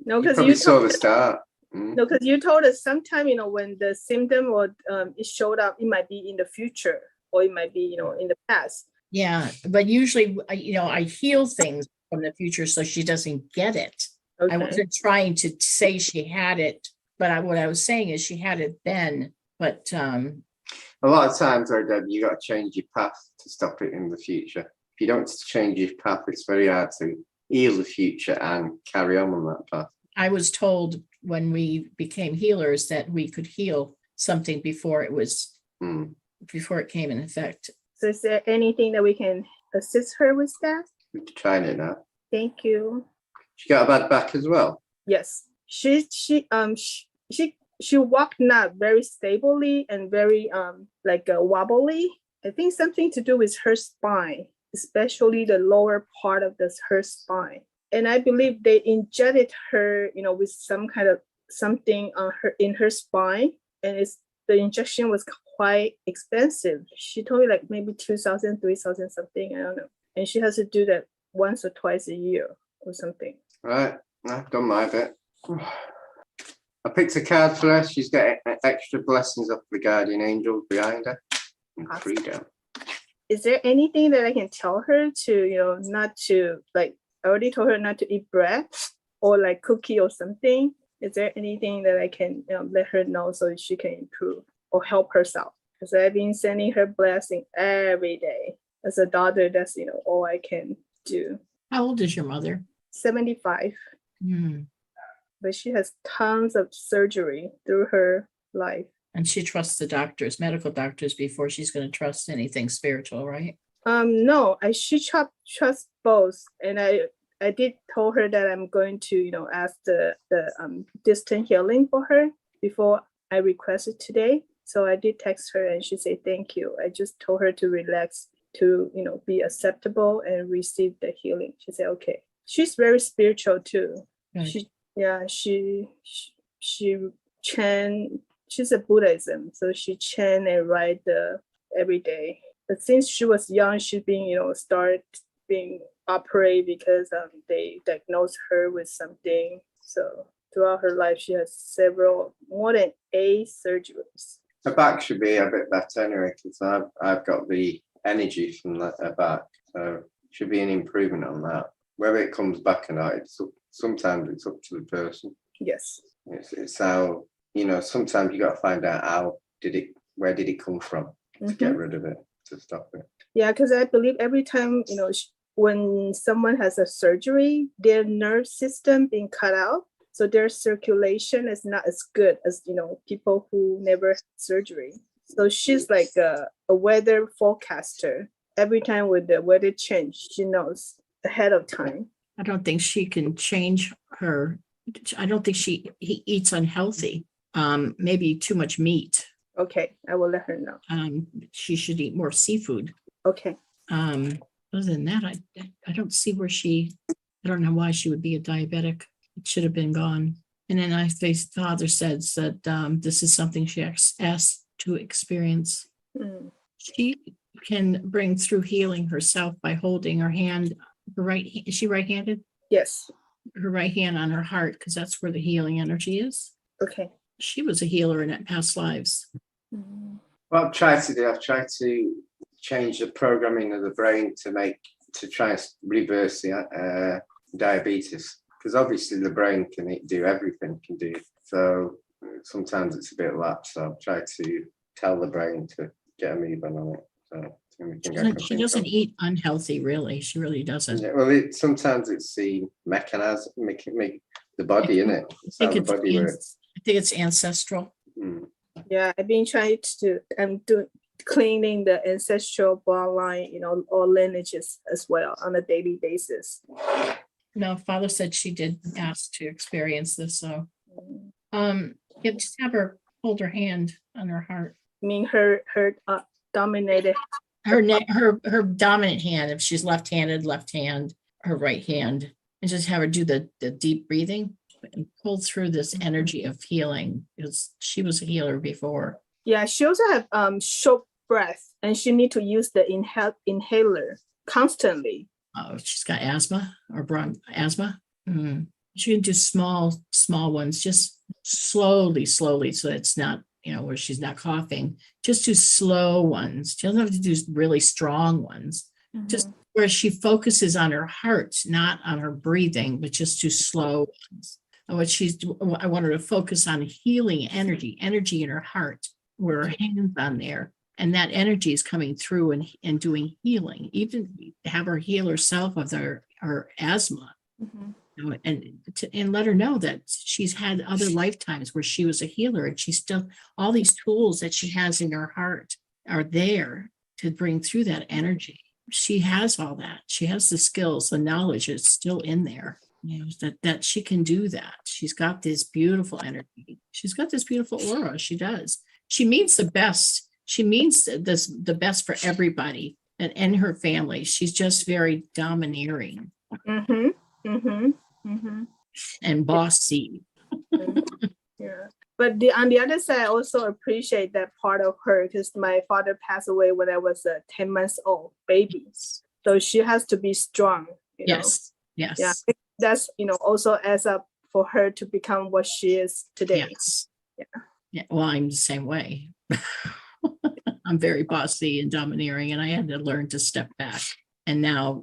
[SPEAKER 10] No,
[SPEAKER 2] You
[SPEAKER 10] because
[SPEAKER 2] probably saw the start.
[SPEAKER 10] No, because you told us sometime, when the symptom or it showed up, it might be in the future, or it might be, in the past.
[SPEAKER 1] Yeah, but usually, I heal things from the future so she doesn't get it.
[SPEAKER 10] Okay.
[SPEAKER 1] I wasn't trying to say she had it, but what I was saying is she had it then, but
[SPEAKER 2] A lot of times, though, Deb, you got to change your path to stop it in the future. If you don't change your path, it's very hard to heal the future and carry on that path.
[SPEAKER 1] I was told when we became healers that we could heal something before it came in effect.
[SPEAKER 10] So is there anything that we can assist her with that?
[SPEAKER 2] We're trying it now.
[SPEAKER 10] Thank you.
[SPEAKER 2] She got a bad back as well.
[SPEAKER 10] Yes, she walked not very stably and very wobbly. I think something to do with her spine, especially the lower part of her spine. And I believe they injected her, with some kind of something in her spine, and the injection was quite expensive. She told me like maybe 2,000, 3,000 something, I don't know. And she has to do that once or twice a year. or something.
[SPEAKER 2] Right, I've done my bit. I picked a card for her. She's got extra blessings of the guardian angel behind her. And
[SPEAKER 10] Awesome.
[SPEAKER 2] freedom.
[SPEAKER 10] Is there anything that I can tell her to, not to, like, I already told her not to eat bread or like cookie or something. Is there anything that I can let her know so she can improve or help herself? Because I've been sending her blessing every day. As a daughter, that's, all I can do.
[SPEAKER 1] How old is your mother?
[SPEAKER 10] 75,
[SPEAKER 1] Hmm.
[SPEAKER 10] but she has tons of surgery through her life.
[SPEAKER 1] And she trusts the doctors, medical doctors, before she's going to trust anything spiritual, right?
[SPEAKER 10] No, I should trust both, and I did told her that I'm going to ask the distant healing for her before I requested today. So I did text her and she said thank you. I just told her to relax, to be acceptable and receive the healing. She said okay. She's very spiritual too.
[SPEAKER 1] Good.
[SPEAKER 10] She chant. She's a Buddhism, so she chant and write every day. But since she was young, she's been start being operated because they diagnosed her with something. So throughout her life, she has more than 8 surgeries.
[SPEAKER 2] Her back should be a bit better anyway, because I've got the energy from her back, so should be an improvement on that. Whether it comes back or not, sometimes it's up to the person.
[SPEAKER 10] Yes.
[SPEAKER 2] It's how, sometimes you got to find out where did it come from to get rid of it, to stop it.
[SPEAKER 10] Yeah, because I believe every time, when someone has a surgery, their nerve system being cut out, so their circulation is not as good as, people who never had surgery. So she's like a weather forecaster. Every time with the weather change, she knows ahead of time.
[SPEAKER 1] I don't think she can change her. I don't think he eats unhealthy. Maybe too much meat.
[SPEAKER 10] Okay, I will let her know.
[SPEAKER 1] She should eat more seafood.
[SPEAKER 10] Okay.
[SPEAKER 1] Other than that, I don't see where I don't know why she would be a diabetic. It should have been gone. And then father says that this is something she asked to experience.
[SPEAKER 10] Mm.
[SPEAKER 1] She can bring through healing herself by holding her hand, is she right-handed?
[SPEAKER 10] Yes.
[SPEAKER 1] Her right hand on her heart, because that's where the healing energy is.
[SPEAKER 10] Okay.
[SPEAKER 1] She was a healer in past lives.
[SPEAKER 10] Mm.
[SPEAKER 2] What I've tried to change the programming of the brain to try and reverse the diabetes, because obviously the brain can do everything, so sometimes it's a bit lapsed. So I've tried to tell the brain to get a move on it. So
[SPEAKER 1] She doesn't eat unhealthy, really. She really doesn't.
[SPEAKER 2] Yeah, well, sometimes it's the mechanism, make the body, isn't it? It's how the body works.
[SPEAKER 1] I think it's ancestral.
[SPEAKER 10] Yeah, I've been trying to. I'm cleaning the ancestral bloodline, all lineages as well on a daily basis.
[SPEAKER 1] No, father said she did ask to experience this. So, just have her hold her hand on her heart.
[SPEAKER 10] I mean, her dominated.
[SPEAKER 1] Her dominant hand, if she's left-handed, left hand, her right hand, and just have her do the deep breathing and pull through this energy of healing, because she was a healer before.
[SPEAKER 10] Yeah, she also have short breath, and she need to use the inhaler constantly.
[SPEAKER 1] Oh, she's got asthma or asthma. She can do small ones, just slowly, so it's not, where she's not coughing. Just do slow ones. She doesn't have to do really strong ones. Just where she focuses on her heart, not on her breathing, but just do slow ones. And I want her to focus on healing energy in her heart, where her hands on there. And that energy is coming through and doing healing. Even have her heal herself of her asthma. And let her know that she's had other lifetimes where she was a healer, and she's still, all these tools that she has in her heart are there to bring through that energy. She has all that. She has the skills, the knowledge is still in there, that she can do that. She's got this beautiful energy. She's got this beautiful aura. She does. She means the best. She means the best for everybody and her family. She's just very domineering. And bossy.
[SPEAKER 10] Yeah, but on the other side, I also appreciate that part of her, because my father passed away when I was a 10 months old baby, so she has to be strong.
[SPEAKER 1] Yes.
[SPEAKER 10] Yeah, that's, also adds up for her to become what she is today.
[SPEAKER 1] Yes.
[SPEAKER 10] Yeah.
[SPEAKER 1] Yeah. Well, I'm the same way. I'm very bossy and domineering, and I had to learn to step back. And now,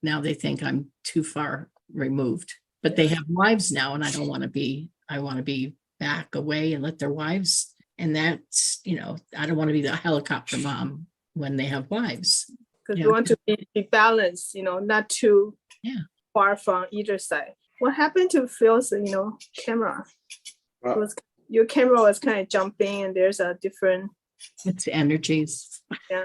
[SPEAKER 1] now they think I'm too far removed, but they have wives now, and I don't want to be. I want to be back away and let their wives. And that's, I don't want to be the helicopter mom when they have wives.
[SPEAKER 10] Because
[SPEAKER 1] Yeah.
[SPEAKER 10] you want to be balanced, not too far from either side. What happened to Phil's, camera?
[SPEAKER 2] Well,
[SPEAKER 10] Your camera was kind of jumping, and there's a different.
[SPEAKER 1] It's energies.
[SPEAKER 10] Yeah.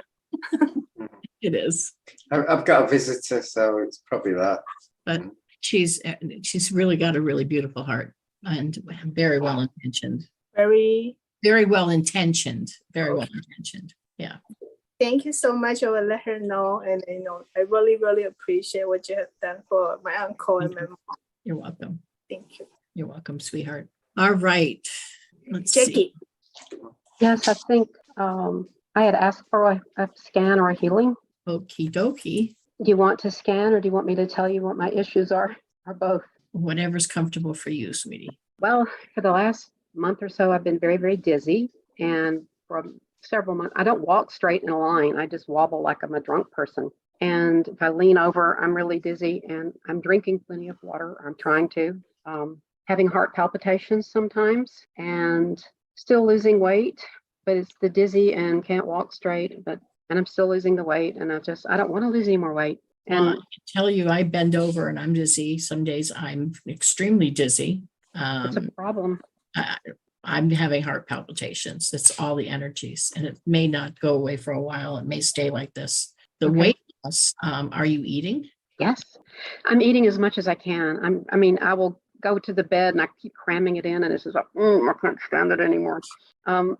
[SPEAKER 1] It is.
[SPEAKER 2] I've got a visitor, so it's probably that.
[SPEAKER 1] But she's really got a really beautiful heart and very well intentioned.
[SPEAKER 10] Very.
[SPEAKER 1] Very well intentioned. Very well intentioned. Yeah.
[SPEAKER 10] Thank you so much. I will let her know, and I really, really appreciate what you have done for my uncle and my mom.
[SPEAKER 1] You're welcome.
[SPEAKER 10] Thank you,
[SPEAKER 1] You're welcome, sweetheart. All right. Let's see.
[SPEAKER 10] Jackie.
[SPEAKER 11] Yes, I think I had asked for a scan or a healing.
[SPEAKER 1] Okie dokie.
[SPEAKER 11] Do you want to scan or do you want me to tell you what my issues are? Or both?
[SPEAKER 1] Whatever's comfortable for you, sweetie.
[SPEAKER 11] Well, for the last month or so, I've been very, very dizzy. And for several months, I don't walk straight in a line. I just wobble like I'm a drunk person. And if I lean over, I'm really dizzy, and I'm drinking plenty of water. I'm trying to. Having heart palpitations sometimes, and still losing weight, but it's the dizzy and can't walk straight, and I'm still losing the weight, and I don't want to lose any more weight. And
[SPEAKER 1] I can tell you, I bend over and I'm dizzy. Some days I'm extremely dizzy.
[SPEAKER 11] it's a problem.
[SPEAKER 1] I'm having heart palpitations. It's all the energies, and it may not go away for a while. It may stay like this. The
[SPEAKER 11] Okay.
[SPEAKER 1] weight loss, are you eating?
[SPEAKER 11] Yes, I'm eating as much as I can. I will go to the bed and I keep cramming it in, and it's just like, I can't stand it anymore. I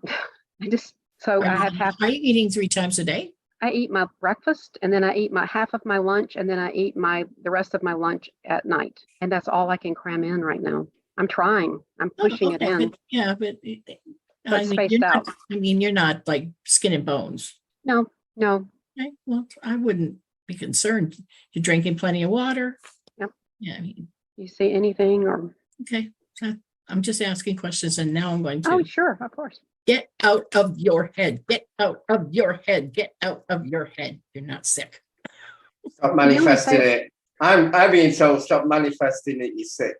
[SPEAKER 11] have half.
[SPEAKER 1] Are you eating 3 times a day?
[SPEAKER 11] I eat my breakfast, and then I eat my half of my lunch, and then I eat the rest of my lunch at night, and that's all I can cram in right now. I'm trying. I'm pushing it in.
[SPEAKER 1] Yeah, but
[SPEAKER 11] But spaced out.
[SPEAKER 1] You're not like skin and bones.
[SPEAKER 11] No.
[SPEAKER 1] Okay, well, I wouldn't be concerned. You're drinking plenty of water.
[SPEAKER 11] Yep.
[SPEAKER 1] Yeah,
[SPEAKER 11] You see anything or?
[SPEAKER 1] okay. I'm just asking questions, and now I'm going to.
[SPEAKER 11] Oh, sure, of course.
[SPEAKER 1] Get out of your head. Get out of your head. Get out of your head. You're not sick.
[SPEAKER 2] Stop manifesting it. I'm being told stop manifesting it. You're sick.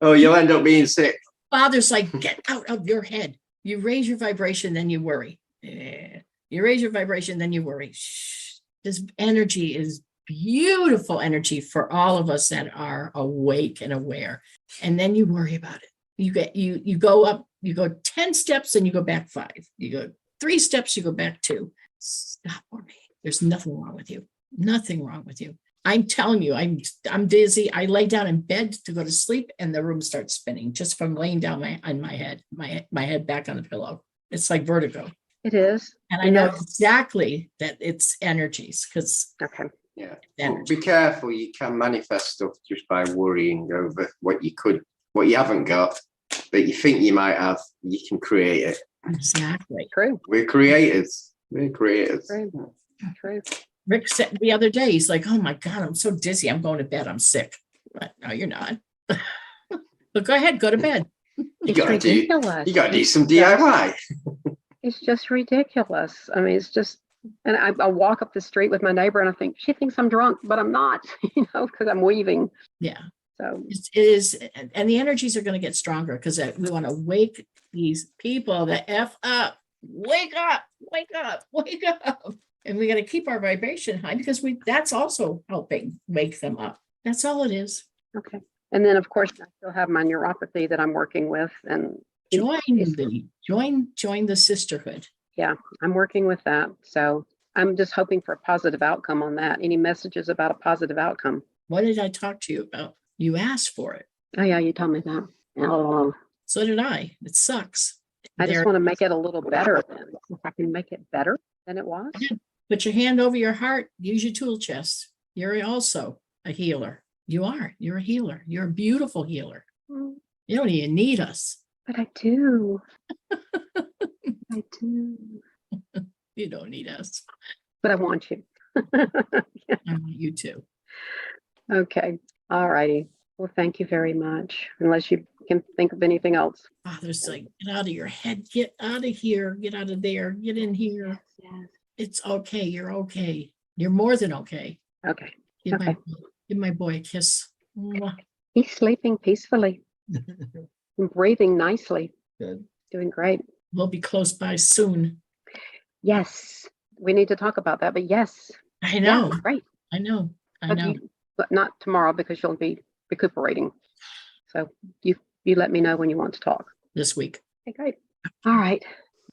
[SPEAKER 2] Oh, you'll end up being sick.
[SPEAKER 1] Father's like, get out of your head. You raise your vibration, then you worry. Yeah. You raise your vibration, then you worry. Shh. This energy is beautiful energy for all of us that are awake and aware. And then you worry about it. You go up, you go 10 steps and you go back 5. You go 3 steps, you go back 2. Stop worrying. There's nothing wrong with you. Nothing wrong with you. I'm telling you, I'm dizzy. I lay down in bed to go to sleep, and the room starts spinning just from laying down on my head, my head back on the pillow. It's like vertigo.
[SPEAKER 11] It is.
[SPEAKER 1] And I know exactly that it's energies, because
[SPEAKER 11] Okay.
[SPEAKER 2] Yeah. Well, be careful. You can manifest stuff just by worrying over what you haven't got, but you think you might have. You can create it.
[SPEAKER 1] Exactly.
[SPEAKER 11] True.
[SPEAKER 2] We're creators.
[SPEAKER 11] True.
[SPEAKER 1] Rick said the other day, he's like, oh my God, I'm so dizzy. I'm going to bed. I'm sick. But no, you're not. But go ahead, go to bed.
[SPEAKER 2] You gotta
[SPEAKER 11] ridiculous.
[SPEAKER 2] You gotta do some DIY.
[SPEAKER 11] It's just ridiculous. I mean, it's just, and I walk up the street with my neighbor and I think she thinks I'm drunk, but I'm not, because I'm weaving.
[SPEAKER 1] Yeah.
[SPEAKER 11] So
[SPEAKER 1] it is, and the energies are going to get stronger, because we want to wake these people the F up. Wake up, wake up, wake up. And we got to keep our vibration high, because that's also helping wake them up. That's all it is.
[SPEAKER 11] okay. And then of course I still have my neuropathy that I'm working with, and
[SPEAKER 1] Join the sisterhood.
[SPEAKER 11] yeah, I'm working with that. So I'm just hoping for a positive outcome on that. Any messages about a positive outcome?
[SPEAKER 1] What did I talk to you about? You asked for it.
[SPEAKER 11] Oh yeah, you told me that. Oh,
[SPEAKER 1] So did I. It sucks.
[SPEAKER 11] I just want to make it a little better then. If I can make it better than it was.
[SPEAKER 1] Put your hand over your heart. Use your tool chest. You're also a healer. You are. You're a healer. You're a beautiful healer.
[SPEAKER 11] Mm,
[SPEAKER 1] You don't even need us.
[SPEAKER 11] But I do. I do.
[SPEAKER 1] You don't need us.
[SPEAKER 11] But I want you.
[SPEAKER 1] I want you to.
[SPEAKER 11] Okay. All righty. Well, thank you very much. Unless you can think of anything else.
[SPEAKER 1] Father's like, get out of your head, get out of here, get out of there, get in here.
[SPEAKER 11] Yes.
[SPEAKER 1] It's okay. You're okay. You're more than okay.
[SPEAKER 11] Okay.
[SPEAKER 1] Give
[SPEAKER 11] Okay.
[SPEAKER 1] give my boy a kiss. Mwah.
[SPEAKER 11] He's sleeping peacefully and breathing nicely.
[SPEAKER 4] Good.
[SPEAKER 11] Doing great.
[SPEAKER 1] We'll be close by soon.
[SPEAKER 11] Yes. We need to talk about that, but yes.
[SPEAKER 1] I know.
[SPEAKER 11] Yeah, great.
[SPEAKER 1] I know. I
[SPEAKER 11] But
[SPEAKER 1] know.
[SPEAKER 11] but not tomorrow because you'll be recuperating. So you let me know when you want to talk.
[SPEAKER 1] This week.
[SPEAKER 11] Okay, great. All right.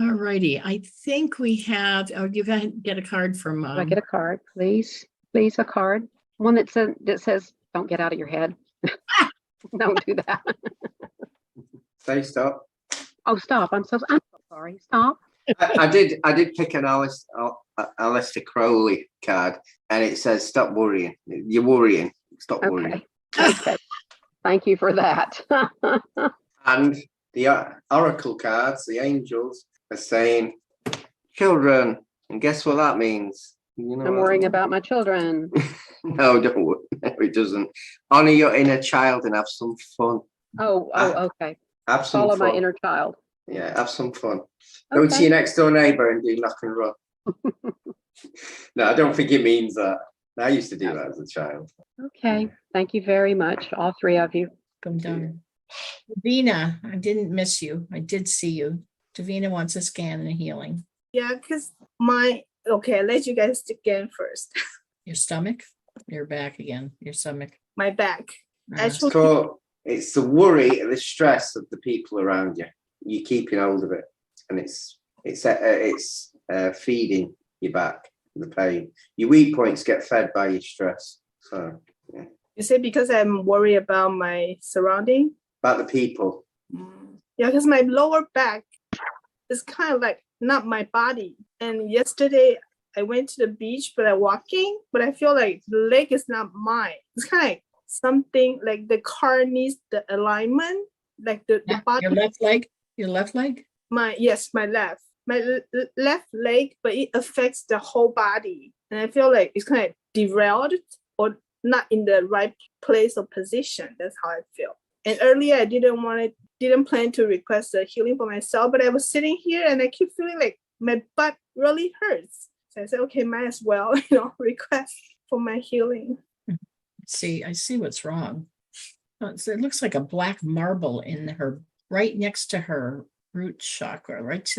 [SPEAKER 1] All righty. I think we have, you get a card from,
[SPEAKER 11] Do I get a card, please? Please, a card. One that says, "Don't get out of your head." Don't do that.
[SPEAKER 2] Say stop.
[SPEAKER 11] Oh, stop! I'm so sorry. Stop.
[SPEAKER 2] I did pick an Aleister Crowley card, and it says stop worrying. You're worrying. Stop worrying.
[SPEAKER 11] Okay. Okay. Thank you for that.
[SPEAKER 2] And the oracle cards, the angels, are saying children. And guess what that means? You know
[SPEAKER 11] I'm worrying about my children.
[SPEAKER 2] No, don't worry. No, it doesn't. Honor your inner child and have some fun.
[SPEAKER 11] Oh, okay.
[SPEAKER 2] Have some
[SPEAKER 11] Follow
[SPEAKER 2] fun.
[SPEAKER 11] my inner child.
[SPEAKER 2] Yeah, have some fun. Don't see your next door neighbour and do knock and run. No, I don't think it means that. I used to do that as a child.
[SPEAKER 11] Okay. Thank you very much, all three of you.
[SPEAKER 1] come down. Davina, I didn't miss you. I did see you. Davina wants a scan and a healing.
[SPEAKER 10] Yeah, because okay, I'll let you guys scan first.
[SPEAKER 1] Your stomach, your back again, your stomach.
[SPEAKER 10] My back.
[SPEAKER 1] Uh,
[SPEAKER 2] It's the worry and the stress of the people around you. You're keeping hold of it, and it's feeding your back, the pain. Your weak points get fed by your stress. So yeah.
[SPEAKER 10] You say because I'm worried about my surrounding?
[SPEAKER 2] About the people.
[SPEAKER 10] Yeah, because my lower back is kind of like not my body. And yesterday I went to the beach, but I'm walking, but I feel like the leg is not mine. It's kind of like something like the car needs the alignment, like the body.
[SPEAKER 1] Your left leg?
[SPEAKER 10] My left. My left leg, but it affects the whole body. And I feel like it's kind of derailed or not in the right place or position. That's how I feel. And earlier I didn't plan to request a healing for myself, but I was sitting here and I keep feeling like my butt really hurts. So I said, okay, might as well, request for my healing.
[SPEAKER 1] I see what's wrong. It looks like a black marble in her, right next to her root chakra, right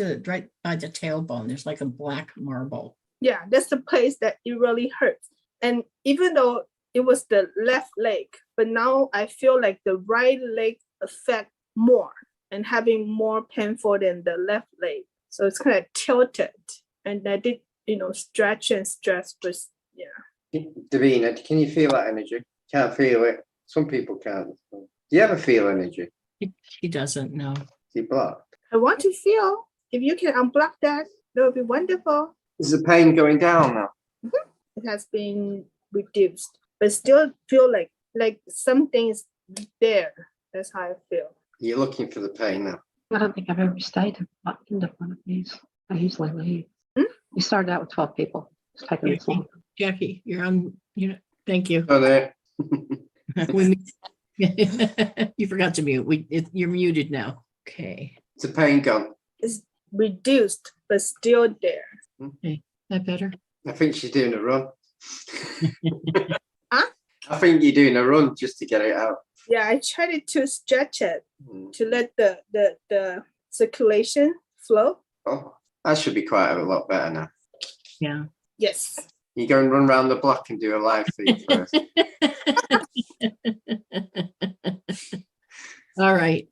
[SPEAKER 1] by the tailbone. There's like a black marble.
[SPEAKER 10] Yeah, that's the place that it really hurts. And even though it was the left leg, but now I feel like the right leg affect more and having more painful than the left leg. So it's kind of tilted. And I did, stretch and stretch, but yeah.
[SPEAKER 2] Davina, can you feel that energy? Can't feel it. Some people can't. Do you ever feel energy?
[SPEAKER 1] He doesn't know.
[SPEAKER 2] Is he blocked?
[SPEAKER 10] I want to feel. If you can unblock that would be wonderful.
[SPEAKER 2] Is the pain going down now?
[SPEAKER 10] Mm-hmm. It has been reduced, but still feel like something's there. That's how I feel.
[SPEAKER 2] You're looking for the pain now.
[SPEAKER 11] I don't think I've ever stayed into one of these. I usually leave. You started out with 12 people. It's taking this long.
[SPEAKER 1] Jackie, you're on. Thank you.
[SPEAKER 2] Oh, there.
[SPEAKER 1] You forgot to mute. You're muted now. Okay.
[SPEAKER 2] Is the pain gone?
[SPEAKER 10] It's reduced, but still there.
[SPEAKER 1] Okay. That better?
[SPEAKER 2] I think she's doing a run.
[SPEAKER 10] Huh?
[SPEAKER 2] I think you're doing a run just to get it out.
[SPEAKER 10] Yeah, I tried to stretch it to let the circulation flow.
[SPEAKER 2] Oh, that should be quite a lot better now.
[SPEAKER 1] Yeah.
[SPEAKER 10] Yes.
[SPEAKER 2] You go and run around the block and do a live feed first.
[SPEAKER 1] All right.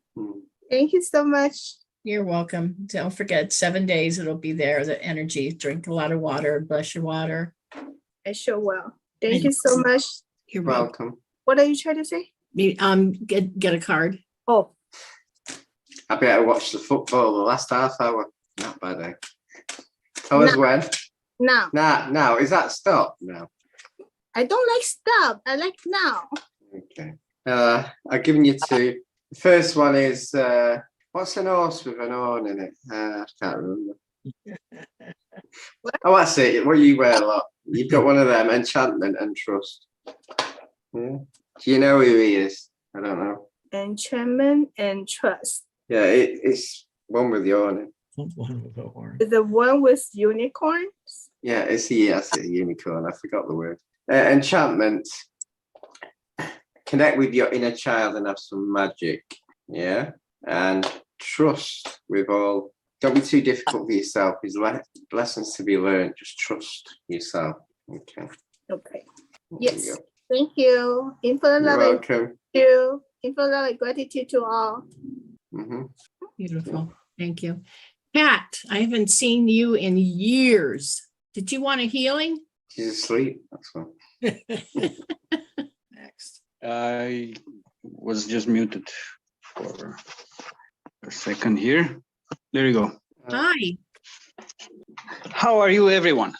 [SPEAKER 10] Thank you so much.
[SPEAKER 1] You're welcome. Don't forget, 7 days it'll be there, the energy. Drink a lot of water, bless your water.
[SPEAKER 10] I sure will. Thank you so much.
[SPEAKER 1] You're
[SPEAKER 2] welcome.
[SPEAKER 10] What are you trying to say?
[SPEAKER 1] Get a card.
[SPEAKER 10] Oh.
[SPEAKER 2] I better watch the football the last half hour. Not bad, eh? Tell us when.
[SPEAKER 10] Now.
[SPEAKER 2] Now. Is that stop now?
[SPEAKER 10] I don't like stop. I like now.
[SPEAKER 2] Okay. I've given you two. The first one is what's an horse with an horn in it? I can't remember. Oh, that's it. What you wear a lot. You've got one of them, enchantment and trust. Yeah. Do you know who he is? I don't know.
[SPEAKER 10] Enchantment and trust.
[SPEAKER 2] Yeah, it's one with the horn.
[SPEAKER 4] One with a horn.
[SPEAKER 10] Is the one with unicorns?
[SPEAKER 2] Yeah, it's a unicorn. I forgot the word. Enchantment. Connect with your inner child and have some magic. Yeah. And trust with all. Don't be too difficult for yourself. There's lessons to be learned. Just trust yourself. Okay.
[SPEAKER 10] Okay.
[SPEAKER 2] There
[SPEAKER 10] Yes.
[SPEAKER 2] you go.
[SPEAKER 10] Thank you. Infinite
[SPEAKER 2] You're
[SPEAKER 10] love and
[SPEAKER 2] welcome.
[SPEAKER 10] you. Infinite love and gratitude to all.
[SPEAKER 2] Mhm.
[SPEAKER 1] Beautiful. Thank you. Pat, I haven't seen you in years. Did you want a healing?
[SPEAKER 2] She's asleep. That's one.
[SPEAKER 1] Next.
[SPEAKER 12] I was just muted for a second here. There you go.
[SPEAKER 1] Hi,
[SPEAKER 12] How are you, everyone?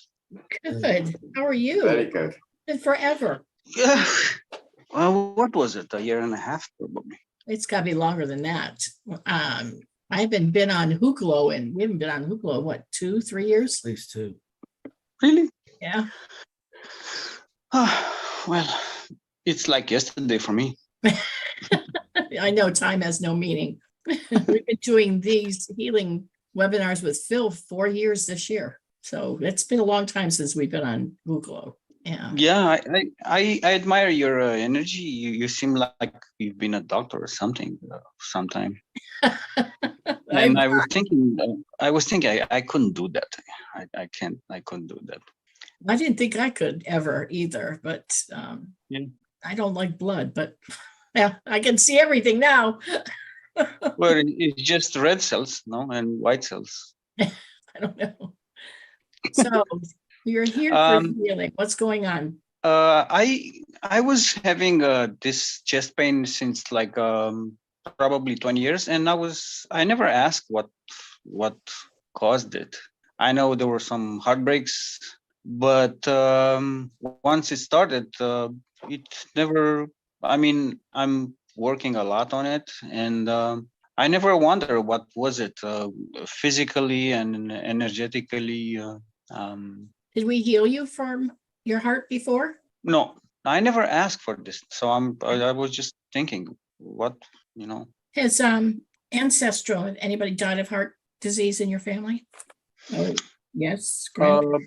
[SPEAKER 1] good. How are you?
[SPEAKER 2] Very good.
[SPEAKER 1] Been forever.
[SPEAKER 12] Yeah. Well, what was it? A year and a half, probably.
[SPEAKER 1] It's gotta be longer than that. I haven't been on Hooklo and we haven't been on Hooklo, what, 2-3 years?
[SPEAKER 4] At least two.
[SPEAKER 12] Really?
[SPEAKER 1] Yeah.
[SPEAKER 12] Well, it's like yesterday for me.
[SPEAKER 1] I know time has no meaning. We've been doing these healing webinars with Phil 4 years this year. So it's been a long time since we've been on Hooklo. Yeah.
[SPEAKER 12] Yeah, I admire your energy. You seem like you've been a doctor or something sometime. And I was thinking I couldn't do that. I couldn't do that.
[SPEAKER 1] I didn't think I could ever either, but
[SPEAKER 12] Yeah.
[SPEAKER 1] I don't like blood, but yeah, I can see everything now.
[SPEAKER 12] Well, it's just red cells, no, and white cells.
[SPEAKER 1] I don't know. So you're here for healing. What's going on?
[SPEAKER 12] I was having this chest pain since like probably 20 years, and I never asked what caused it. I know there were some heartbreaks, but once it started, it never. I mean, I'm working a lot on it, and I never wonder what was it physically and energetically.
[SPEAKER 1] Did we heal you from your heart before?
[SPEAKER 12] No, I never asked for this. So I was just thinking, what,
[SPEAKER 1] Has ancestral, anybody died of heart disease in your family? Oh, yes.
[SPEAKER 12] My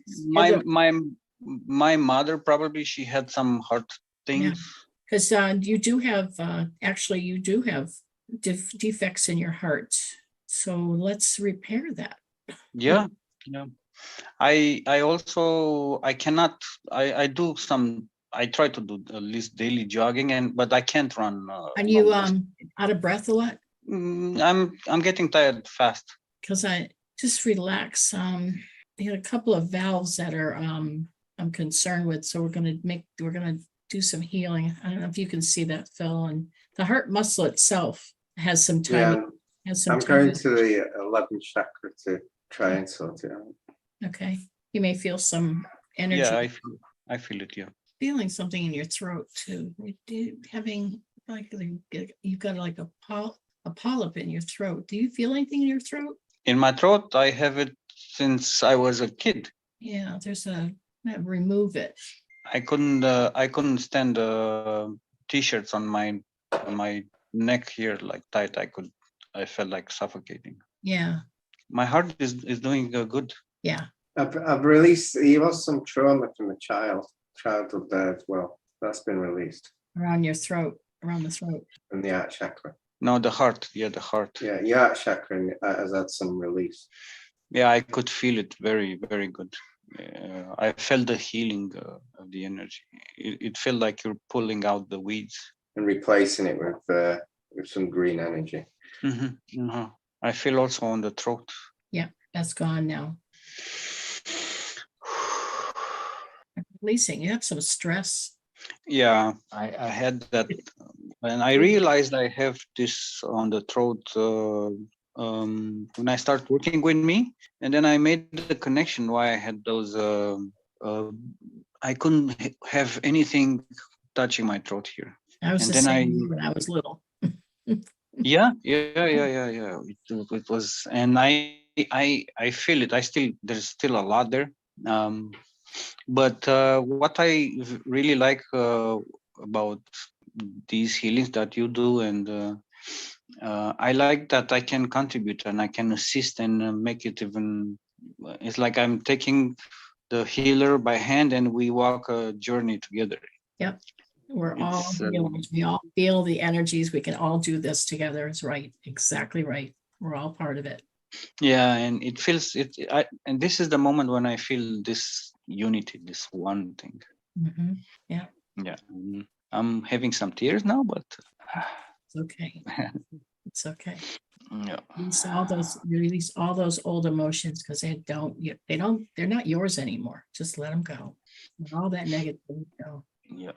[SPEAKER 12] mother probably, she had some heart things.
[SPEAKER 1] Because you do have defects in your heart. So let's repair that.
[SPEAKER 12] Yeah. I also, I cannot, I do some, I try to do at least daily jogging, but I can't run.
[SPEAKER 1] Are you out of breath a lot?
[SPEAKER 12] I'm getting tired fast.
[SPEAKER 1] Because I just relax. You had a couple of valves that are I'm concerned with. So we're gonna do some healing. I don't know if you can see that, Phil. And the heart muscle itself has some time.
[SPEAKER 2] Yeah, I'm going to the 11th chakra to try and sort it out.
[SPEAKER 1] Okay. You may feel some energy.
[SPEAKER 12] Yeah, I feel it, yeah.
[SPEAKER 1] Feeling something in your throat too. Having like you've got like a polyp in your throat. Do you feel anything in your throat?
[SPEAKER 12] In my throat, I have it since I was a kid.
[SPEAKER 1] Yeah, there's remove it.
[SPEAKER 12] I couldn't stand t-shirts on my neck here like tight. I felt like suffocating.
[SPEAKER 1] Yeah.
[SPEAKER 12] My heart is doing good.
[SPEAKER 1] Yeah.
[SPEAKER 2] I've released. He was some trauma from the childhood there as well. That's been released.
[SPEAKER 1] Around your throat, around the throat.
[SPEAKER 2] From the heart chakra.
[SPEAKER 12] No, the heart. Yeah, the heart.
[SPEAKER 2] Yeah, your heart chakra has had some release.
[SPEAKER 12] Yeah, I could feel it very, very good. I felt the healing of the energy. It felt like you're pulling out the weeds
[SPEAKER 2] and replacing it with some green energy.
[SPEAKER 12] Mm-hmm. Uh-huh. I feel also on the throat.
[SPEAKER 1] Yeah, that's gone now. Releasing. You have some stress.
[SPEAKER 12] Yeah, I had that, and I realized I have this on the throat when I started working with me, and then I made the connection why I had those. I couldn't have anything touching my throat here.
[SPEAKER 1] I was the same when I was little.
[SPEAKER 12] Yeah. It was, and I feel it. There's still a lot there. But what I really like about these healings that you do, and I like that I can contribute and I can assist and make it even. It's like I'm taking the healer by hand and we walk a journey together.
[SPEAKER 1] Yep. We're all
[SPEAKER 12] It's,
[SPEAKER 1] healers. We all feel the energies. We can all do this together. It's right. Exactly right. We're all part of it.
[SPEAKER 12] Yeah, and it feels it. And this is the moment when I feel this unity, this one thing.
[SPEAKER 1] Mhm. Yeah,
[SPEAKER 12] Yeah, I'm having some tears now, but
[SPEAKER 1] it's okay. It's okay.
[SPEAKER 12] yeah,
[SPEAKER 1] Release all those old emotions because they're not yours anymore. Just let them go. Let all that negativity go.
[SPEAKER 12] yeah.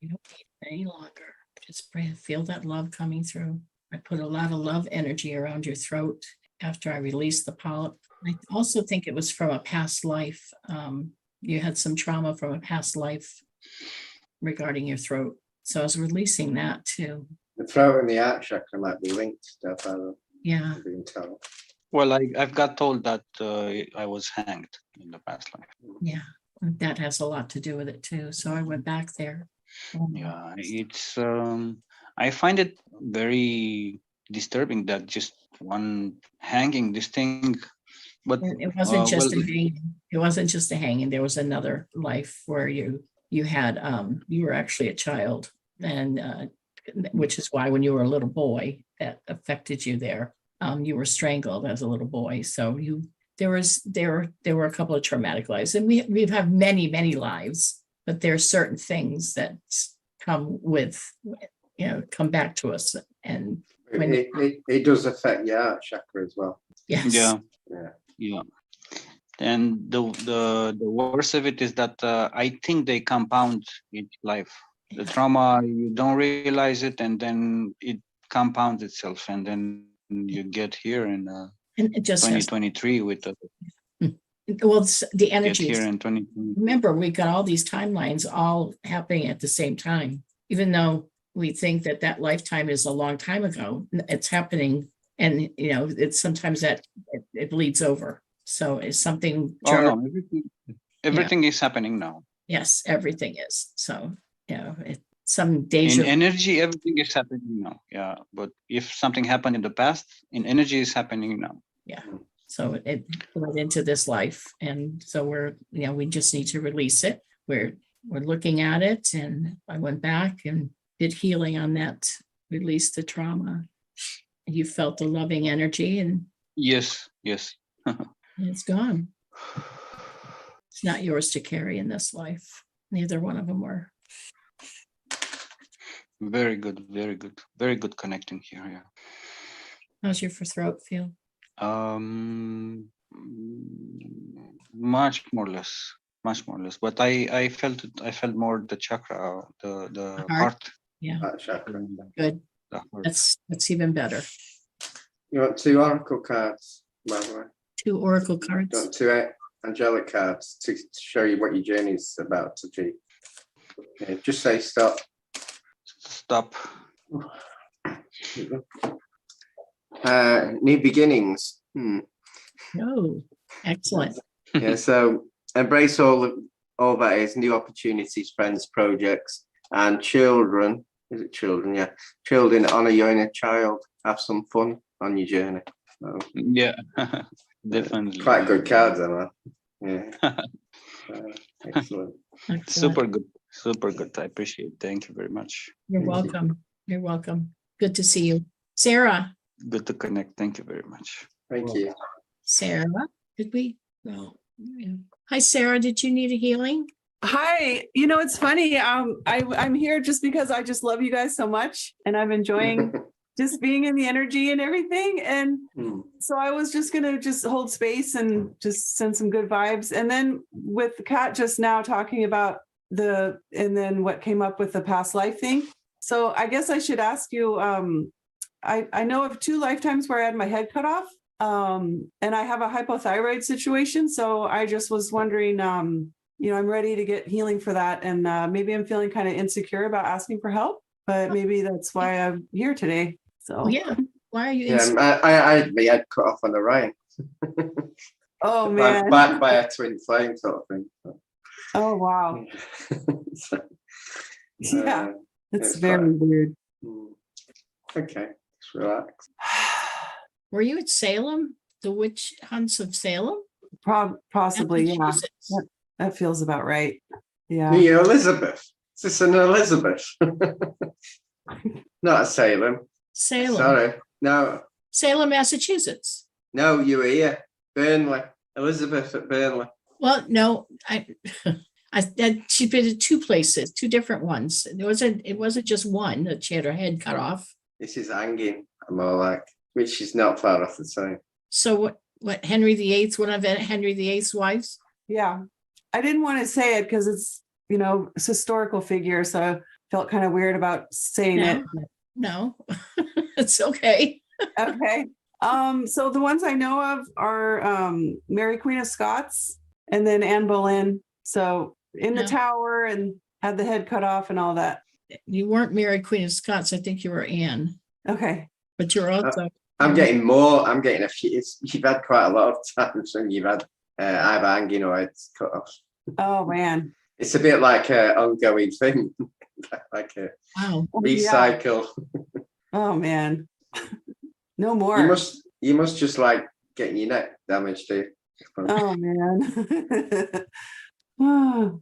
[SPEAKER 1] You don't need it any longer. Just feel that love coming through. I put a lot of love energy around your throat after I released the polyp. I also think it was from a past life. You had some trauma from a past life regarding your throat. So I was releasing that too.
[SPEAKER 2] The throat and the heart chakra might be linked, Steph.
[SPEAKER 1] Yeah.
[SPEAKER 2] I've been told.
[SPEAKER 12] Well, I've got told that I was hanged in the past life.
[SPEAKER 1] Yeah. That has a lot to do with it too. So I went back there.
[SPEAKER 12] Yeah, it's I find it very disturbing that just one hanging this thing, but
[SPEAKER 1] It wasn't just
[SPEAKER 12] well,
[SPEAKER 1] a hanging. It wasn't just a hanging. There was another life where you had you were actually a child, and which is why when you were a little boy that affected you there. You were strangled as a little boy. So there were a couple of traumatic lives, and we've had many lives, but there are certain things that come with, come back to us. And when
[SPEAKER 2] it does affect your heart chakra as well.
[SPEAKER 1] yes.
[SPEAKER 12] Yeah. And the worst of it is that I think they compound each life. The trauma, you don't realize it, and then it compounds itself, and then you get here in
[SPEAKER 1] and it just
[SPEAKER 12] 2023 with the
[SPEAKER 1] well, the
[SPEAKER 12] get
[SPEAKER 1] energy
[SPEAKER 12] here in 2020.
[SPEAKER 1] remember, we got all these timelines all happening at the same time, even though we think that lifetime is a long time ago. It's happening, and it's sometimes that it bleeds over. So it's something.
[SPEAKER 12] Oh no, everything is happening now.
[SPEAKER 1] Yes, everything is. So some
[SPEAKER 12] In
[SPEAKER 1] deja
[SPEAKER 12] energy, everything is happening now. Yeah, but if something happened in the past, in energy, is happening now.
[SPEAKER 1] Yeah. So it went into this life, and so we just need to release it. We're looking at it, and I went back and did healing on that, released the trauma. You felt the loving energy, and
[SPEAKER 12] Yes.
[SPEAKER 1] it's gone. It's not yours to carry in this life. Neither one of them were.
[SPEAKER 12] Very good connecting here. Yeah.
[SPEAKER 1] How's your throat feel?
[SPEAKER 12] Much more or less, but I felt more the chakra, the heart.
[SPEAKER 1] Yeah.
[SPEAKER 2] Heart chakra.
[SPEAKER 1] Good. That's even better.
[SPEAKER 2] You want 2 oracle cards, by the way?
[SPEAKER 1] 2 oracle cards.
[SPEAKER 2] You want 2 angelic cards to show you what your journey is about to achieve. Okay, just say stop.
[SPEAKER 12] Stop.
[SPEAKER 2] New beginnings.
[SPEAKER 1] Oh, excellent.
[SPEAKER 2] Yeah, so embrace all that is new opportunities, friends, projects, and children. Is it children? Yeah, children. Honor your inner child. Have some fun on your journey. So,
[SPEAKER 12] yeah, definitely.
[SPEAKER 2] Quite good cards, Emma. Yeah. Excellent.
[SPEAKER 12] Super good. I appreciate it. Thank you very much.
[SPEAKER 1] You're welcome. You're welcome. Good to see you. Sarah.
[SPEAKER 12] Good to connect. Thank you very much.
[SPEAKER 2] Thank you.
[SPEAKER 1] Sarah, did we? No. Yeah. Hi, Sarah. Did you need a healing?
[SPEAKER 13] Hi. It's funny. I'm here just because I just love you guys so much, and I'm enjoying just being in the energy and everything. And so I was just gonna hold space and just send some good vibes. And then with Kat just now talking about and then what came up with the past life thing. So I guess I should ask you. I know of 2 lifetimes where I had my head cut off, and I have a hypothyroid situation. So I just was wondering, I'm ready to get healing for that. And maybe I'm feeling kind of insecure about asking for help, but maybe that's why I'm here today. So
[SPEAKER 1] yeah. Why are you?
[SPEAKER 2] Yeah, I had my head cut off on the right.
[SPEAKER 13] Oh man.
[SPEAKER 2] By a twin flame sort of thing. So.
[SPEAKER 13] Oh, wow.
[SPEAKER 2] So,
[SPEAKER 13] Yeah, it's
[SPEAKER 2] it's
[SPEAKER 13] very
[SPEAKER 2] fine.
[SPEAKER 13] weird.
[SPEAKER 2] Okay, just relax.
[SPEAKER 1] Were you at Salem, the witch hunts of Salem?
[SPEAKER 13] Possibly, yeah.
[SPEAKER 1] Massachusetts.
[SPEAKER 13] That feels about right. Yeah.
[SPEAKER 2] Me, Elizabeth. Is this an Elizabeth? Not a Salem.
[SPEAKER 1] Salem.
[SPEAKER 2] Sorry. No,
[SPEAKER 1] Salem, Massachusetts.
[SPEAKER 2] no, you were here. Burnley. Elizabeth at Burnley.
[SPEAKER 1] Well, no, she's been to two places, two different ones. It wasn't just one that she had her head cut off.
[SPEAKER 2] This is hanging, I'm all like, which is not far off the same.
[SPEAKER 1] So what Henry VIII, one of Henry VIII's wives?
[SPEAKER 13] Yeah. I didn't want to say it because it's, it's a historical figure. So I felt kind of weird about saying it.
[SPEAKER 1] No, it's okay.
[SPEAKER 13] Okay. So the ones I know of are Mary Queen of Scots and then Anne Boleyn. So in the tower and had the head cut off and all that.
[SPEAKER 1] You weren't Mary Queen of Scots. I think you were Anne.
[SPEAKER 13] Okay.
[SPEAKER 1] But you're also.
[SPEAKER 2] I'm getting more. I'm getting a few. You've had quite a lot of times when you've had either hanging or it's cut off.
[SPEAKER 13] Oh, man.
[SPEAKER 2] It's a bit like an ongoing thing, like a recycle.
[SPEAKER 13] Yeah. Oh, man. No more.
[SPEAKER 2] You must just like getting your neck damaged, do you?
[SPEAKER 13] Oh, man. Oh.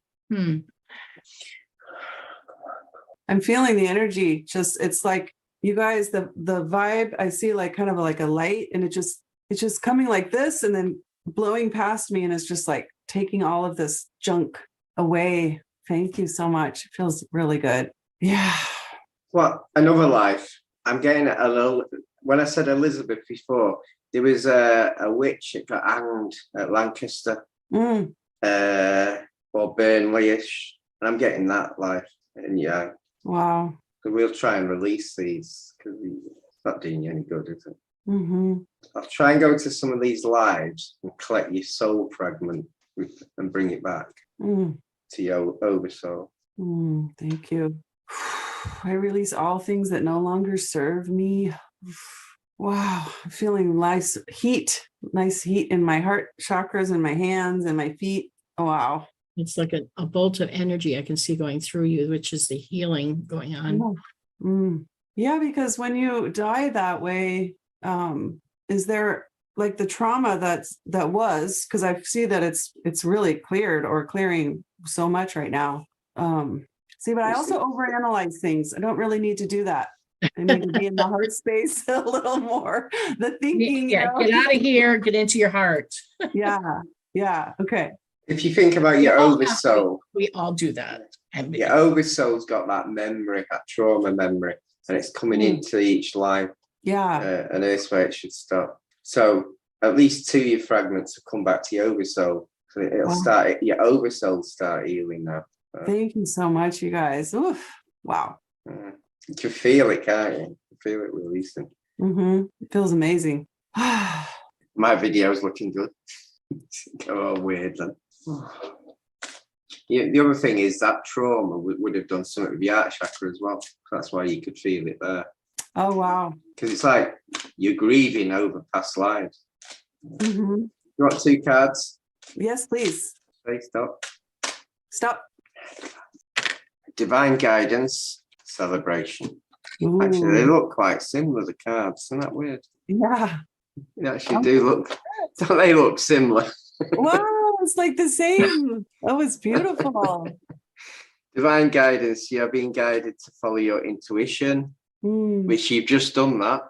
[SPEAKER 13] I'm feeling the energy. It's like, you guys, the vibe, I see like kind of like a light, and it's just coming like this and then blowing past me, and it's just like taking all of this junk away. Thank you so much. It feels really good. Yeah.
[SPEAKER 2] Well, another life. I'm getting a little. When I said Elizabeth before, there was a witch that got hanged at Lancaster or Burnley-ish, and I'm getting that life. And yeah.
[SPEAKER 13] Wow.
[SPEAKER 2] So we'll try and release these because it's not doing you any good, is it?
[SPEAKER 13] Mm-hmm.
[SPEAKER 2] I'll try and go to some of these lives and collect your soul fragment and bring it back to your oversoul.
[SPEAKER 13] Thank you. I release all things that no longer serve me. Wow, I'm feeling nice heat in my heart chakras and my hands and my feet. Oh, wow.
[SPEAKER 1] It's like a bolt of energy I can see going through you, which is the healing going on.
[SPEAKER 13] Yeah, because when you die that way, is there like the trauma that was, because I see that it's really cleared or clearing so much right now. But I also overanalyze things. I don't really need to do that. I need to be in the heart space a little more. The thinking.
[SPEAKER 1] Get out of here. Get into your heart.
[SPEAKER 13] Yeah. Okay.
[SPEAKER 2] If you think about your oversoul,
[SPEAKER 1] we all do that. And
[SPEAKER 2] your oversoul's got that memory, that trauma memory, and it's coming into each life.
[SPEAKER 13] Yeah.
[SPEAKER 2] And that's where it should stop. So at least 2 of your fragments have come back to your oversoul. So it'll start. Your oversoul start healing now.
[SPEAKER 13] Thank you so much, you guys. Oof. Wow.
[SPEAKER 2] You can feel it, can't you? You feel it releasing.
[SPEAKER 13] It feels amazing.
[SPEAKER 2] My video's looking good. Go all weird then. The other thing is that trauma would have done something with the heart chakra as well. That's why you could feel it there.
[SPEAKER 13] Oh, wow.
[SPEAKER 2] Because it's like you're grieving over past lives. You want 2 cards?
[SPEAKER 13] Yes, please.
[SPEAKER 2] Say stop.
[SPEAKER 13] Stop.
[SPEAKER 2] Divine guidance, celebration.
[SPEAKER 13] Ooh.
[SPEAKER 2] Actually, they look quite similar, the cards. Isn't that weird?
[SPEAKER 13] Yeah.
[SPEAKER 2] They actually do look. Don't they look similar?
[SPEAKER 13] Wow, it's like the same. That was beautiful.
[SPEAKER 2] Divine guidance. You're being guided to follow your intuition, which you've just done that.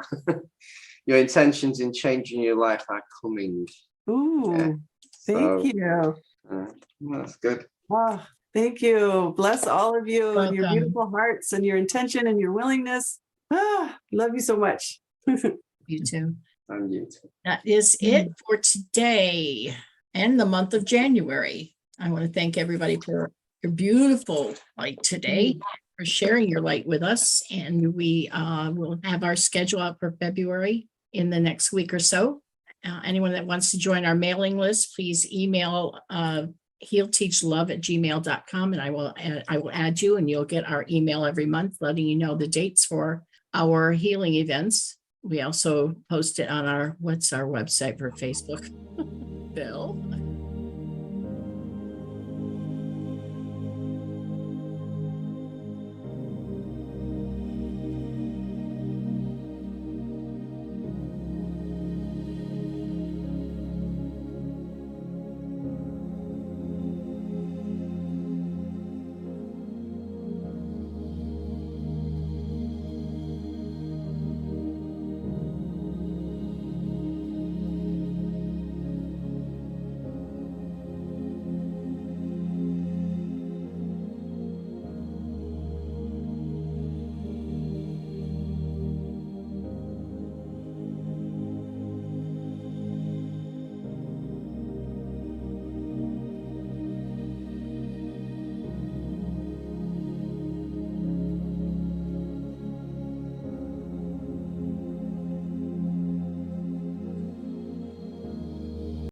[SPEAKER 2] Your intentions in changing your life are coming.
[SPEAKER 13] Ooh, thank you.
[SPEAKER 2] That's good.
[SPEAKER 13] Oh, thank you. Bless all of you and your beautiful hearts and your intention and your willingness. Love you so much.
[SPEAKER 1] You too.
[SPEAKER 2] And you too.
[SPEAKER 1] That is it for today and the month of January. I want to thank everybody for your beautiful light today, for sharing your light with us. And we will have our schedule out for February in the next week or so. Anyone that wants to join our mailing list, please email healteachlove@gmail.com, and I will add you, and you'll get our email every month letting you know the dates for our healing events. We also post it on what's our website for Facebook? Bill.